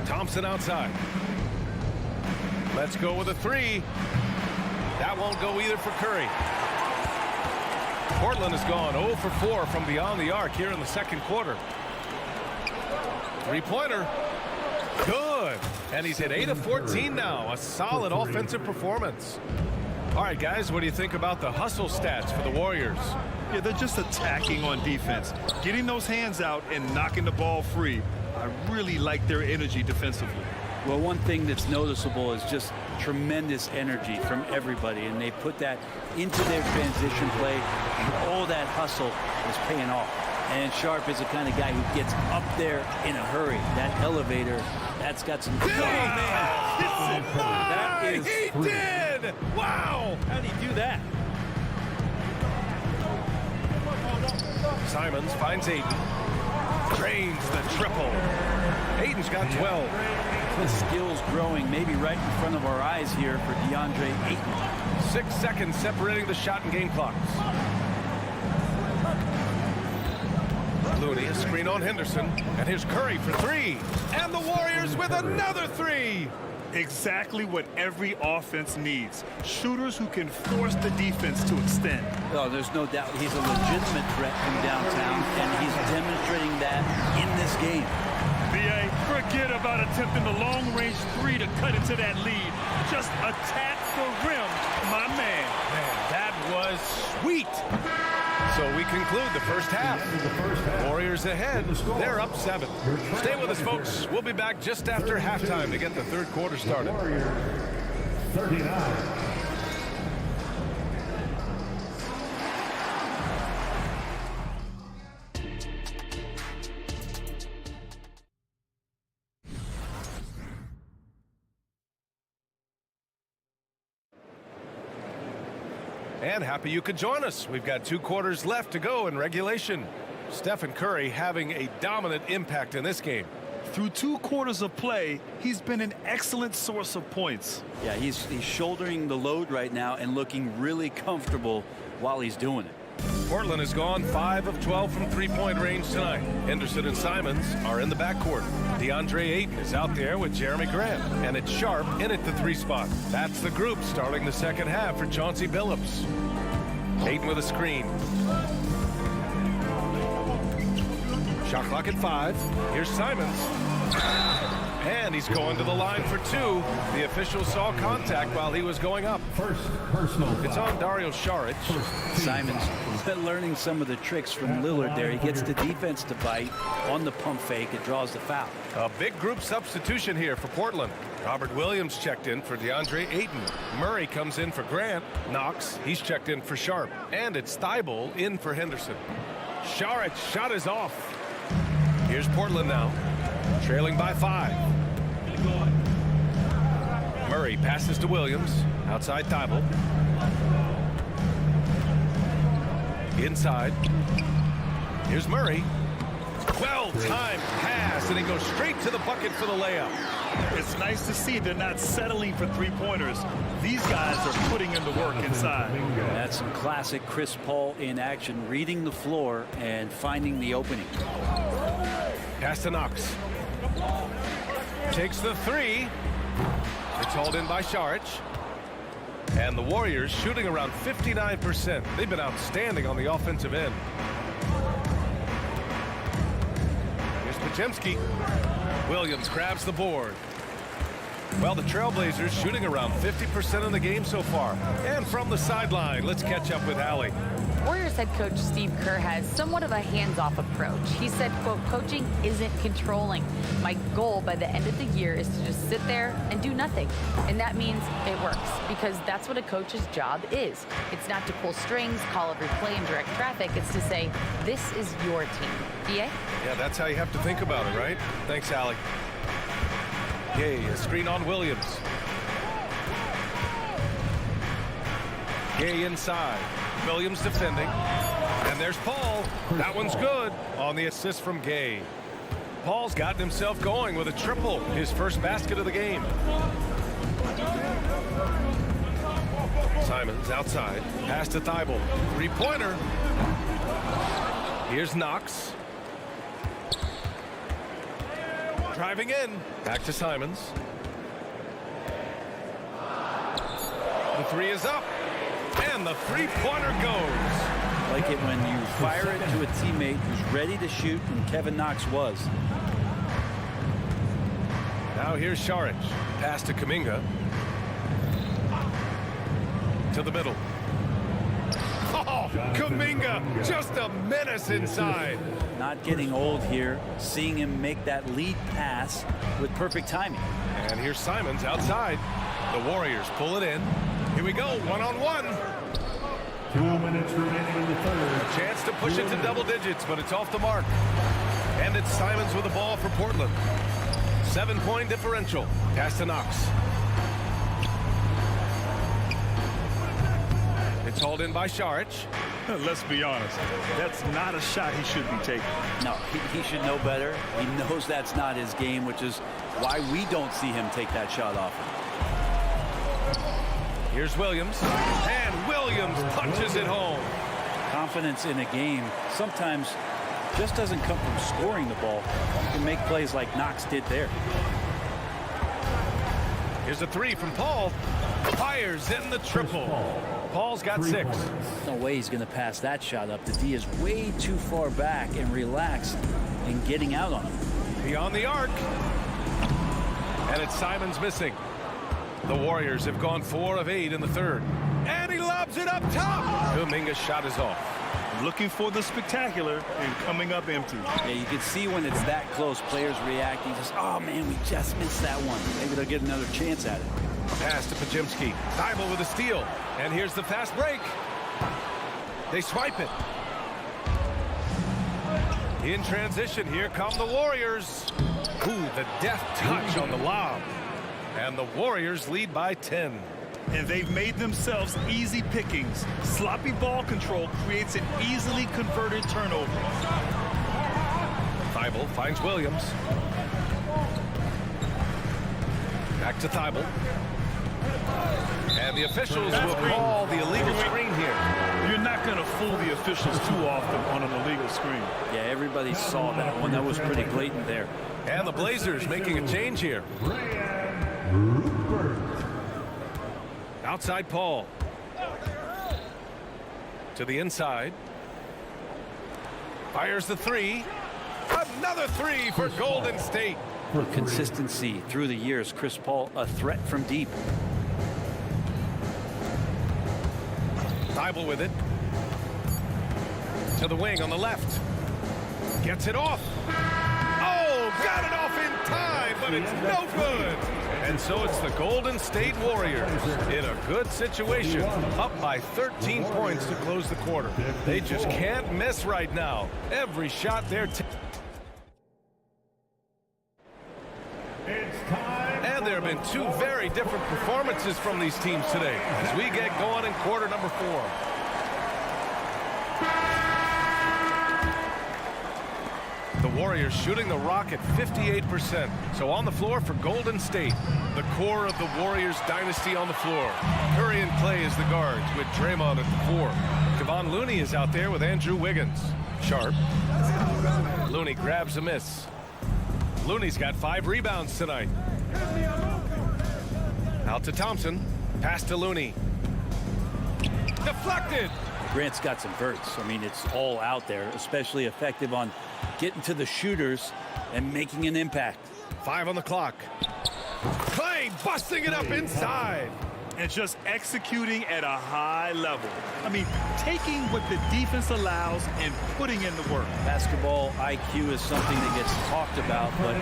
Thompson outside. Let's go with a three. That won't go either for Curry. Portland has gone 0 for 4 from beyond the arc here in the second quarter. Three-pointer. Good. And he's hit 8 of 14 now. A solid offensive performance. All right, guys, what do you think about the hustle stats for the Warriors? Yeah, they're just attacking on defense. Getting those hands out and knocking the ball free. I really like their energy defensively. Well, one thing that's noticeable is just tremendous energy from everybody, and they put that into their transition play, and all that hustle is paying off. And Sharp is the kind of guy who gets up there in a hurry. That elevator, that's got some... He did! Wow! How did he do that? Simons finds Ayton. Drains the triple. Ayton's got 12. The skills growing maybe right in front of our eyes here for DeAndre Ayton. 6 seconds separating the shot and game clocks. Looney, a screen on Henderson. And here's Curry for three. And the Warriors with another three. Exactly what every offense needs. Shooters who can force the defense to extend. Oh, there's no doubt he's a legitimate threat from downtown, and he's demonstrating that in this game. B.A., forget about attempting the long-range three to cut into that lead. Just attack the rim, my man. That was sweet. So we conclude the first half. Warriors ahead. They're up 7. Stay with us, folks. We'll be back just after halftime to get the third quarter started. 39. And happy you could join us. We've got 2 quarters left to go in regulation. Stephen Curry having a dominant impact in this game. Through 2 quarters of play, he's been an excellent source of points. Yeah, he's shouldering the load right now and looking really comfortable while he's doing it. Portland has gone 5 of 12 from three-point range tonight. Henderson and Simons are in the backcourt. DeAndre Ayton is out there with Jeremy Grant. And it's Sharp in at the 3 spot. That's the group starting the second half for Chauncey Billups. Ayton with a screen. Shot clock at 5. Here's Simons. And he's going to the line for 2. The official saw contact while he was going up. First personal foul. It's on Dario Saric. Simons learning some of the tricks from Lillard there. He gets the defense to bite on the pump fake. It draws the foul. A big group substitution here for Portland. Robert Williams checked in for DeAndre Ayton. Murray comes in for Grant. Knox, he's checked in for Sharp. And it's Thibault in for Henderson. Saric shot is off. Here's Portland now, trailing by 5. Murray passes to Williams. Outside Thibault. Inside. Here's Murray. Well-timed pass, and he goes straight to the bucket for the layup. It's nice to see they're not settling for three-pointers. These guys are putting in the work inside. That's some classic Chris Paul in action, reading the floor and finding the opening. Pass to Knox. Takes the 3. It's hauled in by Saric. And the Warriors shooting around 59%. They've been outstanding on the offensive end. Here's Podziemski. Williams grabs the board. Well, the Trailblazers shooting around 50% in the game so far. And from the sideline, let's catch up with Allie. Warriors head coach Steve Kerr has somewhat of a hands-off approach. He said, quote, coaching isn't controlling. My goal by the end of the year is to just sit there and do nothing. And that means it works, because that's what a coach's job is. It's not to pull strings, call every play, and direct traffic. It's to say, this is your team. DA? Yeah, that's how you have to think about it, right? Thanks, Allie. Gay, a screen on Williams. Gay inside. Williams defending. And And there's Paul. That one's good on the assist from Gay. Paul's gotten himself going with a triple, his first basket of the game. Simons outside. Pass to Thibault. Three-pointer. Here's Knox. Driving in. Back to Simons. The three is up. And the three-pointer goes. Like it when you fire it to a teammate who's ready to shoot, and Kevin Knox was. Now here's Šarić. Pass to Kuminga. To the middle. Oh, Kuminga, just a menace inside. Not getting old here. Seeing him make that lead pass with perfect timing. And here's Simons outside. The Warriors pull it in. Here we go, one-on-one. 2 minutes remaining in the third. Chance to push it to double digits, but it's off the mark. And it's Simons with the ball for Portland. 7-point differential. Pass to Knox. It's hauled in by Šarić. Let's be honest. That's not a shot he should be taking. No, he should know better. He knows that's not his game, which is why we don't see him take that shot off. Here's Williams. And Williams punches it home. Confidence in a game sometimes just doesn't come from scoring the ball. You can make plays like Knox did there. Here's a three from Paul. Fires in the triple. Paul's got 6. No way he's going to pass that shot up. The D is way too far back and relaxed in getting out on him. Beyond the arc. And it's Simons missing. The Warriors have gone 4 of 8 in the third. And he lobs it up top. Kuminga's shot is off. Looking for the spectacular and coming up empty. Yeah, you can see when it's that close, players reacting. Just, oh, man, we just missed that one. Maybe they'll get another chance at it. Pass to Podziemski. Thibault with a steal. And here's the fast break. They swipe it. In transition, here come the Warriors. Ooh, the deft touch on the lob. And the Warriors lead by 10. And they've made themselves easy pickings. Sloppy ball control creates an easily converted turnover. Thibault finds Williams. Back to Thibault. And the officials will call the illegal screen here. You're not going to fool the officials too often on an illegal screen. Yeah, everybody saw that one. That was pretty blatant there. And the Blazers making a change here. Outside Paul. To the inside. Fires the three. Another three for Golden State. Consistency through the years. Chris Paul, a threat from deep. Thibault with it. To the wing on the left. Gets it off. Oh, got it off in time, but it's no good. And so it's the Golden State Warriors in a good situation, up by 13 points to close the quarter. They just can't miss right now. Every shot they're and there have been 2 very different performances from these teams today as we get going in quarter number 4. The Warriors shooting the rock at 58%. So on the floor for Golden State, the core of the Warriors dynasty on the floor. Curry and Clay as the guards with Draymond at the 4. Kevon Looney is out there with Andrew Wiggins. Sharp. Looney grabs a miss. Looney's got 5 rebounds tonight. Out to Thompson. Pass to Looney. Deflected. Grant's got some verts. I mean, it's all out there, especially effective on getting to the shooters and making an impact. 5 on the clock. Clay busting it up inside. And just executing at a high level. I mean, taking what the defense allows and putting in the work. Basketball IQ is something that gets talked about, but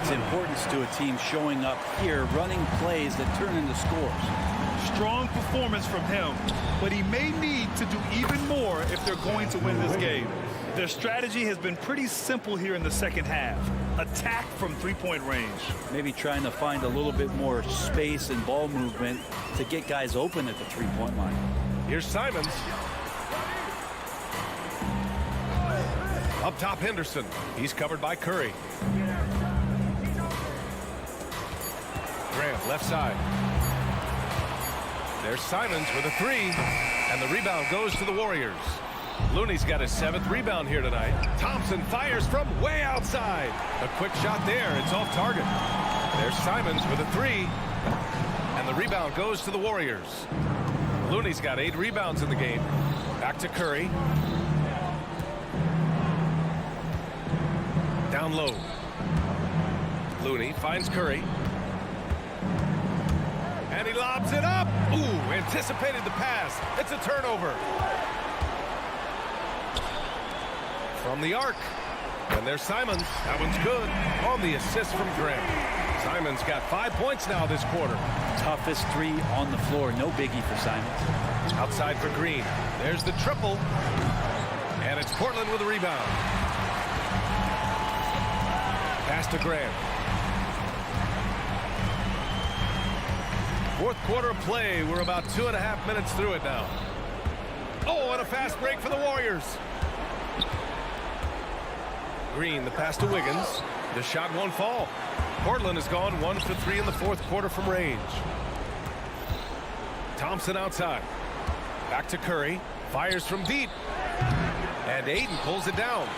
its importance to a team showing up here, running plays that turn into scores. Strong performance from him, but he may need to do even more if they're going to win this game. Their strategy has been pretty simple here in the second half. Attack from three-point range. Maybe trying to find a little bit more space and ball movement to get guys open at the three-point line. Here's Simons. Up top, Henderson. He's covered by Curry. Grant, left side. There's Simons with a three, and the rebound goes to the Warriors. Looney's got his 7th rebound here tonight. Thompson fires from way outside. A quick shot there. It's off target. There's Simons with a three, and the rebound goes to the Warriors. Looney's got 8 rebounds in the game. Back to Curry. Down low. Looney finds Curry. And he lobs it up. Ooh, anticipated the pass. It's a turnover. From the arc. And there's Simons. That one's good. On the assist from Grant. Simons got 5 points now this quarter. Toughest three on the floor. No biggie for Simons. Outside for Green. There's the triple. And it's Portland with a rebound. Pass to Grant. Fourth quarter of play. We're about 2.5 minutes through it now. Oh, and a fast break for the Warriors. Green, the pass to Wiggins. The shot won't fall. Portland has gone 1 for 3 in the fourth quarter from range. Thompson outside. Back to Curry. Fires from deep. And Ayton pulls it down.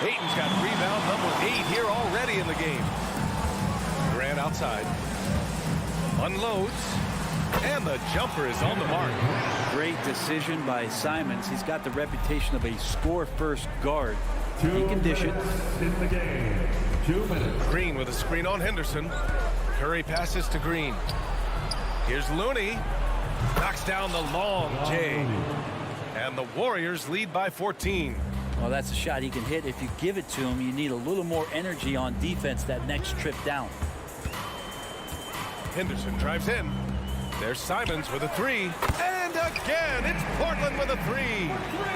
Ayton's got rebound number 8 here already in the game. Grant outside. Unloads. And the jumper is on the mark. Great decision by Simons. He's got the reputation of a score-first guard. He can dish it. In the game. 2 minutes. Green with a screen on Henderson. Curry passes to Green. Here's Looney. Knocks down the long J. And the Warriors lead by 14. Well, that's a shot he can hit. If you give it to him, you need a little more energy on defense that next trip down. Henderson drives in. There's Simons with a three. And again, it's Portland with a three.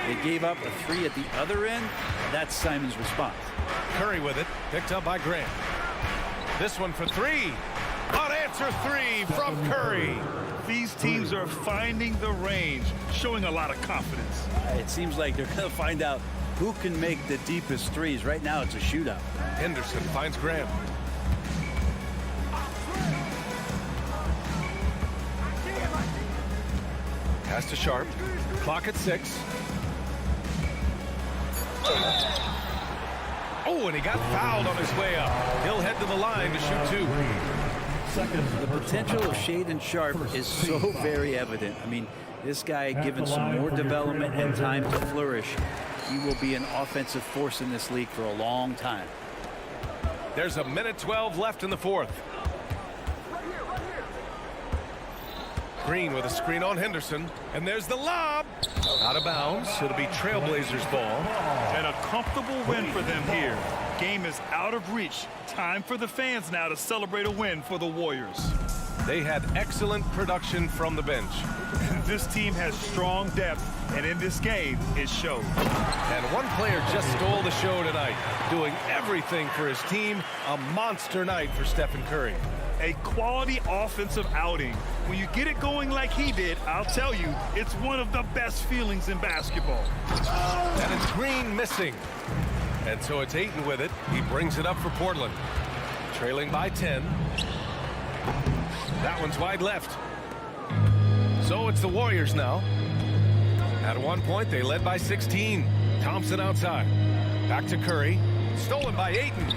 They gave up a three at the other end. That's Simons' response. Curry with it. Picked up by Grant. This one for three. Unanswered three from Curry. These teams are finding the range, showing a lot of confidence. It seems like they're going to find out who can make the deepest threes. Right now, it's a shootout. Henderson finds Grant. Pass to Sharp. Clock at 6. Oh, and he got fouled on his way up. He'll head to the line to shoot 2. The potential of Shaedon Sharp is so very evident. I mean, this guy, given some more development and time to flourish, he will be an offensive force in this league for a long time. There's a minute 12 left in the fourth. Green with a screen on Henderson, and there's the lob. Out of bounds. It'll be Trailblazers ball. And a comfortable win for them here. Game is out of reach. Time for the fans now to celebrate a win for the Warriors. They had excellent production from the bench. This team has strong depth, and in this game, it showed. And one player just stole the show tonight, doing everything for his team. A monster night for Stephen Curry. A quality offensive outing. When you get it going like he did, I'll tell you, it's one of the best feelings in basketball. And it's Green missing. And so it's Ayton with it. He brings it up for Portland. Trailing by 10. That one's wide left. So it's the Warriors now. At one point, they led by 16. Thompson outside. Back to Curry. Stolen by Ayton.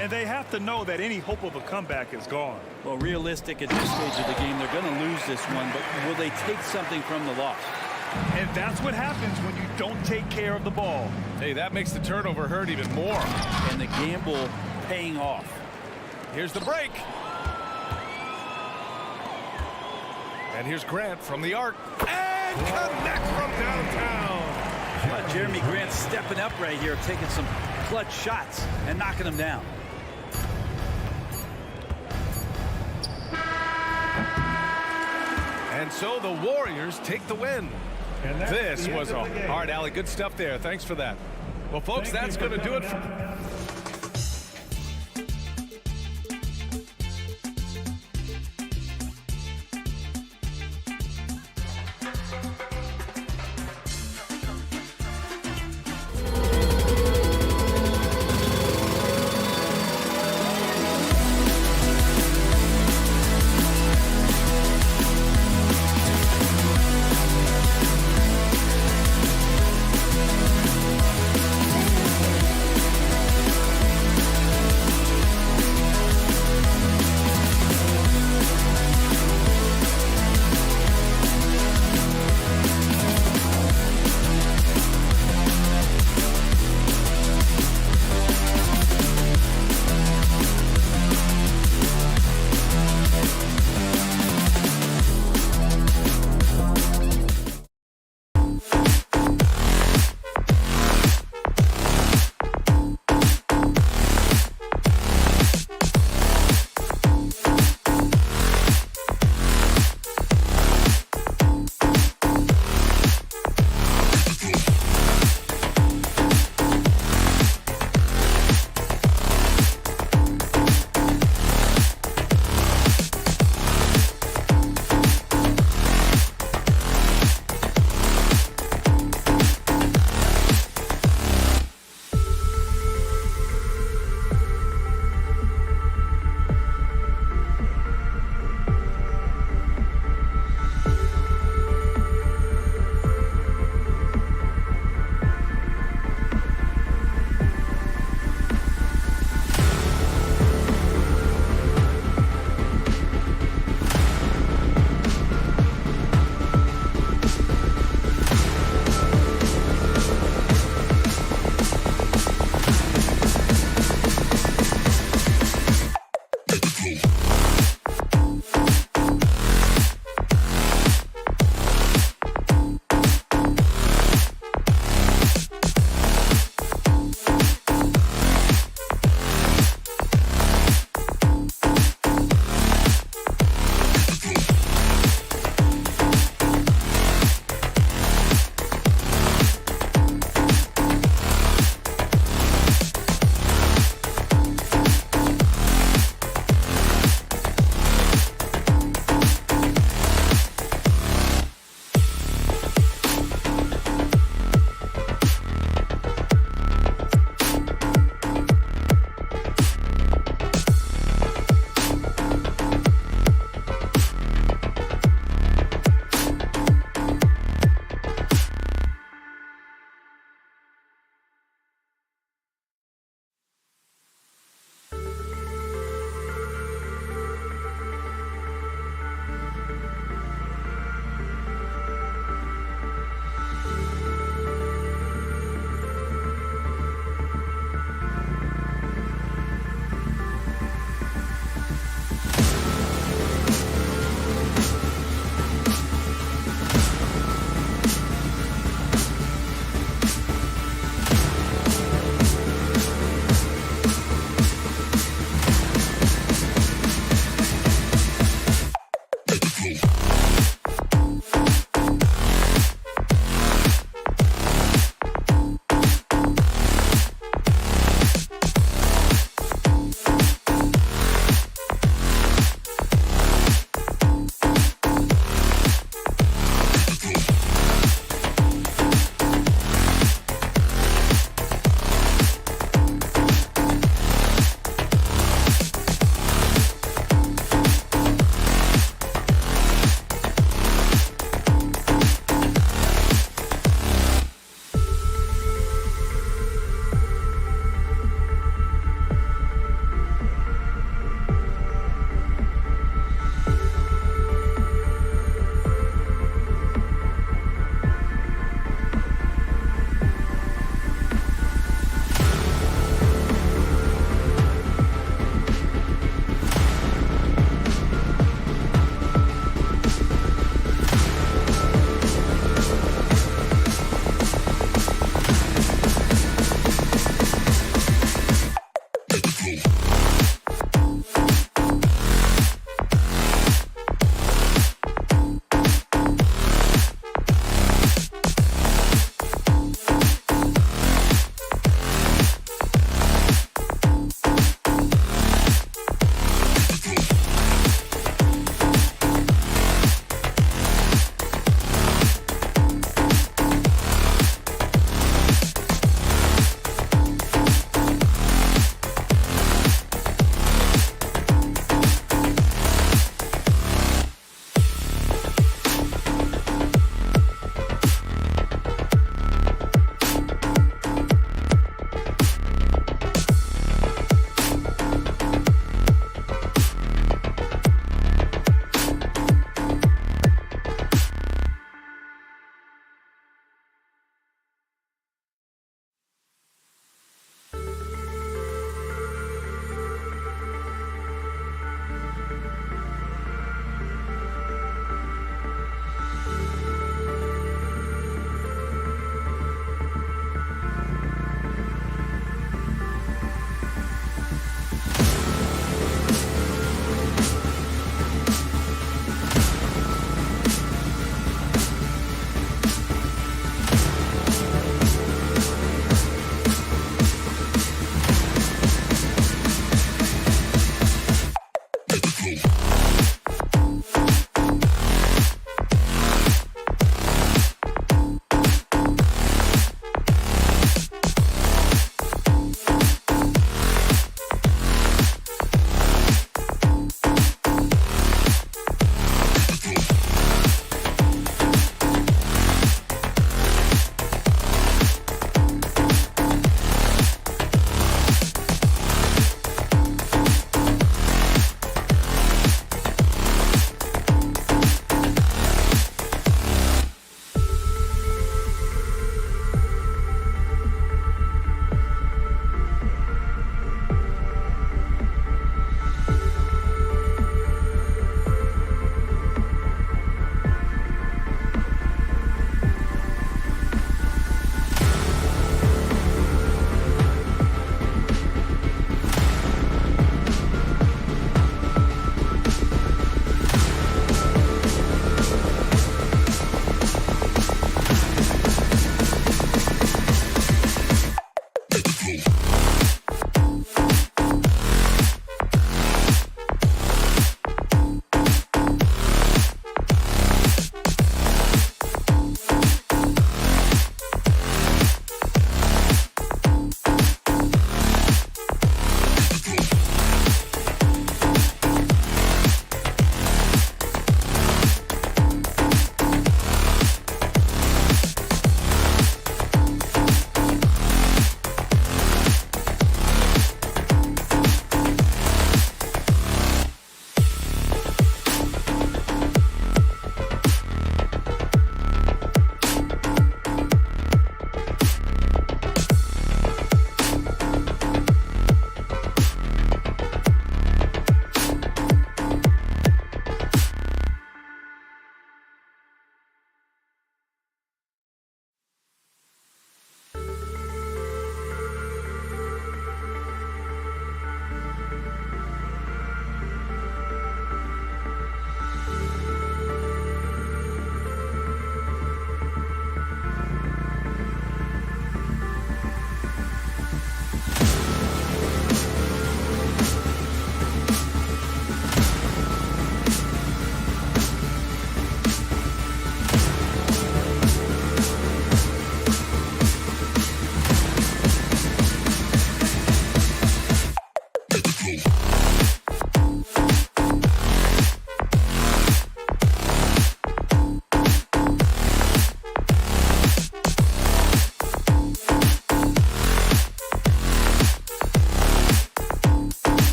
And they have to know that any hope of a comeback is gone. Well, realistic at this stage of the game, they're going to lose this one, but will they take something from the loss? And that's what happens when you don't take care of the ball. Hey, that makes the turnover hurt even more. And the gamble paying off. Here's the break. And here's Grant from the arc. And connect from downtown. Jeremy Grant stepping up right here, taking some clutch shots and knocking them down. And so the Warriors take the win. This was a hard alley. Good stuff there. Thanks for that. Well, folks, that's going to do it for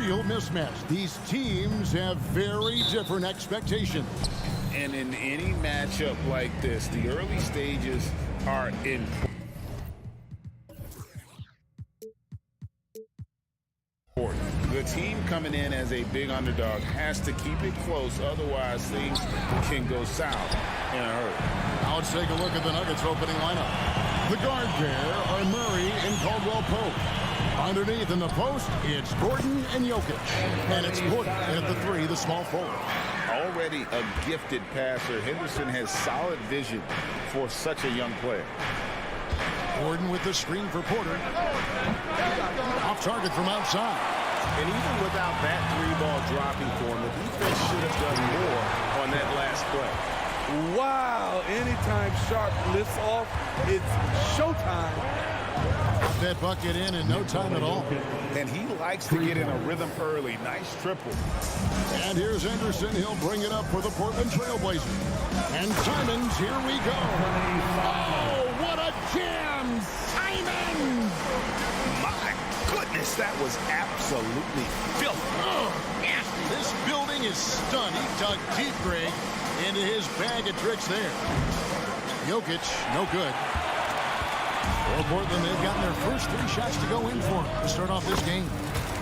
real mismatch. These teams have very different expectations. And in any matchup like this, the early stages are important. The team coming in as a big underdog has to keep it close, otherwise things can go south in a hurry. Now let's take a look at the Nuggets opening lineup. The guard pair are Murray and Caldwell Pope. Underneath in the post, it's Gordon and Jokic. And it's Porter at the 3, the small forward. Already a gifted passer, Henderson has solid vision for such a young player. Gordon with the screen for Porter. Off target from outside. And even without that 3-ball dropping for him, the defense should have done more on that last play. Wow, anytime Sharp lifts off, it's showtime. Got that bucket in no time at all. And he likes to get in a rhythm early. Nice triple. And here's Anderson. He'll bring it up for the Portland Trailblazers. And Simons, here we go. Oh, what a jam! Simons! My goodness, that was absolutely filthy. Oh, yeah. This building is stunned. He dug deep, Greg, into his bag of tricks there. Jokic, no good. Well, Portland, they've gotten their first 3 shots to go in for them to start off this game.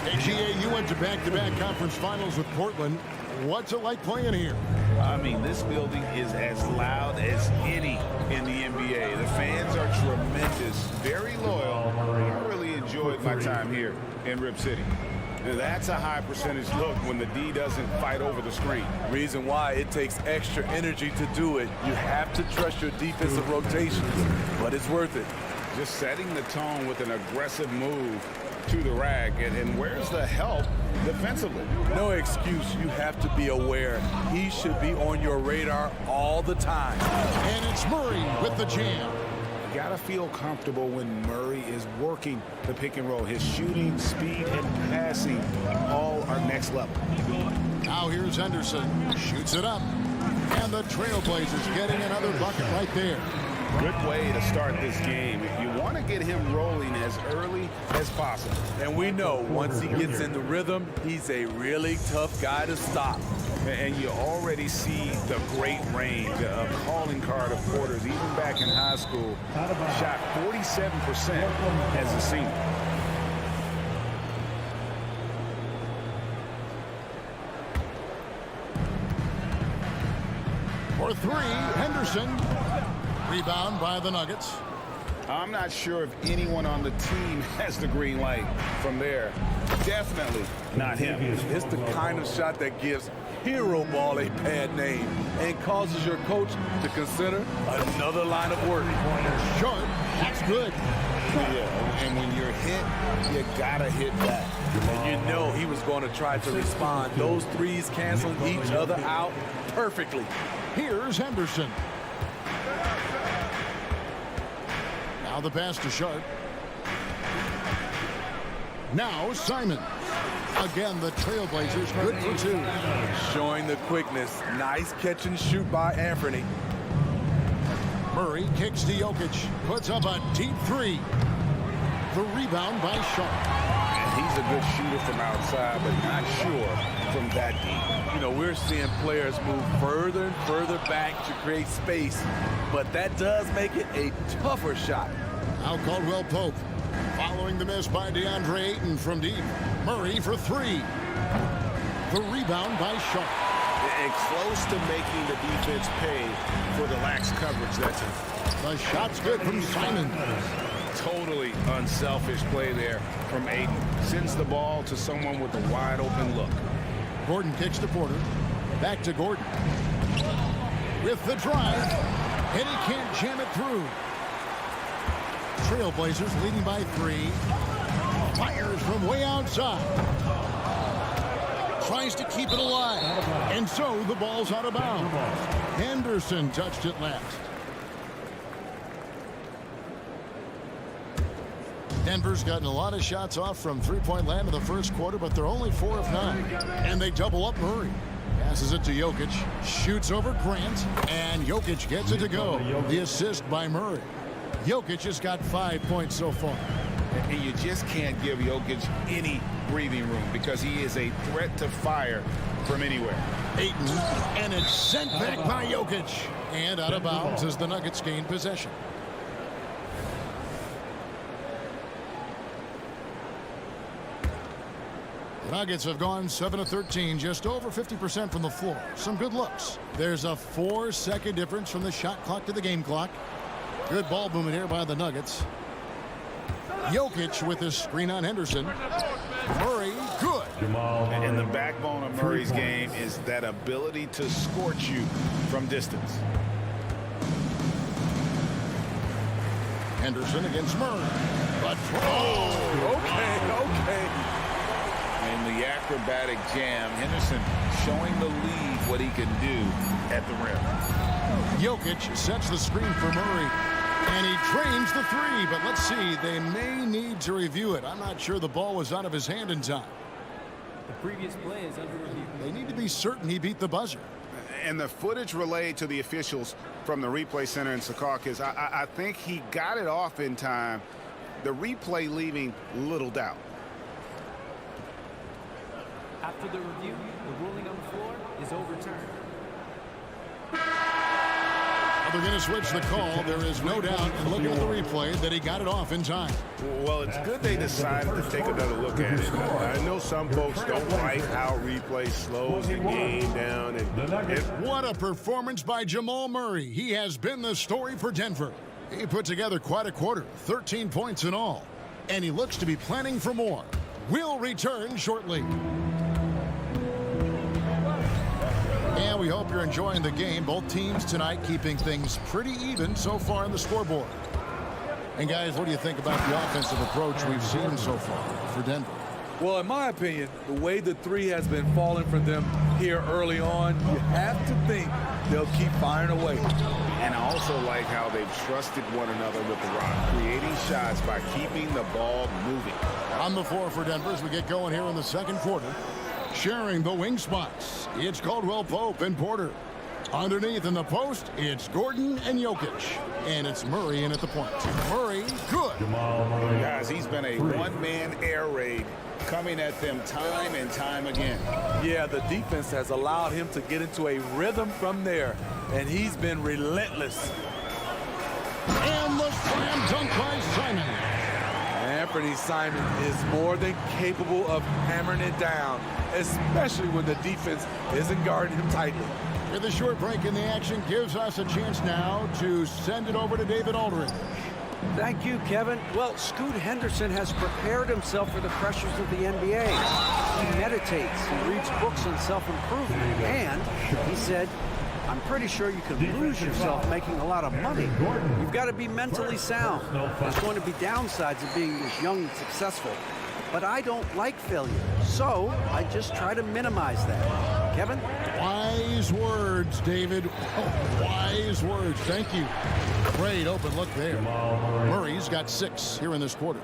Hey, GA, you went to back-to-back conference finals with Portland. What's it like playing here? I mean, this building is as loud as any in the NBA. The fans are tremendous, very loyal. I really enjoyed my time here in Rip City. That's a high percentage look when the D doesn't fight over the screen. Reason why it takes extra energy to do it. You have to trust your defensive rotations, but it's worth it. Just setting the tone with an aggressive move to the rack. And where's the help defensively? No excuse. You have to be aware. He should be on your radar all the time. And it's Murray with the jam. You gotta feel comfortable when Murray is working the pick and roll. His shooting, speed, and passing all are next level. Now here's Henderson. Shoots it up. And the Trailblazers getting another bucket right there. Good way to start this game. If you want to get him rolling as early as possible. And we know once he gets in the rhythm, he's a really tough guy to stop. And you already see the great range of calling card of Porter's. Even back in high school, shot 47% as a senior. For 3, Henderson. Rebound by the Nuggets. I'm not sure if anyone on the team has the green light from there. Definitely not him. It's the kind of shot that gives hero ball a bad name and causes your coach to consider another line of work. Short. That's good. Yeah, and when you're hit, you gotta hit back. And you know he was going to try to respond. Those threes canceling each other out perfectly. Here's Henderson. Now the pass to Sharp. Now Simon. Again, the Trailblazers good for 2. Showing the quickness. Nice catch and shoot by Anthony. Murray kicks to Jokic. Puts up a deep 3. The rebound by Sharp. And he's a good shooter from outside, but not sure from that deep. You know, we're seeing players move further and further back to create space, but that does make it a tougher shot. Now Caldwell Pope. Following the miss by DeAndre Ayton from deep. Murray for 3. The rebound by Sharp. And close to making the defense pay for the lax coverage that's in. The shot's good from Simon. Totally unselfish play there from Ayton. Sends the ball to someone with a wide open look. Gordon kicks to Porter. Back to Gordon. With the drive. And he can't jam it through. Trailblazers leading by 3. Fires from way outside. Tries to keep it alive. And so the ball's out of bounds. Henderson touched it last. Denver's gotten a lot of shots off from three-point land in the first quarter, but they're only 4 of 9. And they double up Murray. Passes it to Jokic. Shoots over Grant. And Jokic gets it to go. The assist by Murray. Jokic has got 5 points so far. And you just can't give Jokic any breathing room because he is a threat to fire from anywhere. Ayton, and it's sent back by Jokic. And out of bounds as the Nuggets gain possession. The Nuggets have gone 7 of 13, just over 50% from the floor. Some good looks. There's a 4-second difference from the shot clock to the game clock. Good ball movement here by the Nuggets. Jokic with his screen on Henderson. Murray, good. And the backbone of Murray's game is that ability to scorch you from distance. Henderson against Murray. But okay. In the acrobatic jam, Henderson showing the lead what he can do at the rim. Jokic sets the screen for Murray. And he drains the three, but let's see, they may need to review it. I'm not sure the ball was out of his hand in time. The previous play is under review. They need to be certain he beat the buzzer. And the footage relayed to the officials from the replay center in Secaucus, I think he got it off in time. The replay leaving little doubt. After the review, the ruling on the floor is overturned. They're going to switch the call. There is no doubt, and looking at the replay, that he got it off in time. Well, it's good they decided to take another look at it. I know some folks don't like how replay slows the game down. What a performance by Jamal Murray. He has been the story for Denver. He put together quite a quarter, 13 points in all. And he looks to be planning for more. We'll return shortly. And we hope you're enjoying the game. Both teams tonight keeping things pretty even so far on the scoreboard. And guys, what do you think about the offensive approach we've seen so far for Denver? Well, in my opinion, the way the three has been falling for them here early on, you have to think they'll keep firing away. And I also like how they've trusted one another with the rock, creating shots by keeping the ball moving. On the floor for Denver as we get going here in the second quarter. Sharing the wing spots, it's Caldwell Pope and Porter. Underneath in the post, it's Gordon and Jokic. And it's Murray in at the point. Murray, good. Guys, he's been a one-man air raid coming at them time and time again. Yeah, the defense has allowed him to get into a rhythm from there, and he's been relentless. And the slam dunk by Simon. Anthony Simon is more than capable of hammering it down, especially when the defense isn't guarding him tightly. With a short break in the action gives us a chance now to send it over to David Aldridge. Thank you, Kevin. Well, Scoot Henderson has prepared himself for the pressures of the NBA. He meditates, he reads books on self-improvement, and he said, I'm pretty sure you can lose yourself making a lot of money. You've got to be mentally sound. There's going to be downsides of being this young and successful. But I don't like failure, so I just try to minimize that. Kevin? Wise words, David. Oh, wise words. Thank you. Great open look there. Murray's got 6 here in this quarter.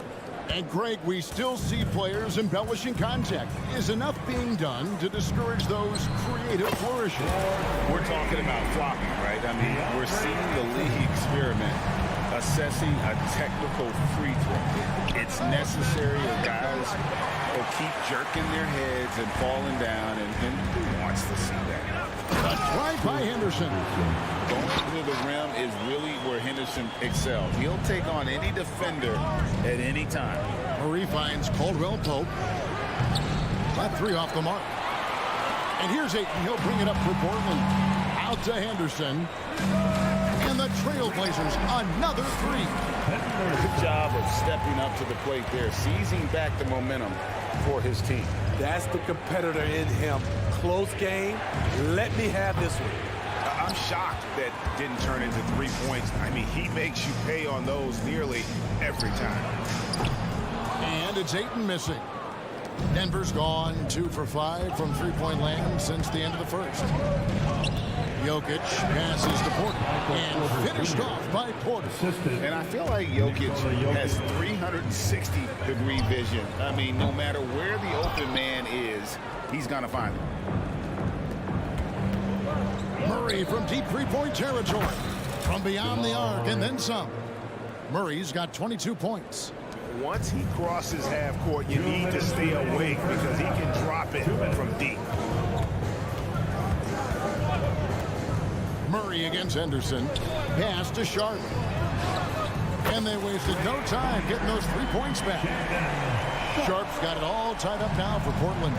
And Greg, we still see players embellishing contact. Is enough being done to discourage those creative flourishes? We're talking about flopping, right? I mean, we're seeing the league experiment assessing a technical free throw. It's necessary that guys will keep jerking their heads and falling down, and who wants to see that? A try by Henderson. Going through the rim is really where Henderson excels. He'll take on any defender at any time. Murray finds Caldwell Pope. That 3 off the mark. And here's Ayton. He'll bring it up for Portland. Out to Henderson. And the Trailblazers, another 3. Good job of stepping up to the plate there, seizing back the momentum for his team. That's the competitor in him. Close game. Let me have this one. I'm shocked that didn't turn into 3 points. I mean, he makes you pay on those nearly every time. And it's Ayton missing. Denver's gone 2 for 5 from three-point land since the end of the first. Jokic passes to Porter and finished off by Porter. And I feel like Jokic has 360-degree vision. I mean, no matter where the open man is, he's going to find him. Murray from deep three-point territory. From beyond the arc and then some. Murray's got 22 points. once he crosses half court, you need to stay awake because he can drop it from deep. Murray against Henderson. Pass to Sharp. And they wasted no time getting those 3 points back. Sharp's got it all tied up now for Portland.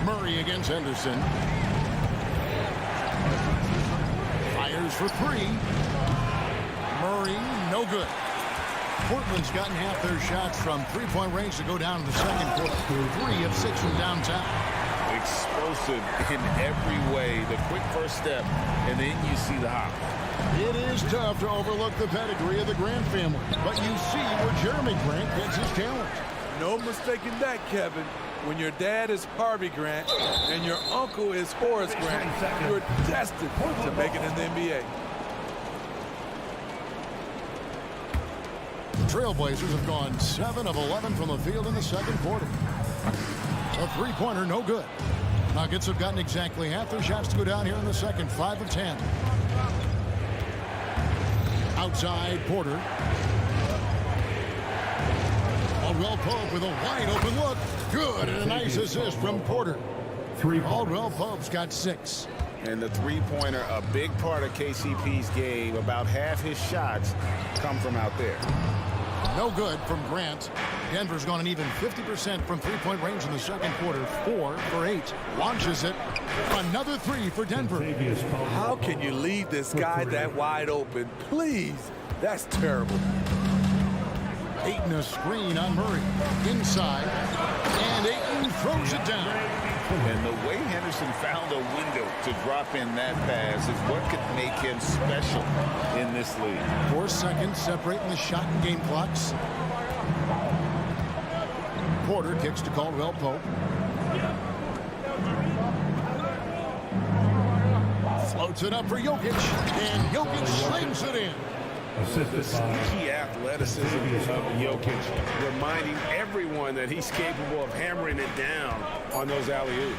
Murray against Henderson. Fires for 3. Murray, no good. Portland's gotten half their shots from three-point range to go down in the second quarter. 3 of 6 from downtown. Explosive in every way. The quick first step, and then you see the hop. It is tough to overlook the pedigree of the Grant family, but you see where Jeremy Grant gets his talent. No mistaking that, Kevin. When your dad is Harvey Grant and your uncle is Horace Grant, you're destined to make it in the NBA. The Trailblazers have gone 7 of 11 from the field in the second quarter. A three-pointer, no good. Nuggets have gotten exactly half their shots to go down here in the second, 5 of 10. Outside, Porter. Caldwell Pope with a wide-open look. Good, and a nice assist from Porter. Caldwell Pope's got 6. And the three-pointer, a big part of KCP's game. About half his shots come from out there. No good from Grant. Denver's gone an even 50% from three-point range in the second quarter. 4 for 8. Launches it. Another 3 for Denver. How can you leave this guy that wide open? Please. That's terrible. Ayton a screen on Murray. Inside. And Ayton throws it down. And the way Henderson found a window to drop in that pass is what could make him special in this league. 4 seconds separating the shot and game clocks. Porter kicks to Caldwell Pope. Floats it up for Jokic. And Jokic slings it in. The sneaky athleticism of Jokic, reminding everyone that he's capable of hammering it down on those alley-oops.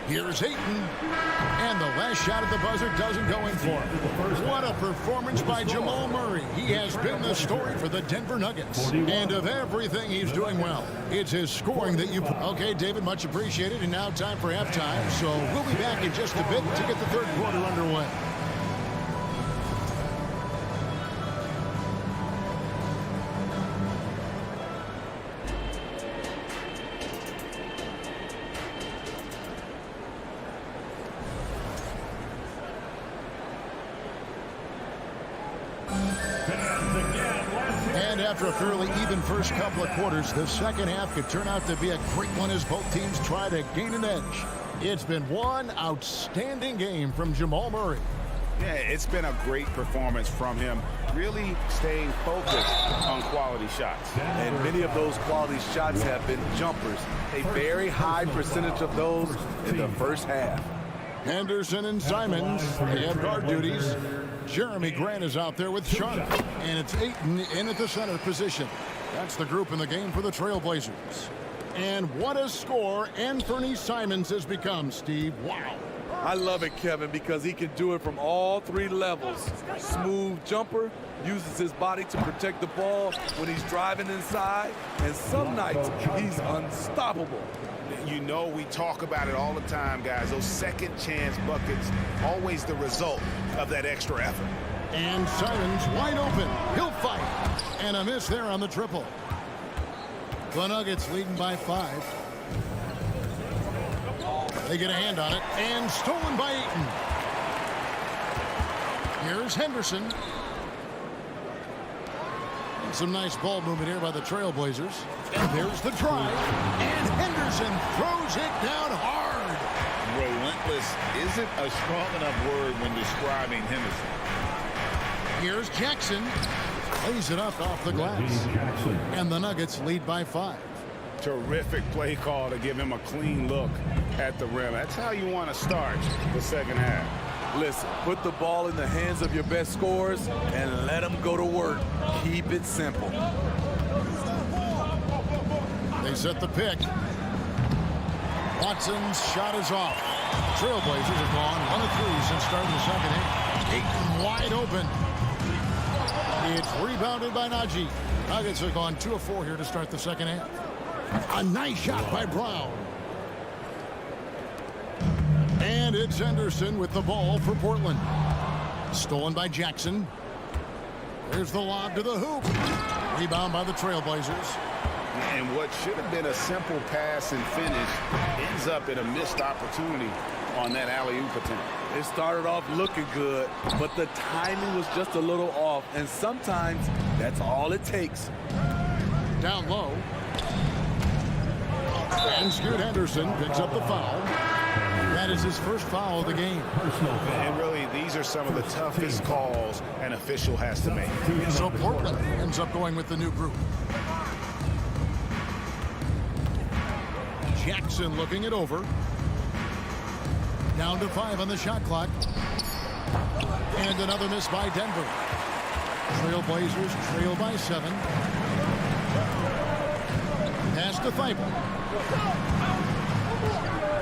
Here's Ayton, and the last shot at the buzzer doesn't go in for him. What a performance by Jamal Murray. He has been the story for the Denver Nuggets. And of everything he's doing well, it's his scoring that you... Okay, David, much appreciated, and now time for halftime. So we'll be back in just a bit to get the third quarter underway. And after a fairly even first couple of quarters, the second half could turn out to be a great one as both teams try to gain an edge. It's been one outstanding game from Jamal Murray. Yeah, it's been a great performance from him, really staying focused on quality shots. And many of those quality shots have been jumpers. A very high percentage of those in the first half. Henderson and Simons, they have guard duties. Jeremy Grant is out there with Sharp. And it's Ayton in at the center position. That's the group in the game for the Trailblazers. And what a score Anthony Simons has become, Steve. Wow. I love it, Kevin, because he can do it from all 3 levels. Smooth jumper, uses his body to protect the ball when he's driving inside, and some nights he's unstoppable. You know, we talk about it all the time, guys. Those second chance buckets, always the result of that extra effort. And Simons wide open. He'll fight. And a miss there on the triple. The Nuggets leading by 5. They get a hand on it, and stolen by Ayton. Here's Henderson. And some nice ball movement here by the Trailblazers. And there's the drive. And Henderson throws it down hard. Relentless isn't a strong enough word when describing Henderson. Here's Jackson. Lays it up off the glass. And the Nuggets lead by 5. Terrific play call to give him a clean look at the rim. That's how you want to start the second half. Listen, put the ball in the hands of your best scorers and let them go to work. Keep it simple. They set the pick. Watson's shot is off. Trailblazers have gone 1 of 3 since starting the second half. Ayton wide open. It's rebounded by Najee. Nuggets have gone 2 of 4 here to start the second half. A nice shot by Brown. And it's Henderson with the ball for Portland. Stolen by Jackson. There's the lob to the hoop. Rebound by the Trailblazers. And what should have been a simple pass and finish ends up in a missed opportunity on that alley-oop attempt. It started off looking good, but the timing was just a little off, and sometimes that's all it takes. Down low. And Scoot Henderson picks up the foul. That is his first foul of the game. And really, these are some of the toughest calls an official has to make. So Portland ends up going with the new group. Jackson looking it over. Down to 5 on the shot clock. And another miss by Denver. Trailblazers trail by 7. Pass to Thibault.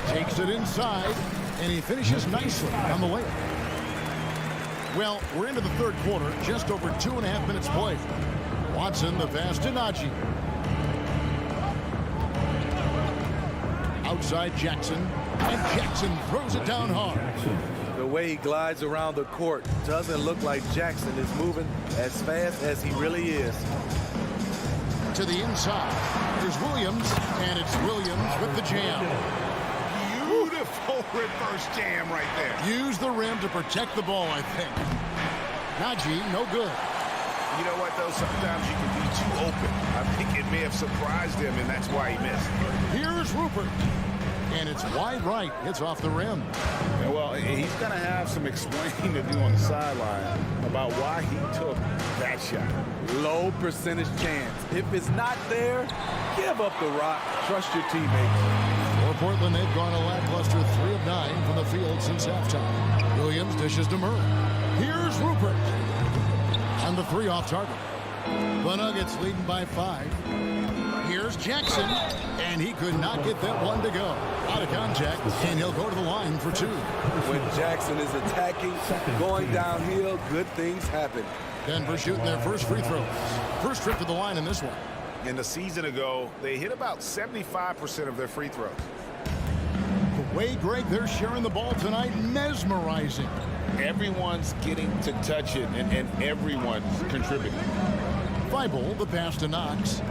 Takes it inside, and he finishes nicely on the layup. Well, we're into the third quarter, just over 2.5 minutes played. Watson, the pass to Najee. Outside Jackson, and Jackson throws it down hard. The way he glides around the court doesn't look like Jackson is moving as fast as he really is. To the inside, there's Williams, and it's Williams with the jam. Beautiful reverse jam right there. Use the rim to protect the ball, I think. Najee, no good. You know what, though? Sometimes you can be too open. I think it may have surprised him, and that's why he missed. Here's Rupert. And it's wide right. It's off the rim. Yeah, well, he's going to have some explaining to do on the sideline about why he took that shot. Low percentage chance. If it's not there, give up the rock. Trust your teammates. For Portland, they've gone a lackluster 3 of 9 from the field since halftime. Williams dishes to Murray. Here's Rupert. And the 3 off target. The Nuggets leading by 5. Here's Jackson. And he could not get that one to go. Out of contact, and he'll go to the line for 2. When Jackson is attacking, going downhill, good things happen. Denver shooting their first free throws. First trip to the line in this one. In the season ago, they hit about 75% of their free throws. The way, Greg, they're sharing the ball tonight, mesmerizing. Everyone's getting to touch it, and everyone's contributing. Thibault, the pass to Knox.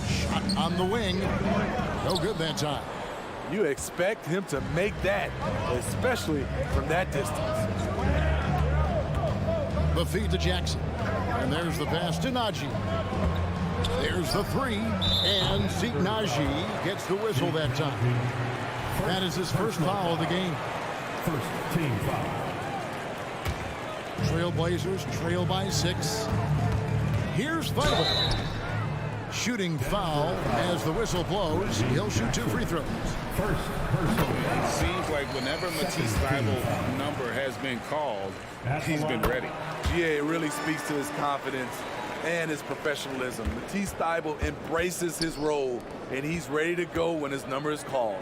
Shot on the wing. No good that time. You expect him to make that, especially from that distance. The feed to Jackson. And there's the pass to Najee. There's the 3. And Zeke Najee gets the whistle that time. That is his first foul of the game. First team foul. Trailblazers trail by 6. Here's Thibault. Shooting foul as the whistle blows. He'll shoot 2 free throws. First personal. It seems like whenever Matisse Thybulle's number has been called, he's been ready. GA really speaks to his confidence and his professionalism. Matisse Thybulle embraces his role, and he's ready to go when his number is called.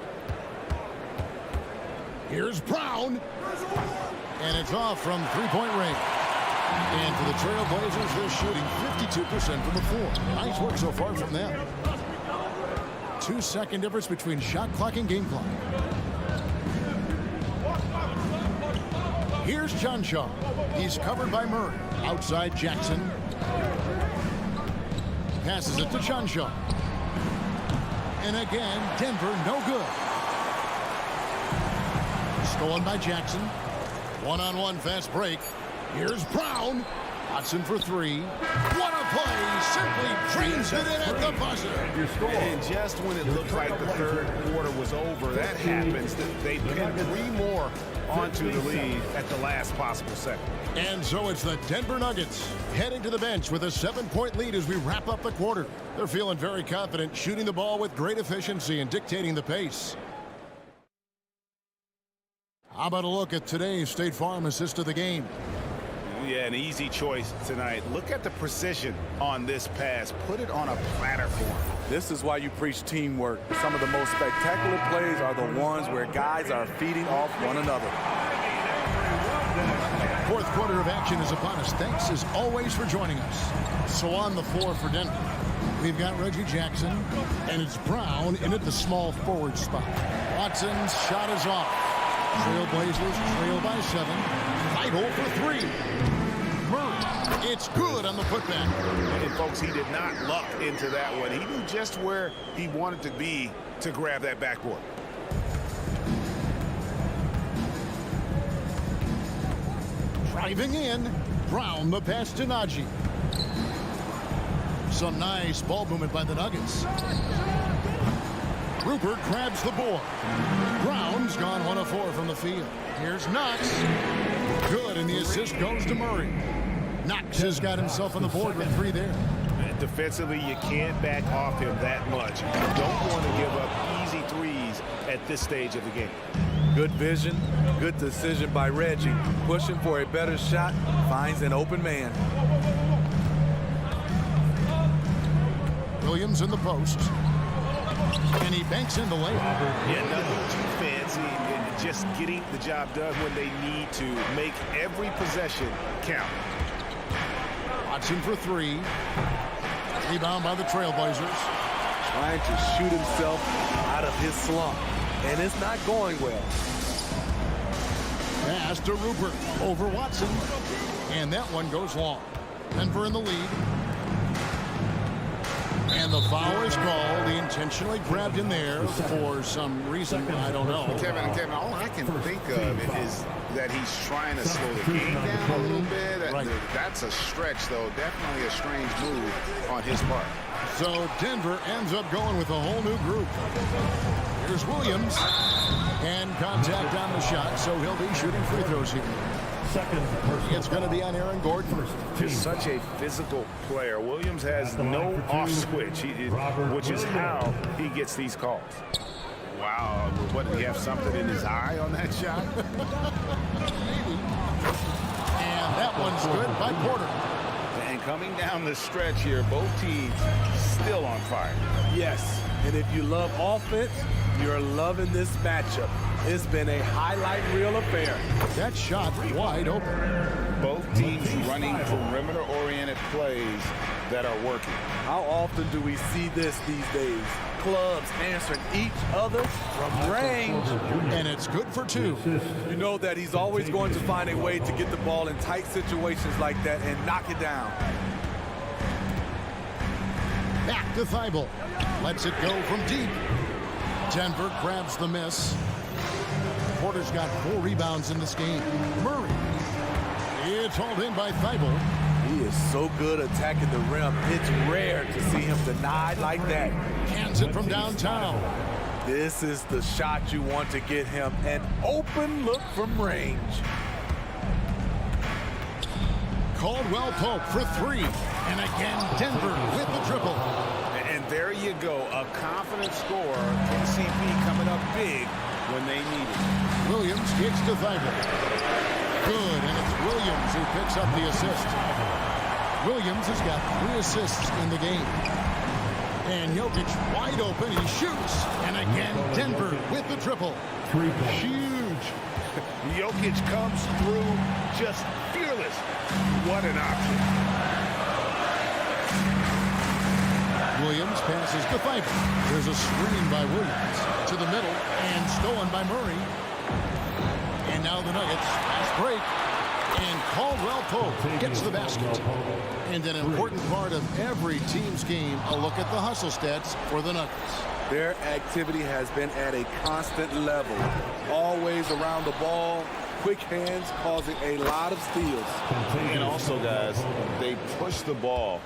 Here's Brown. And it's off from 3-point range. And for the Trailblazers, they're shooting 52% from the floor. Nice work so far from them. 2-second difference between shot clock and game clock. Here's John Shaw. He's covered by Murray. Outside Jackson. Passes it to John Shaw. And again, Denver no good. Stolen by Jackson. One-on-one fast break. Here's Brown. Watson for 3. What a play. Simply drains it in at the buzzer. And just when it looked like the third quarter was over, that happens. They pinned 3 more onto the lead at the last possible second. And so it's the Denver Nuggets heading to the bench with a 7-point lead as we wrap up the quarter. They're feeling very confident, shooting the ball with great efficiency and dictating the pace. How about a look at today's State Farm assist of the game? Yeah, an easy choice tonight. Look at the precision on this pass. Put it on a platter for him. This is why you preach teamwork. Some of the most spectacular plays are the ones where guys are feeding off one another. Fourth quarter of action is upon us. Thanks as always for joining us. So on the floor for Denver, we've got Reggie Jackson, and it's Brown in at the small forward spot. Watson's shot is off. Trailblazers trail by 7. Vital for 3. Murray, it's good on the putback. And folks, he did not luck into that one. He knew just where he wanted to be to grab that backboard. Driving in, Brown the pass to Najee. Some nice ball movement by the Nuggets. Rupert grabs the board. Brown's gone 1 of 4 from the field. Here's Knox. Good, and the assist goes to Murray. Knox has got himself on the board with 3 there. Defensively, you can't back off him that much. You don't want to give up easy threes at this stage of the game. Good vision, good decision by Reggie. Pushing for a better shot, finds an open man. Williams in the post. And he banks in the layup. Yeah, nothing too fancy, and just getting the job done when they need to make every possession count. Watson for 3. Rebound by the Trailblazers. Trying to shoot himself out of his slump, and it's not going well. Pass to Rupert over Watson, and that one goes long. Denver in the lead. And the foul is called. He intentionally grabbed him there for some reason. I don't know. Kevin, all I can think of is that he's trying to slow the game down a little bit. Right. That's a stretch, though. Definitely a strange move on his part. So Denver ends up going with a whole new group. Here's Williams. And contact on the shot, so he'll be shooting free throws here. It's going to be on Aaron Gordon. He's such a physical player. Williams has no off switch, which is how he gets these calls. Wow, what, did he have something in his eye on that shot? And that one's good by Porter. And coming down the stretch here, both teams still on fire. Yes, and if you love offense, you're loving this matchup. It's been a highlight reel affair. That shot wide open. Both teams running perimeter-oriented plays that are working. How often do we see this these days? Clubs answering each other from range. And it's good for 2. You know that he's always going to find a way to get the ball in tight situations like that and knock it down. Back to Thibault. Lets it go from deep. Denver grabs the miss. Porter's got 4 rebounds in this game. Murray. It's hauled in by Thibault. He is so good attacking the rim. It's rare to see him denied like that. Cans it from downtown. This is the shot you want to get him. An open look from range. Caldwell Pope for 3. And again, Denver with the triple. And there you go, a confident scorer. KCP coming up big when they need it. Williams gets to Thibault. Good, and it's Williams who picks up the assist. Williams has got 3 assists in the game. And Jokic wide open, he shoots. And again, Denver with the triple. Huge. Jokic comes through just fearless. What an option. Williams passes to Thibault. There's a screen by Williams to the middle and stolen by Murray. And now the Nuggets fast break. And Caldwell Pope gets the basket. And an important part of every team's game, a look at the hustle stats for the Nuggets. Their activity has been at a constant level. Always around the ball. Quick hands causing a lot of steals. And also, guys, they push the ball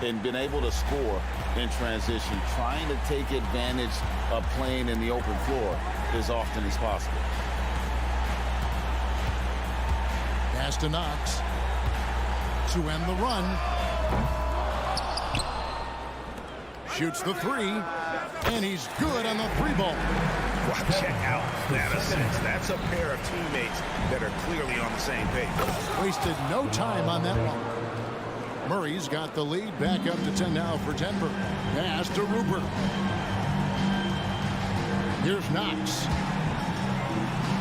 and been able to score in transition, trying to take advantage of playing in the open floor as often as possible. Pass to Knox to end the run. Shoots the 3, and he's good on the 3-ball. Wow, check out that assist. That's a pair of teammates that are clearly on the same page. Wasted no time on that one. Murray's got the lead back up to 10 now for Denver. Pass to Rupert. Here's Knox.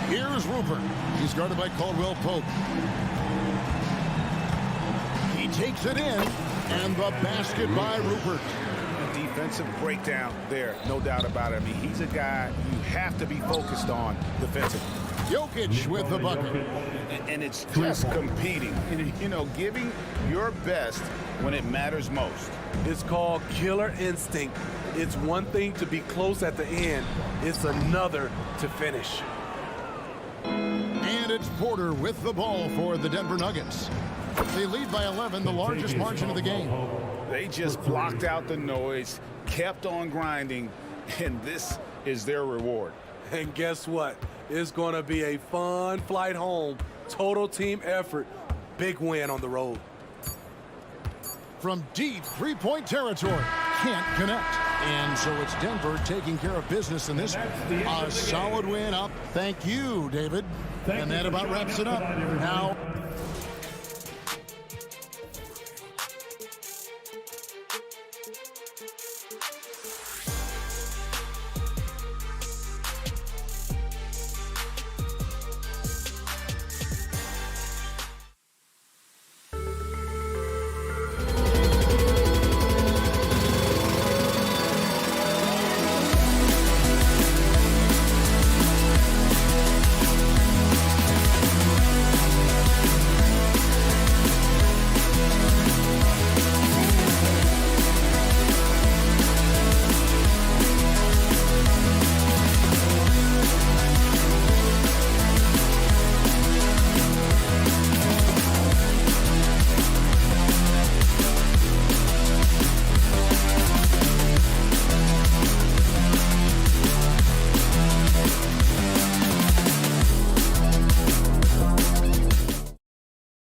Here's Rupert. He's guarded by Caldwell Pope. He takes it in, and the basket by Rupert. A defensive breakdown there, no doubt about it. I mean, he's a guy you have to be focused on defensively. Jokic with the bucket. And it's just competing, you know, giving your best when it matters most. It's called killer instinct. It's one thing to be close at the end. It's another to finish. And it's Porter with the ball for the Denver Nuggets. They lead by 11, the largest margin of the game. They just blocked out the noise, kept on grinding, and this is their reward. And guess what? It's going to be a fun flight home. Total team effort. Big win on the road. From deep three-point territory, can't connect. And so it's Denver taking care of business in this one. A solid win up. Thank you, David. And that about wraps it up. Now